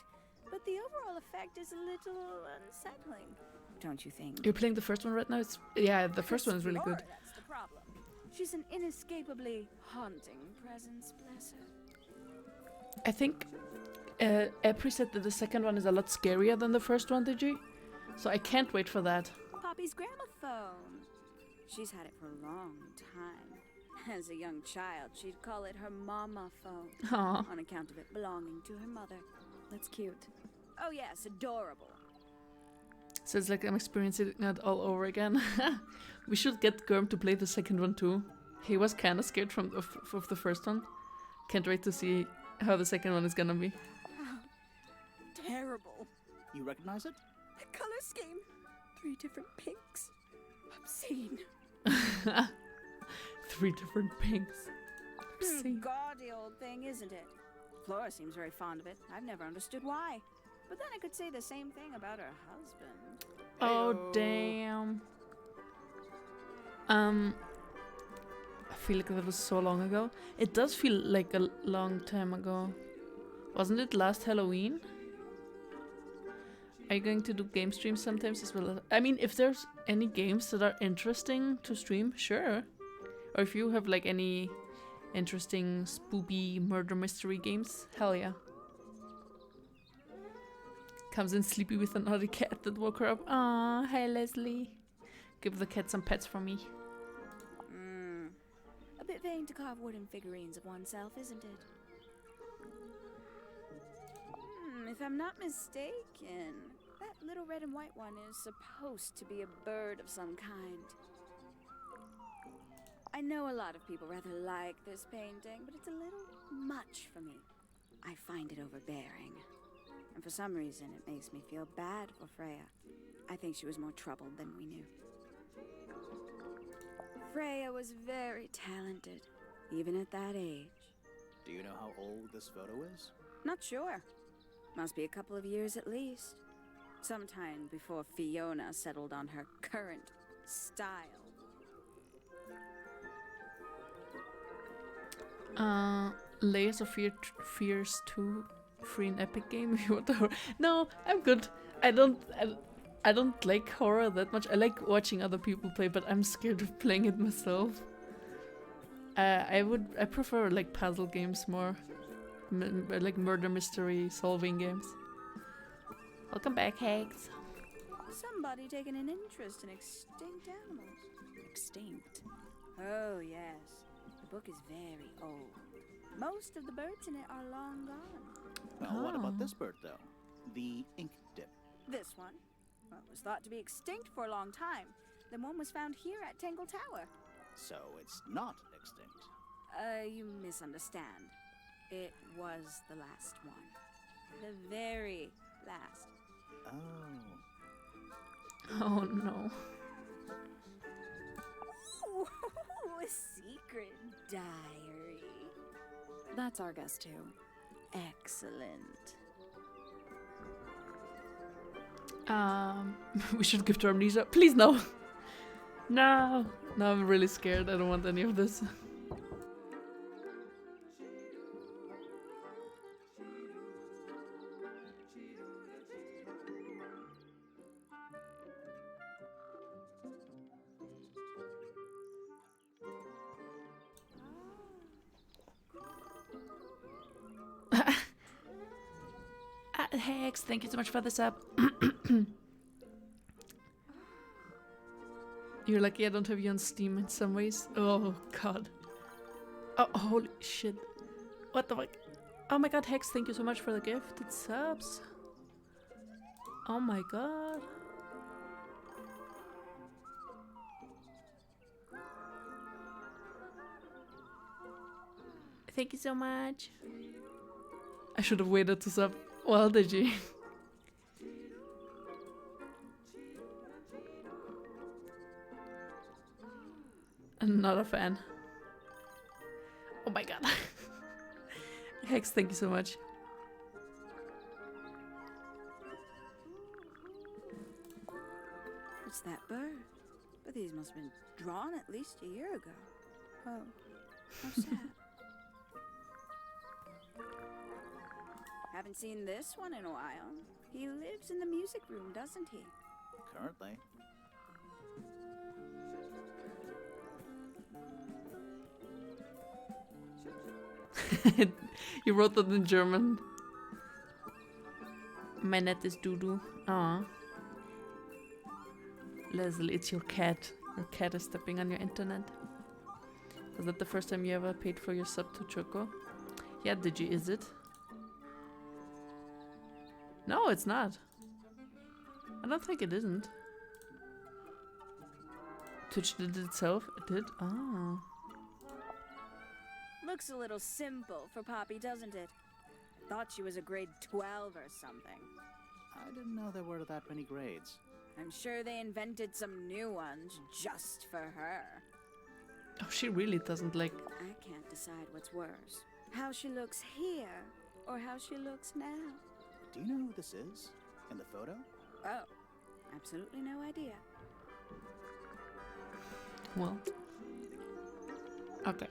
but the overall effect is a little unsettling, don't you think? You're playing the first one right now? Yeah, the first one is really Flora, good. That's the problem. She's an inescapably haunting presence, bless her. I think April said that the second one is a lot scarier than the first one, did you? So I can't wait for that. Poppy's gramophone. She's had it for a long time. As a young child, she'd call it her mama phone Aww. on account of it belonging to her mother. That's cute. Oh yes, adorable. So it's like I'm experiencing it all over again. We should get Germ to play the second one too. He was kind of scared of the first one. Can't wait to see how the second one is gonna be. Terrible. You recognize it? The color scheme. 3 different pinks. Obscene. 3 different pinks. Obscene. Gaudy old thing, isn't it? Flora seems very fond of it. I've never understood why. But then I could say the same thing about her husband. Oh Heyo. damn. I feel like that was so long ago. It does feel like a long time ago. Wasn't it last Halloween? Are you going to do game streams sometimes as well? I mean, if there's any games that are interesting to stream, sure. Or if you have like any interesting spoopy murder mystery games, hell yeah. Comes in sleepy with another cat that woke her up. Aw, hi Leslie. Give the cat some pets from me. A bit vain to carve wooden figurines of oneself, isn't it? If I'm not mistaken, that little red and white one is supposed to be a bird of some kind. I know a lot of people rather like this painting, but it's a little much for me. I find it overbearing. And for some reason, it makes me feel bad for Freya. I think she was more troubled than we knew. Freya was very talented, even at that age. Do you know how old this photo is? Not sure. Must be a couple of years at least. Sometime before Fiona settled on her current style. Layers of Fears 2 free in Epic Game if you want the horror. No, I'm good. I don't like horror that much. I like watching other people play, but I'm scared of playing it myself. I prefer like puzzle games more. Like murder mystery solving games. Welcome back, Hags. Somebody taking an interest in extinct animals. Extinct. Oh, yes. The book is very old. Most of the birds in it are long gone. Well, what about this bird, though? The ink dip. This one? Well, it was thought to be extinct for a long time. Then one was found here at Tangle Tower. So it's not extinct. You misunderstand. It was the last one. The very last. Oh. Oh no. Ooh, a secret diary. That's our guess too. Excellent. We should give to amnesia. Please no. No. No, I'm really scared. I don't want any of this. Hex, thank you so much for the sub. You're lucky I don't have you on Steam in some ways. Oh god. Oh, holy shit. What the fuck? Oh my god, Hex, thank you so much for the gifted subs. Oh my god. Thank you so much. I should have waited to sub. Well, did you? I'm not a fan. Oh my god. Hex, thank you so much. What's that bird? But these must have been drawn at least a year ago. Oh, how sad. Haven't seen this one in a while. He lives in the music room, doesn't he? Currently. You wrote that in German. My net is doo-doo. Aw. Leslie, it's your cat. Your cat is stepping on your internet. Was that the first time you ever paid for your sub to Choco? Yeah, Digi, is it? No, it's not. I don't think it isn't. Twitch did it itself? It did? Ah. Looks a little simple for Poppy, doesn't it? Thought she was a grade 12 or something. I didn't know there were that many grades. I'm sure they invented some new ones just for her. Oh, she really doesn't like... I can't decide what's worse. How she looks here, or how she looks now. Do you know who this is? In the photo? Oh, absolutely no idea. Well. Okay.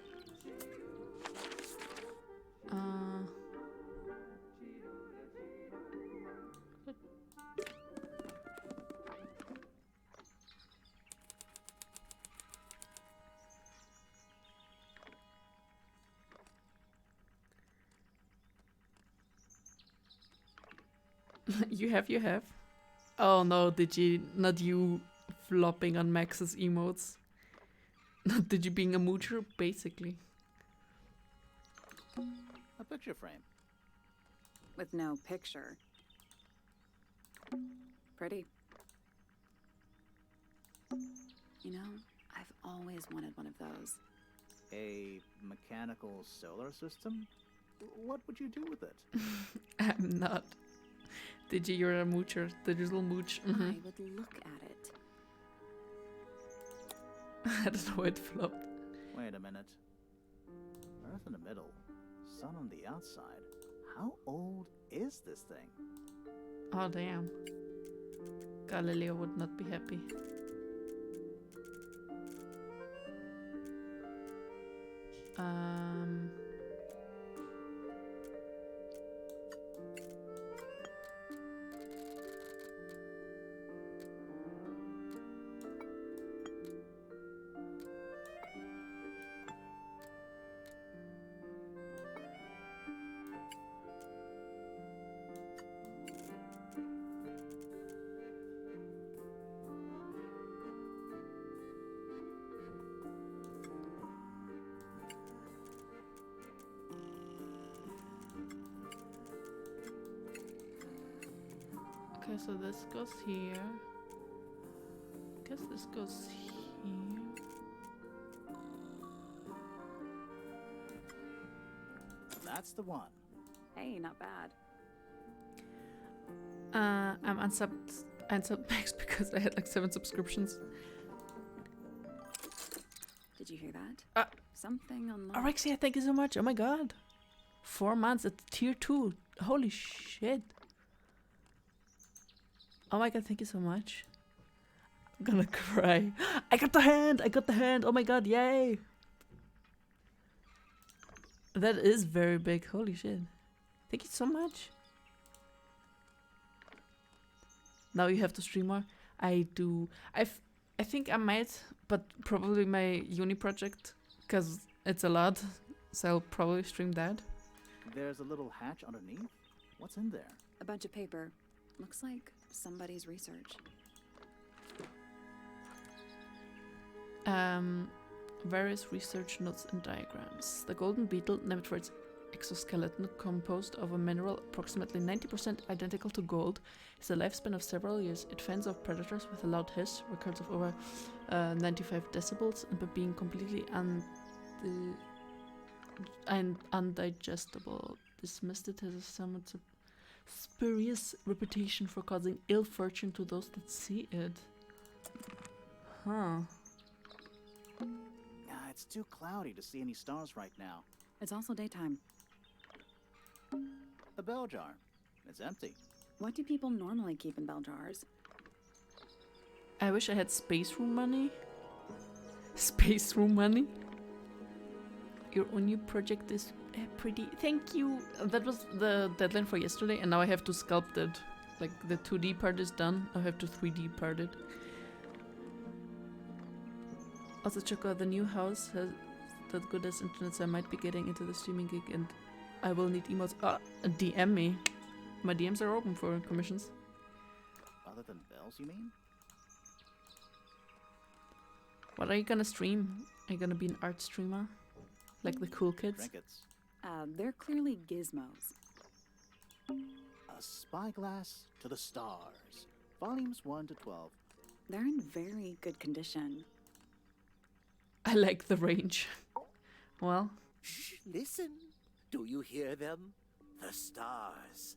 You have. Oh no, not you flopping on Max's emotes. Not Digi being a moocher, basically. A picture frame. With no picture. Pretty. You know, I've always wanted one of those. A mechanical solar system? What would you do with it? I'm not. Digi, you're a moocher. Digital mooch. I would look at it. I don't know why it flopped. Wait a minute. Earth in the middle, sun on the outside. How old is this thing? Oh, damn. Galileo would not be happy. Okay, so this goes here. Guess this goes here. That's the one. Hey, not bad. I'm unsubbed max because I had like 7 subscriptions. Did you hear that? Something unlocked. Alexia, thank you so much. Oh my god. 4 months at tier 2. Holy shit. Oh my god, thank you so much. I'm gonna cry. I got the hand! I got the hand! Oh my god, yay! That is very big. Holy shit. Thank you so much. Now you have to stream more. I do. I think I might, but probably my uni project, because it's a lot. So I'll probably stream that. There's a little hatch underneath. What's in there? A bunch of paper. Looks like somebody's research. Various research notes and diagrams. The golden beetle, named for its exoskeleton composed of a mineral approximately 90% identical to gold, has a lifespan of several years. It fends off predators with a loud hiss, records of over 95 decibels, and by being completely undigestible. Dismissed, it has a somewhat spurious reputation for causing ill fortune to those that see it. Huh. It's too cloudy to see any stars right now. It's also daytime. A bell jar. It's empty. What do people normally keep in bell jars? I wish I had space room money. Space room money? Your new project is pretty. Thank you. That was the deadline for yesterday, and now I have to sculpt it. Like the 2D part is done. I have to 3D part it. Also, Choco, the new house has that good as internet, so I might be getting into the streaming gig, and I will need emotes. DM me. My DMs are open for commissions. Other than bells, you mean? What are you gonna stream? Are you gonna be an art streamer? Like the cool kids? Trinkets. They're clearly gizmos. A spyglass to the stars. Volumes 1 to 12. They're in very good condition. I like the range. Well. Shh, listen. Do you hear them? The stars.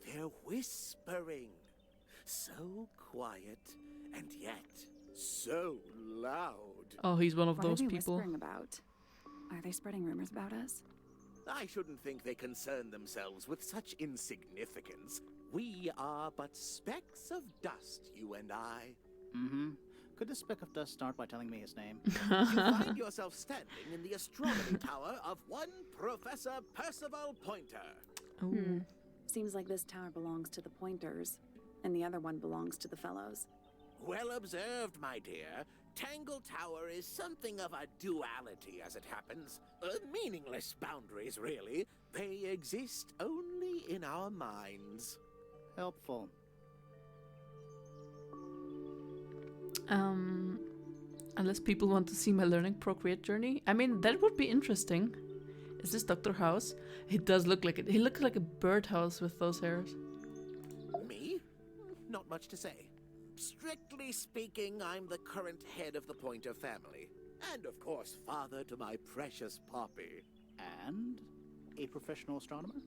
They're whispering. So quiet, and yet so loud. Oh, he's one of What those are they people. whispering about? Are they spreading rumors about us? I shouldn't think they concern themselves with such insignificance. We are but specks of dust, you and I. Mm-hmm. Could this speck of dust start by telling me his name? You find yourself standing in the astronomy tower of one Professor Percival Pointer. Ooh. Seems like this tower belongs to the Pointers, and the other one belongs to the Fellows. Well observed, my dear. Tangle Tower is something of a duality, as it happens. Meaningless boundaries, really. They exist only in our minds. Helpful. Unless people want to see my learning procreate journey. I mean, that would be interesting. Is this Dr. House? He does look like it. He looks like a birdhouse with those hairs. Me? Not much to say. Strictly speaking, I'm the current head of the Pointer family. And of course, father to my precious Poppy. And a professional astronomer?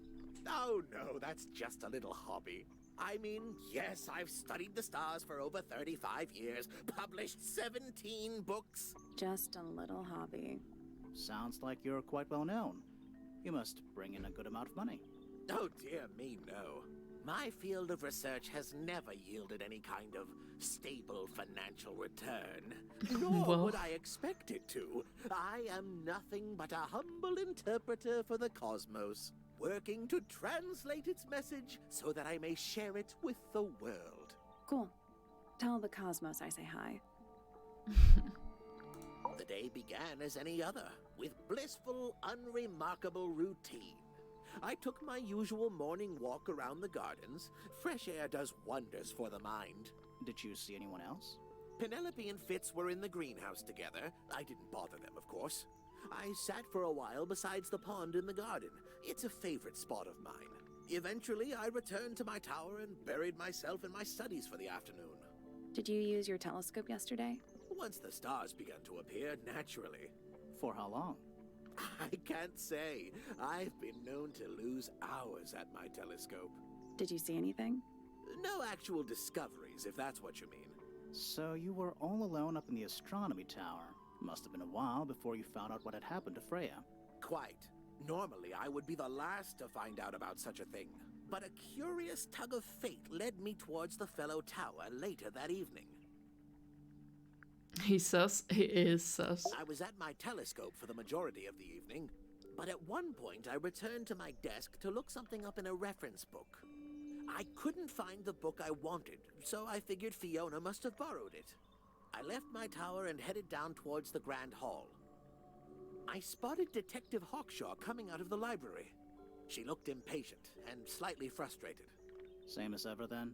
Oh no, that's just a little hobby. I mean, yes, I've studied the stars for over 35 years, published 17 books. Just a little hobby. Sounds like you're quite well known. You must bring in a good amount of money. Oh dear me, no. My field of research has never yielded any kind of stable financial return. Nor Well. would I expect it to. I am nothing but a humble interpreter for the cosmos, working to translate its message so that I may share it with the world. Cool. Tell the cosmos I say hi. The day began as any other, with blissful, unremarkable routine. I took my usual morning walk around the gardens. Fresh air does wonders for the mind. Did you see anyone else? Penelope and Fitz were in the greenhouse together. I didn't bother them, of course. I sat for a while besides the pond in the garden. It's a favorite spot of mine. Eventually, I returned to my tower and buried myself in my studies for the afternoon. Did you use your telescope yesterday? Once the stars began to appear, naturally. For how long? I can't say. I've been known to lose hours at my telescope. Did you see anything? No actual discoveries, if that's what you mean. So you were all alone up in the astronomy tower. Must have been a while before you found out what had happened to Freya. Quite. Normally, I would be the last to find out about such a thing. But a curious tug of fate led me towards the fellow tower later that evening. He's sus. He is sus. I was at my telescope for the majority of the evening, but at one point I returned to my desk to look something up in a reference book. I couldn't find the book I wanted, so I figured Fiona must have borrowed it. I left my tower and headed down towards the Grand Hall. I spotted Detective Hawkshaw coming out of the library. She looked impatient and slightly frustrated. Same as ever then?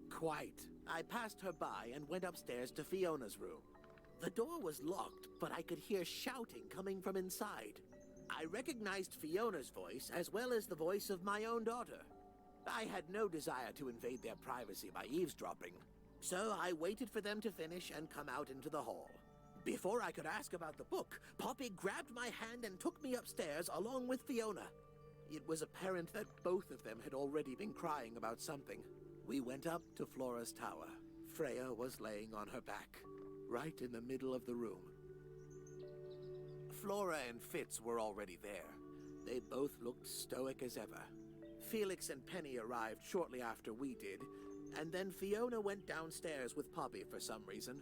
Quite. I passed her by and went upstairs to Fiona's room. The door was locked, but I could hear shouting coming from inside. I recognized Fiona's voice as well as the voice of my own daughter. I had no desire to invade their privacy by eavesdropping, so I waited for them to finish and come out into the hall. Before I could ask about the book, Poppy grabbed my hand and took me upstairs along with Fiona. It was apparent that both of them had already been crying about something. We went up to Flora's tower. Freya was laying on her back, right in the middle of the room. Flora and Fitz were already there. They both looked stoic as ever. Felix and Penny arrived shortly after we did, and then Fiona went downstairs with Poppy for some reason.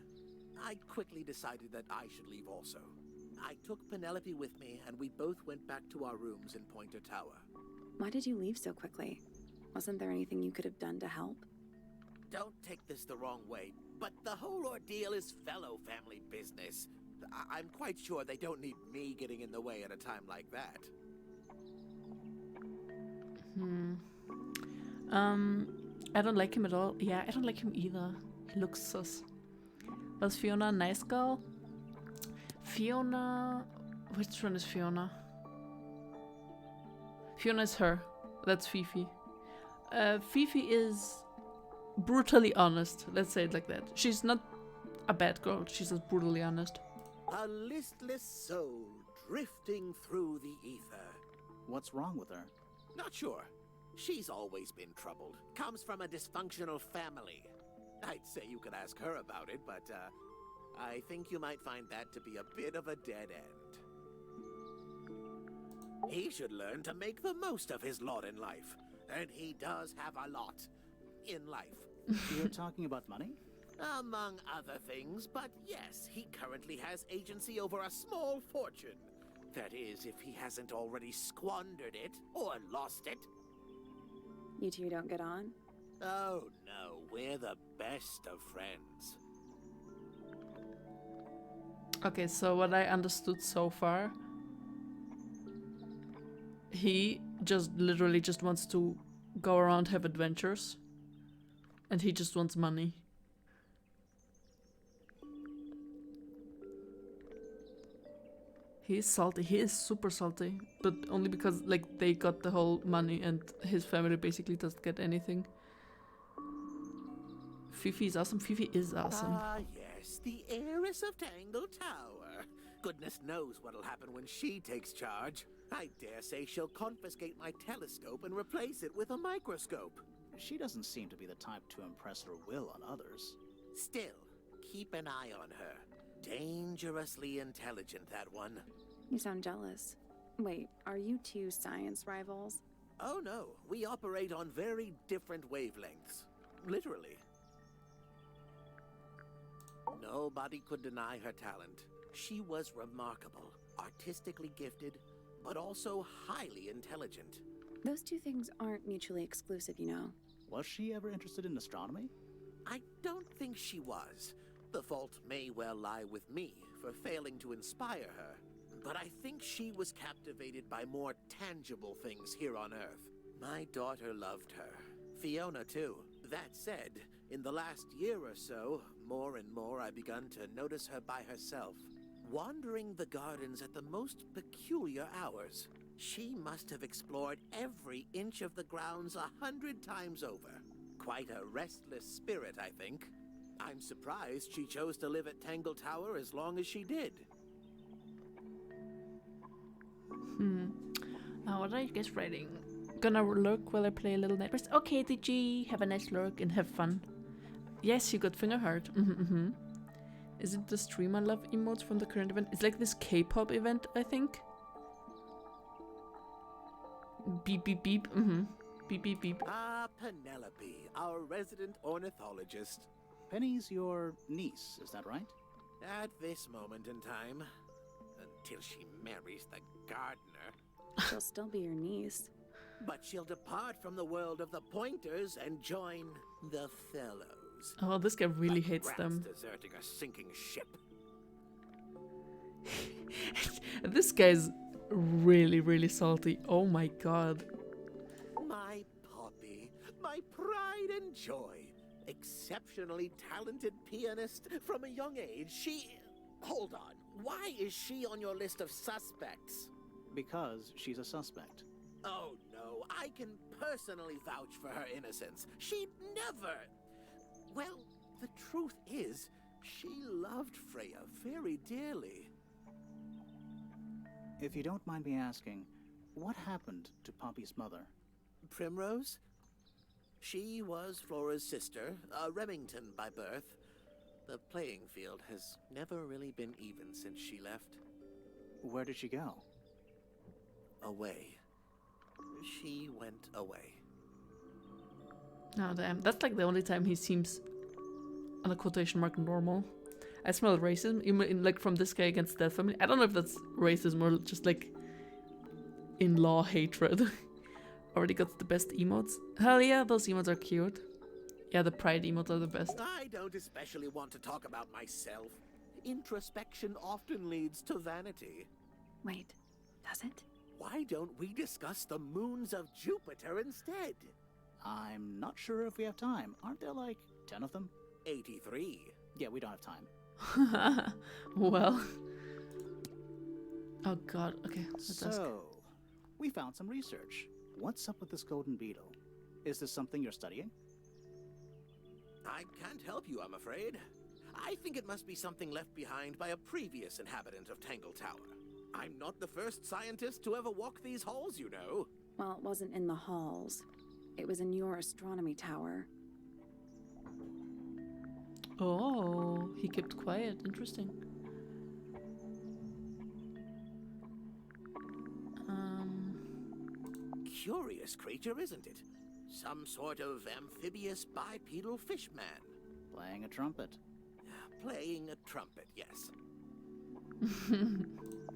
I quickly decided that I should leave also. I took Penelope with me, and we both went back to our rooms in Pointer Tower. Why did you leave so quickly? Wasn't there anything you could have done to help? Don't take this the wrong way, but the whole ordeal is fellow family business. I'm quite sure they don't need me getting in the way at a time like that. I don't like him at all. Yeah, I don't like him either. He looks sus. Was Fiona a nice girl? Fiona... Which one is Fiona? Fiona is her. That's Fifi. Fifi is brutally honest. Let's say it like that. She's not a bad girl. She's just brutally honest. A listless soul drifting through the ether. What's wrong with her? Not sure. She's always been troubled. Comes from a dysfunctional family. I'd say you could ask her about it, but I think you might find that to be a bit of a dead end. He should learn to make the most of his lot in life. And he does have a lot in life. You're talking about money? Among other things, but yes, he currently has agency over a small fortune. That is, if he hasn't already squandered it or lost it. You two don't get on? Oh no, we're the best of friends. Okay, so what I understood so far, he just literally just wants to go around, have adventures, and he just wants money. He is salty. He is super salty, but only because like they got the whole money and his family basically doesn't get anything. Fifi is awesome. Fifi is awesome. Ah, yes, the heiress of Tangle Tower. Goodness knows what'll happen when she takes charge. I dare say she'll confiscate my telescope and replace it with a microscope. she doesn't seem to be the type to impress her will on others. Still, keep an eye on her. Dangerously intelligent, that one. You sound jealous. Wait, are you two science rivals? Oh no, we operate on very different wavelengths. Literally. Nobody could deny her talent. She was remarkable, artistically gifted, but also highly intelligent. Those two things aren't mutually exclusive, you know. Was she ever interested in astronomy? I don't think she was. The fault may well lie with me for failing to inspire her. But I think she was captivated by more tangible things here on Earth. My daughter loved her. Fiona, too. That said, in the last year or so, more and more I've begun to notice her by herself, wandering the gardens at the most peculiar hours. She must have explored every inch of the grounds 100 times over. Quite a restless spirit, I think. I'm surprised she chose to live at Tangle Tower as long as she did. What are you guys writing? Gonna lurk while I play a little neighbors. Okay, DG, have a nice lurk and have fun. Yes, you got finger heart. Is it the streamer love emotes from the current event? It's like this K-pop event, I think. Beep beep beep. Beep beep beep. Ah, Penelope, our resident ornithologist. Penny's your niece, is that right? At this moment in time, until she marries the gardener. She'll still be your niece. But she'll depart from the world of the Pointers and join the Fellows. Oh, this guy really hates Rats them. deserting a sinking ship. This guy's really, really salty. Oh my god. My Poppy, my pride and joy. Exceptionally talented pianist from a young age. Hold on. Why is she on your list of suspects? Because she's a suspect. Oh no, I can personally vouch for her innocence. She'd never... Well, the truth is, she loved Freya very dearly. If you don't mind me asking, what happened to Poppy's mother? Primrose? She was Flora's sister, a Remington by birth. The playing field has never really been even since she left. Where did she go? Away. She went away. Oh damn, that's like the only time he seems, on a quotation mark, normal. I smell racism, even like from this guy against that family. I don't know if that's racism or just like in-law hatred. Already got the best emotes. Hell yeah, those emotes are cute. Yeah, the pride emotes are the best. I don't especially want to talk about myself. Introspection often leads to vanity. Wait, does it? Why don't we discuss the moons of Jupiter instead? I'm not sure if we have time. Aren't there like 10 of them? 83. Yeah, we don't have time. Well. Oh god, okay, let's ask. So, we found some research. What's up with this golden beetle? Is this something you're studying? I can't help you, I'm afraid. I think it must be something left behind by a previous inhabitant of Tangle Tower. I'm not the first scientist to ever walk these halls, you know. Well, it wasn't in the halls. It was in your astronomy tower. Oh, he kept quiet. Interesting. Curious creature, isn't it? Some sort of amphibious bipedal fishman. Playing a trumpet. Playing a trumpet, yes.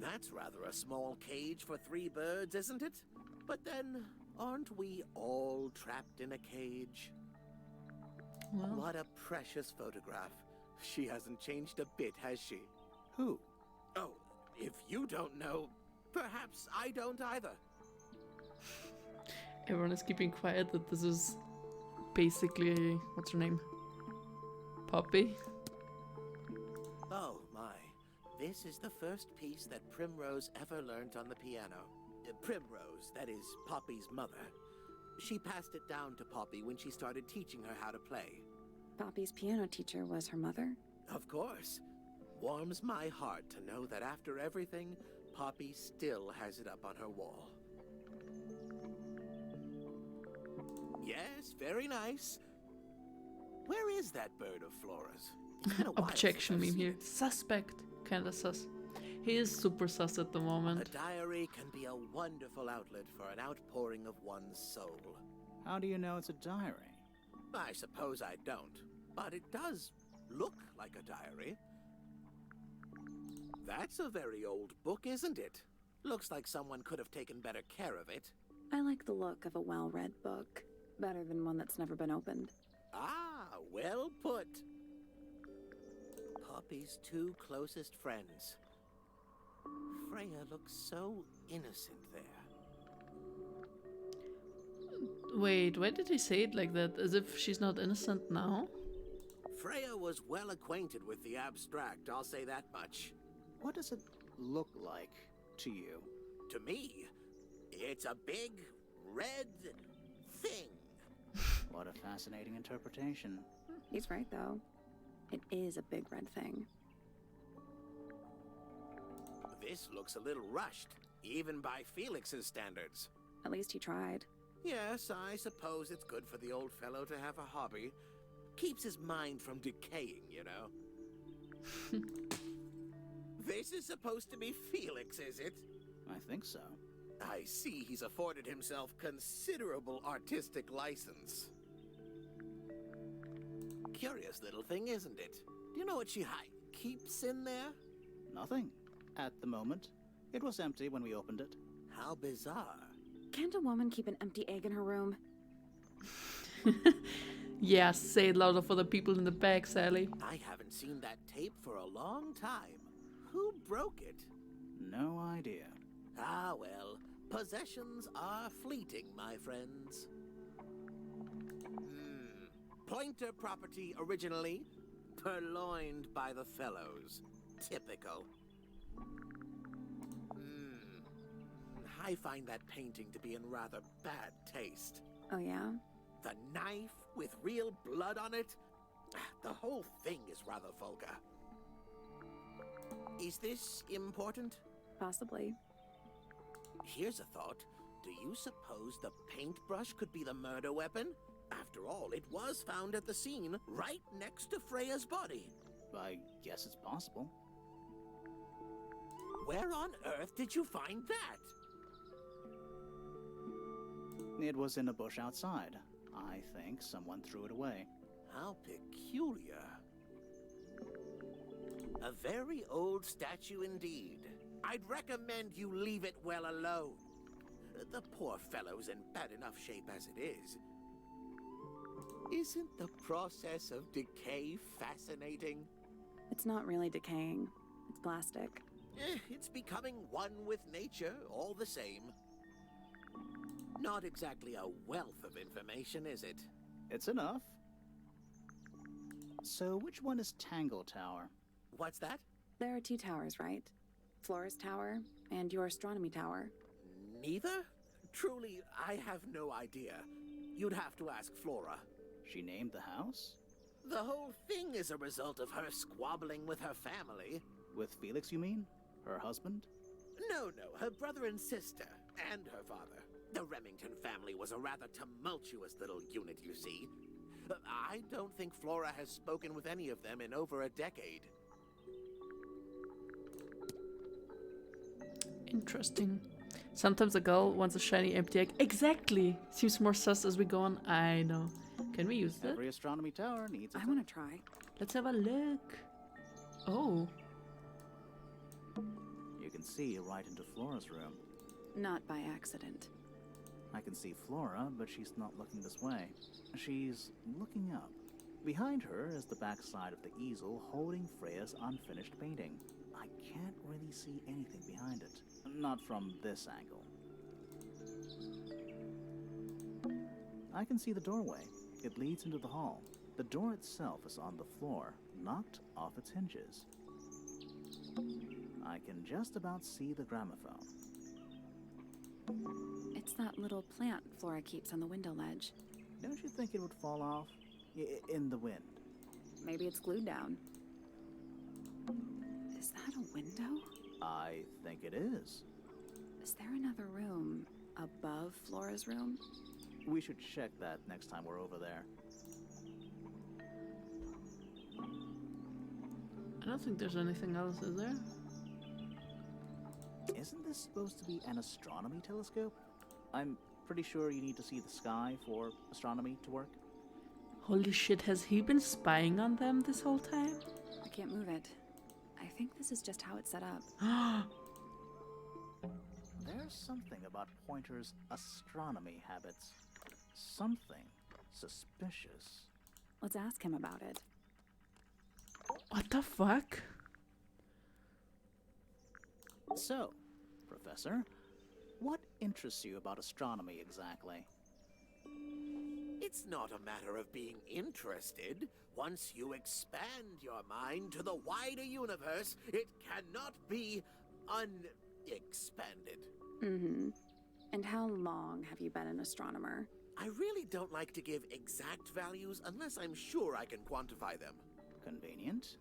That's rather a small cage for 3 birds, isn't it? But then, aren't we all trapped in a cage? Well. What a precious photograph. She hasn't changed a bit, has she? Who? Oh, if you don't know, perhaps I don't either. Everyone is keeping quiet that this is basically, what's her name? Poppy? Oh my. This is the first piece that Primrose ever learnt on the piano. Primrose, that is Poppy's mother. She passed it down to Poppy when she started teaching her how to play. Poppy's piano teacher was her mother? Of course. Warms my heart to know that after everything, Poppy still has it up on her wall. Yes, very nice. Where is that bird of Flora's? It's been a while Objection since I've meme seen here. Suspect. Kinda sus. He is super sus at the A moment. diary can be a wonderful outlet for an outpouring of one's soul. How do you know it's a diary? I suppose I don't, but it does look like a diary. That's a very old book, isn't it? Looks like someone could have taken better care of it. I like the look of a well-read book. Better than one that's never been opened. Ah, well put. Poppy's two closest friends. Freya looks so innocent there. Wait, why did he say it like that? As if she's not innocent now? Freya was well acquainted with the abstract, I'll say that much. What does it look like to you? To me, it's a big, red thing. What a fascinating interpretation. He's right, though. It is a big red thing. This looks a little rushed, even by Felix's standards. At least he tried. Yes, I suppose it's good for the old fellow to have a hobby. Keeps his mind from decaying, you know. This is supposed to be Felix, is it? I think so. I see he's afforded himself considerable artistic license. Curious little thing, isn't it? Do you know what she keeps in there? Nothing. At the moment. It was empty when we opened it. How bizarre. Can't a woman keep an empty egg in her room? Yeah, say it louder for the people in the back, Sally. I haven't seen that tape for a long time. Who broke it? No idea. Ah, well, possessions are fleeting, my friends. Pointer property originally, purloined by the fellows. Typical. I find that painting to be in rather bad taste. Oh, yeah? The knife with real blood on it? The whole thing is rather vulgar. Is this important? Possibly. Here's a thought. Do you suppose the paintbrush could be the murder weapon? After all, it was found at the scene, right next to Freya's body. I guess it's possible. Where on earth did you find that? It was in a bush outside. I think someone threw it away. How peculiar. A very old statue indeed. I'd recommend you leave it well alone. The poor fellow's in bad enough shape as it is. Isn't the process of decay fascinating? It's not really decaying. It's plastic. It's becoming one with nature, all the same. Not exactly a wealth of information, is it? It's enough. So which one is Tangle Tower? What's that? There are two towers, right? Flora's tower and your astronomy tower. Neither? Truly, I have no idea. You'd have to ask Flora. She named the house? The whole thing is a result of her squabbling with her family. With Felix, you mean? Her husband? No, her brother and sister, and her father. The Remington family was a rather tumultuous little unit, you see. I don't think Flora has spoken with any of them in over a decade. Interesting. Sometimes a girl wants a shiny empty egg. Exactly! Seems more sus as we go on. I know. Can we use that? Every astronomy tower needs I want to try. Let's have a look. Oh. You can see right into Flora's room. Not by accident. I can see Flora, but she's not looking this way. She's looking up. Behind her is the backside of the easel holding Freya's unfinished painting. I can't really see anything behind it. Not from this angle. I can see the doorway. It leads into the hall. The door itself is on the floor, knocked off its hinges. I can just about see the gramophone. It's that little plant Flora keeps on the window ledge. Don't you think it would fall off? In the wind. Maybe it's glued down. Is that a window? I think it is. Is there another room above Flora's room? We should check that next time we're over there. I don't think there's anything else, is there? Isn't this supposed to be an astronomy telescope? I'm pretty sure you need to see the sky for astronomy to work. Holy shit, has he been spying on them this whole time? I can't move it. I think this is just how it's set up. There's something about Pointer's astronomy habits. Something suspicious. Let's ask him about it. What the fuck? So, Professor, what interests you about astronomy exactly? It's not a matter of being interested. Once you expand your mind to the wider universe, it cannot be unexpanded. Mm-hmm. And how long have you been an astronomer? I really don't like to give exact values unless I'm sure I can quantify them. Convenient.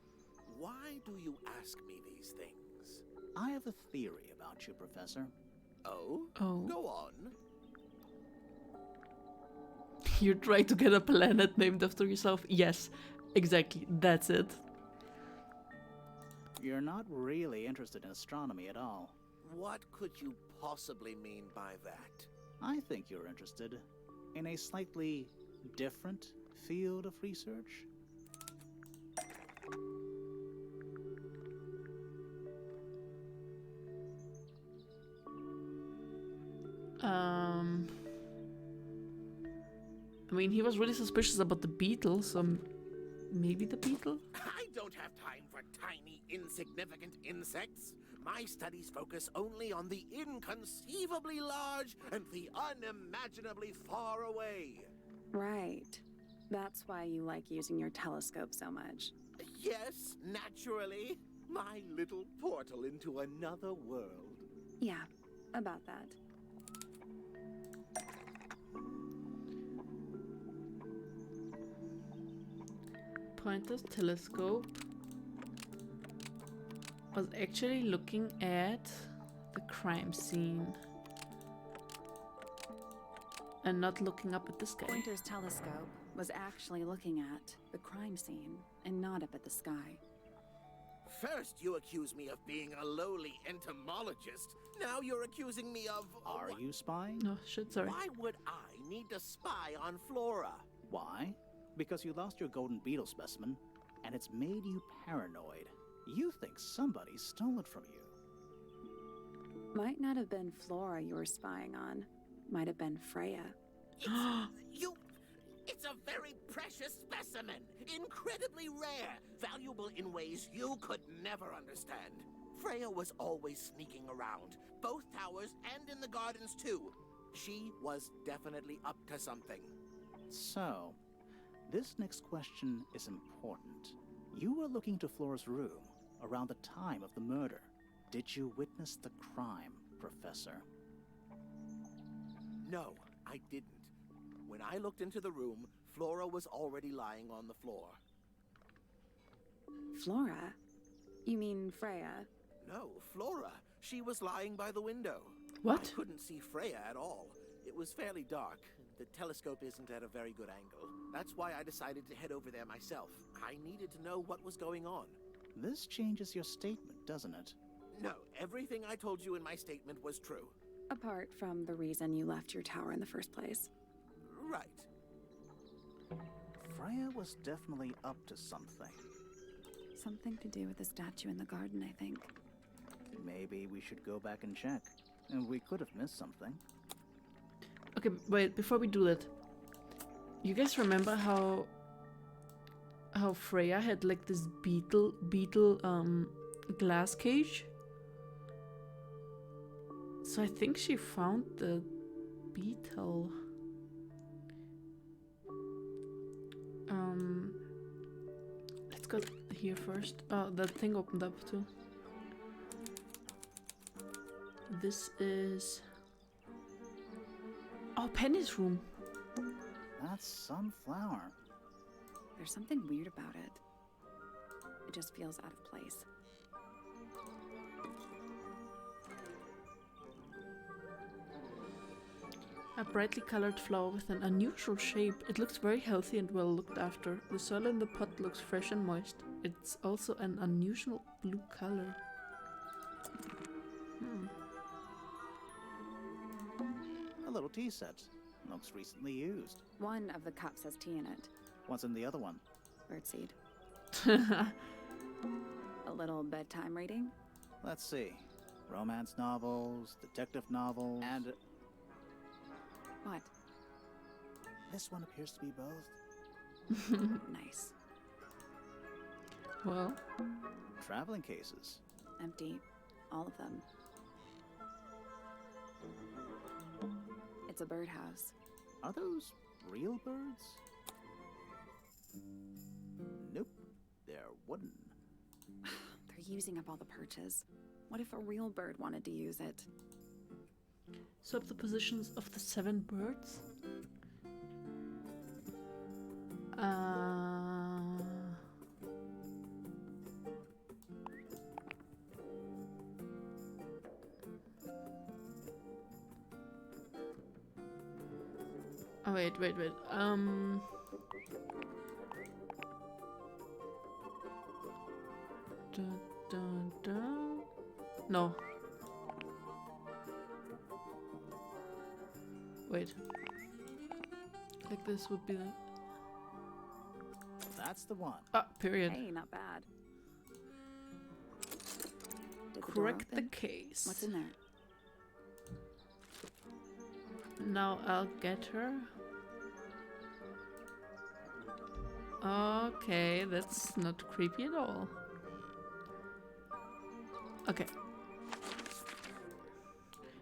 Why do you ask me these things? I have a theory about you, Professor. Oh? Oh. Go on. You're trying to get a planet named after yourself? Yes, exactly. That's it. You're not really interested in astronomy at all. What could you possibly mean by that? I think you're interested in a slightly different field of research. I mean, he was really suspicious about the beetle, so maybe the beetle? I don't have time for tiny, insignificant insects. My studies focus only on the inconceivably large and the unimaginably far away. Right. That's why you like using your telescope so much. Yes, naturally. My little portal into another world. Yeah, about that. Pointer's telescope was actually looking at the crime scene and not looking up at this guy. Pointer's telescope was actually looking at the crime scene and not up at the sky. First, you accuse me of being a lowly entomologist. Now you're accusing me of... Are you spying? Oh shit, sorry. Why would I need to spy on Flora? Why? Because you lost your golden beetle specimen, and it's made you paranoid. You think somebody stole it from you. Might not have been Flora you were spying on. Might have been Freya. It's a very precious specimen. Incredibly rare. Valuable in ways you could never understand. Freya was always sneaking around. Both towers and in the gardens too. She was definitely up to something. So, this next question is important. You were looking to Flora's room around the time of the murder. Did you witness the crime, Professor? No, I didn't. When I looked into the room, Flora was already lying on the floor. Flora? You mean Freya? No, Flora. She was lying by the window. What? I couldn't see Freya at all. It was fairly dark. The telescope isn't at a very good angle. That's why I decided to head over there myself. I needed to know what was going on. This changes your statement, doesn't it? No, everything I told you in my statement was true. Apart from the reason you left your tower in the first place. Right. Freya was definitely up to something. Something to do with the statue in the garden, I think. Maybe we should go back and check. And we could have missed something. Okay, wait, before we do that, you guys remember how Freya had like this beetle glass cage? So I think she found the beetle. Let's go here first. Oh, that thing opened up too. This is... Oh, Penny's room. That's some flower. There's something weird about it. It just feels out of place. A brightly colored flower with an unusual shape. It looks very healthy and well looked after. The soil in the pot looks fresh and moist. It's also an unusual blue color. A little tea set. Looks recently used. One of the cups has tea in it. What's in the other one? Birdseed. A little bedtime reading. Let's see. Romance novels, detective novels, and What? this one appears to be both. Nice. Well, Traveling cases. Empty. All of them. It's a birdhouse. Are those real birds? Nope. They're wooden. They're using up all the perches. What if a real bird wanted to use it? swap the positions of the 7 birds. Oh, wait. No. Wait. Like this would be the... That's the one. Ah, period. Hey, not bad. Did the door Correct the open? case. What's in there? Now I'll get her. Okay, that's not creepy at all. Okay.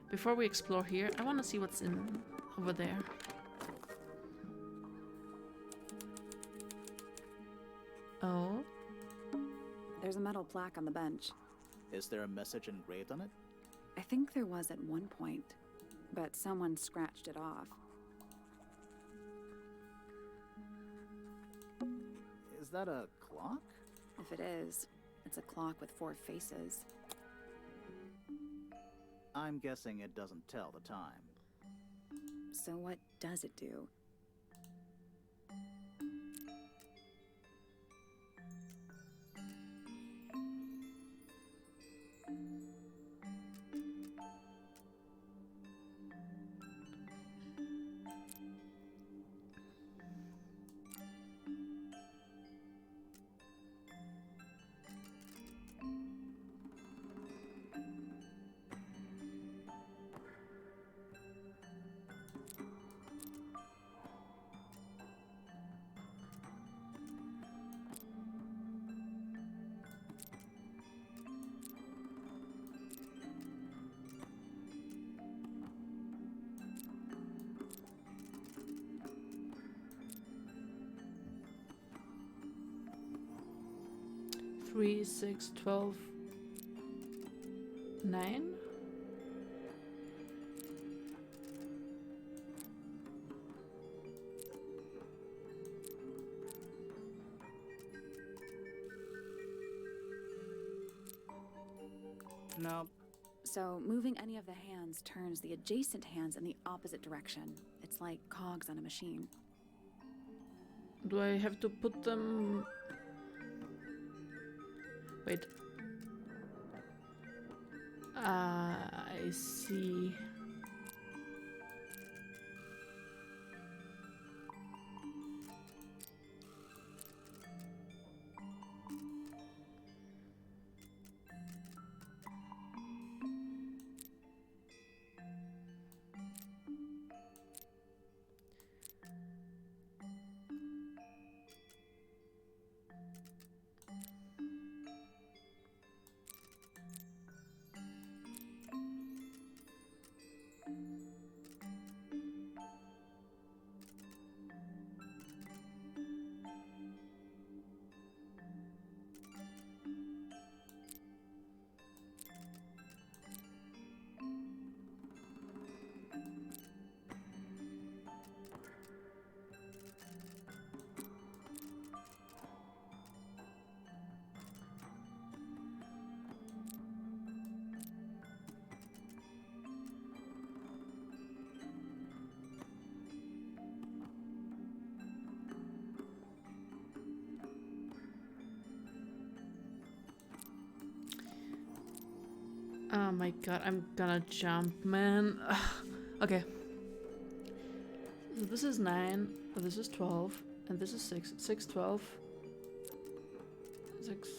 Before we explore here, I want to see what's in over there. Oh. There's a metal plaque on the bench. Is there a message engraved on it? I think there was at one point, but someone scratched it off. Is that a clock? If it is, it's a clock with 4 faces. I'm guessing it doesn't tell the time. So what does it do? Three, 6, 12, 9. No. So moving any of the hands turns the adjacent hands in the opposite direction. It's like cogs on a machine. Do I have to put them... Wait. I see. Oh my god, I'm gonna jump, man. Okay. So this is 9, this is 12, and this is 6. 6, 12. 6,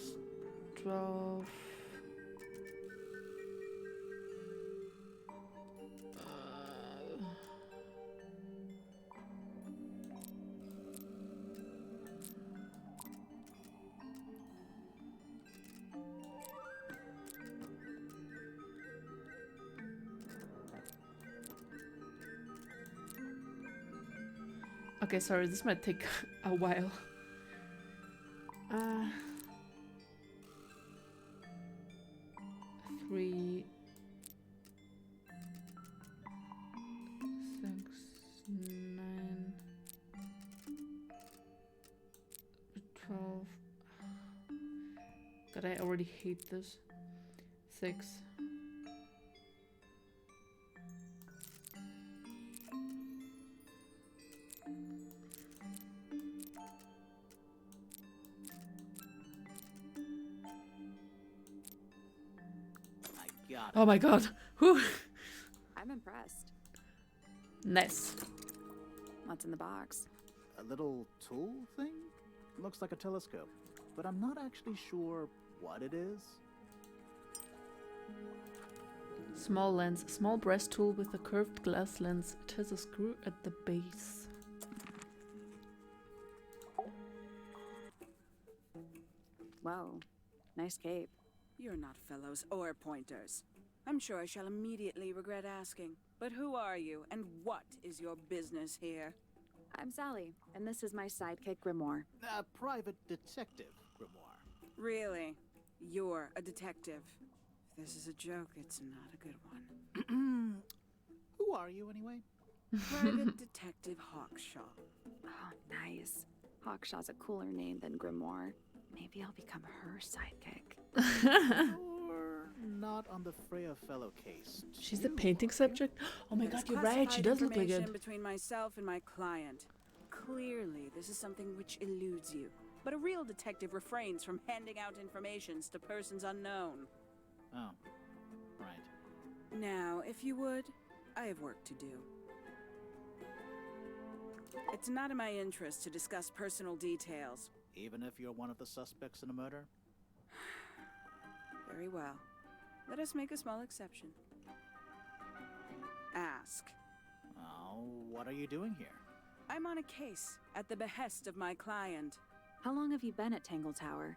12. Okay, sorry, this might take a while. 3, 6, 9, 12. God, I already hate this. 6. I got it. Oh my god. Whew. I'm impressed. Nice. What's in the box? A little tool thing? Looks like a telescope, but I'm not actually sure what it is. Small lens. Small brass tool with a curved glass lens. It has a screw at the base. Whoa, nice cape. You're not fellows or pointers. I'm sure I shall immediately regret asking. But who are you, and what is your business here? I'm Sally, and this is my sidekick Grimoire. A private detective, Grimoire. Really? You're a detective. If this is a joke, it's not a good one. Who are you, anyway? Private Detective Hawkshaw. Oh, nice. Hawkshaw's a cooler name than Grimoire. Maybe I'll become her sidekick. Or not on the Freya fellow case. She's the too, painting are you? subject? Oh my That god, is you're right. She classified does look like information it. between myself and my client. Clearly, this is something which eludes you. But a real detective refrains from handing out informations to persons unknown. Oh, right. Now, if you would, I have work to do. It's not in my interest to discuss personal details. Even if you're one of the suspects in a murder? Very well. Let us make a small exception. Ask. Oh, what are you doing here? I'm on a case at the behest of my client. How long have you been at Tangle Tower?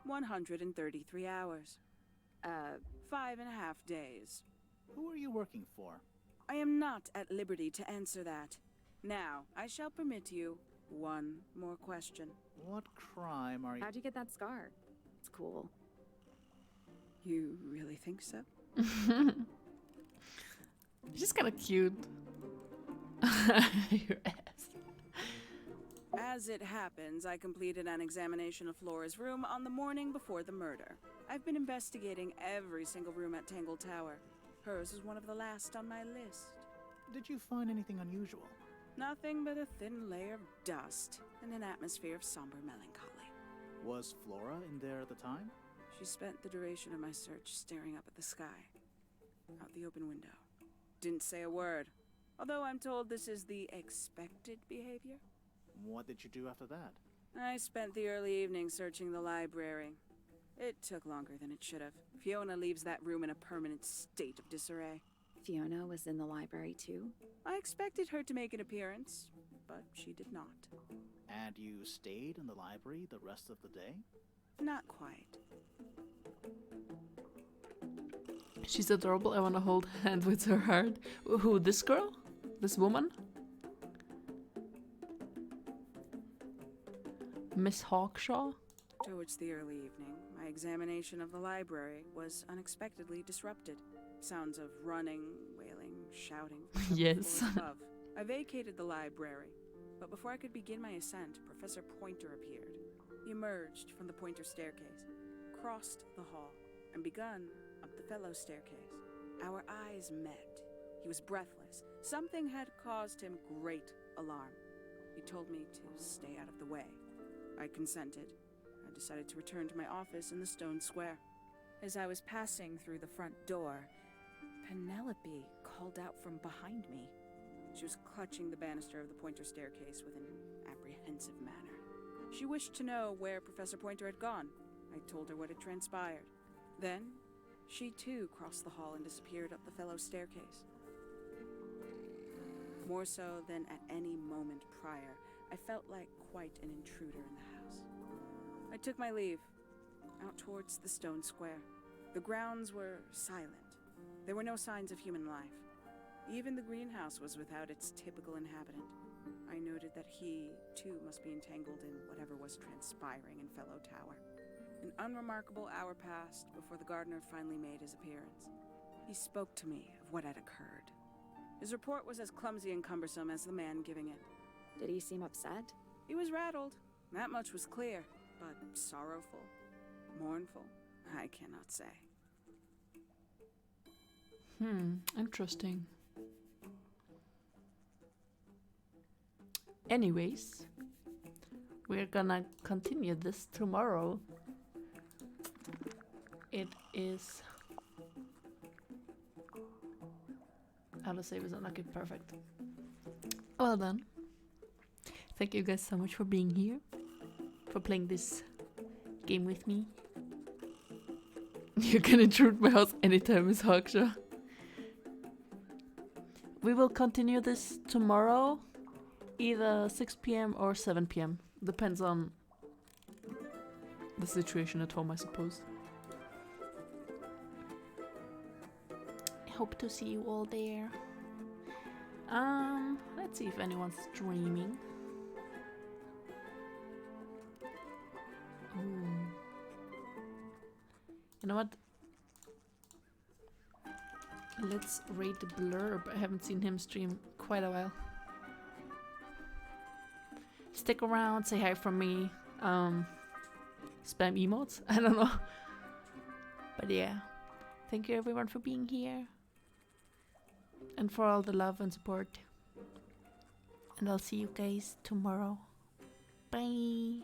133 hours. 5.5 days. Who are you working for? I am not at liberty to answer that. Now, I shall permit you one more question. What crime are you... How'd you get that scar? It's cool. You really think so? She's kind of cute. Your ass. As it happens, I completed an examination of Flora's room on the morning before the murder. I've been investigating every single room at Tangle Tower. Hers is one of the last on my list. Did you find anything unusual? Nothing but a thin layer of dust and an atmosphere of somber melancholy. Was Flora in there at the time? She spent the duration of my search staring up at the sky, out the open window. Didn't say a word, although I'm told this is the expected behavior. What did you do after that? I spent the early evening searching the library. It took longer than it should have. Fiona leaves that room in a permanent state of disarray. Fiona was in the library too? I expected her to make an appearance, but she did not. And you stayed in the library the rest of the day? Not quite. She's adorable. I want to hold hand with her heart. Who, this girl? This woman? Miss Hawkshaw? Towards the early evening, my examination of the library was unexpectedly disrupted. Sounds of running, wailing, shouting from the Yes. floors above. I vacated the library, but before I could begin my ascent, Professor Pointer appeared. He emerged from the Pointer staircase, crossed the hall, and begun up the fellow staircase. Our eyes met. He was breathless. Something had caused him great alarm. He told me to stay out of the way. I consented. I decided to return to my office in the stone square. As I was passing through the front door, Penelope called out from behind me. She was clutching the banister of the Pointer staircase with an apprehensive manner. She wished to know where Professor Pointer had gone. I told her what had transpired. Then, she too crossed the hall and disappeared up the fellow staircase. More so than at any moment prior, I felt like quite an intruder in the house. I took my leave, out towards the stone square. The grounds were silent. There were no signs of human life. Even the greenhouse was without its typical inhabitant. I noted that he, too, must be entangled in whatever was transpiring in Fellow Tower. An unremarkable hour passed before the gardener finally made his appearance. He spoke to me of what had occurred. His report was as clumsy and cumbersome as the man giving it. Did he seem upset? He was rattled. That much was clear, but sorrowful, mournful, I cannot say. Interesting. Anyways, we're gonna continue this tomorrow. It is... Autosave is unlucky. Perfect. Well done. Thank you guys so much for being here, for playing this game with me. You can intrude my house anytime, Miss Hawkshaw. We will continue this tomorrow, either 6 p.m. or 7 p.m. Depends on the situation at home, I suppose. I hope to see you all there. Let's see if anyone's streaming. Ooh. You know what? Let's rate the Blurb. I haven't seen him stream quite a while. Stick around, say hi from me. Spam emotes? I don't know. But yeah. Thank you everyone for being here. And for all the love and support. And I'll see you guys tomorrow. Bye.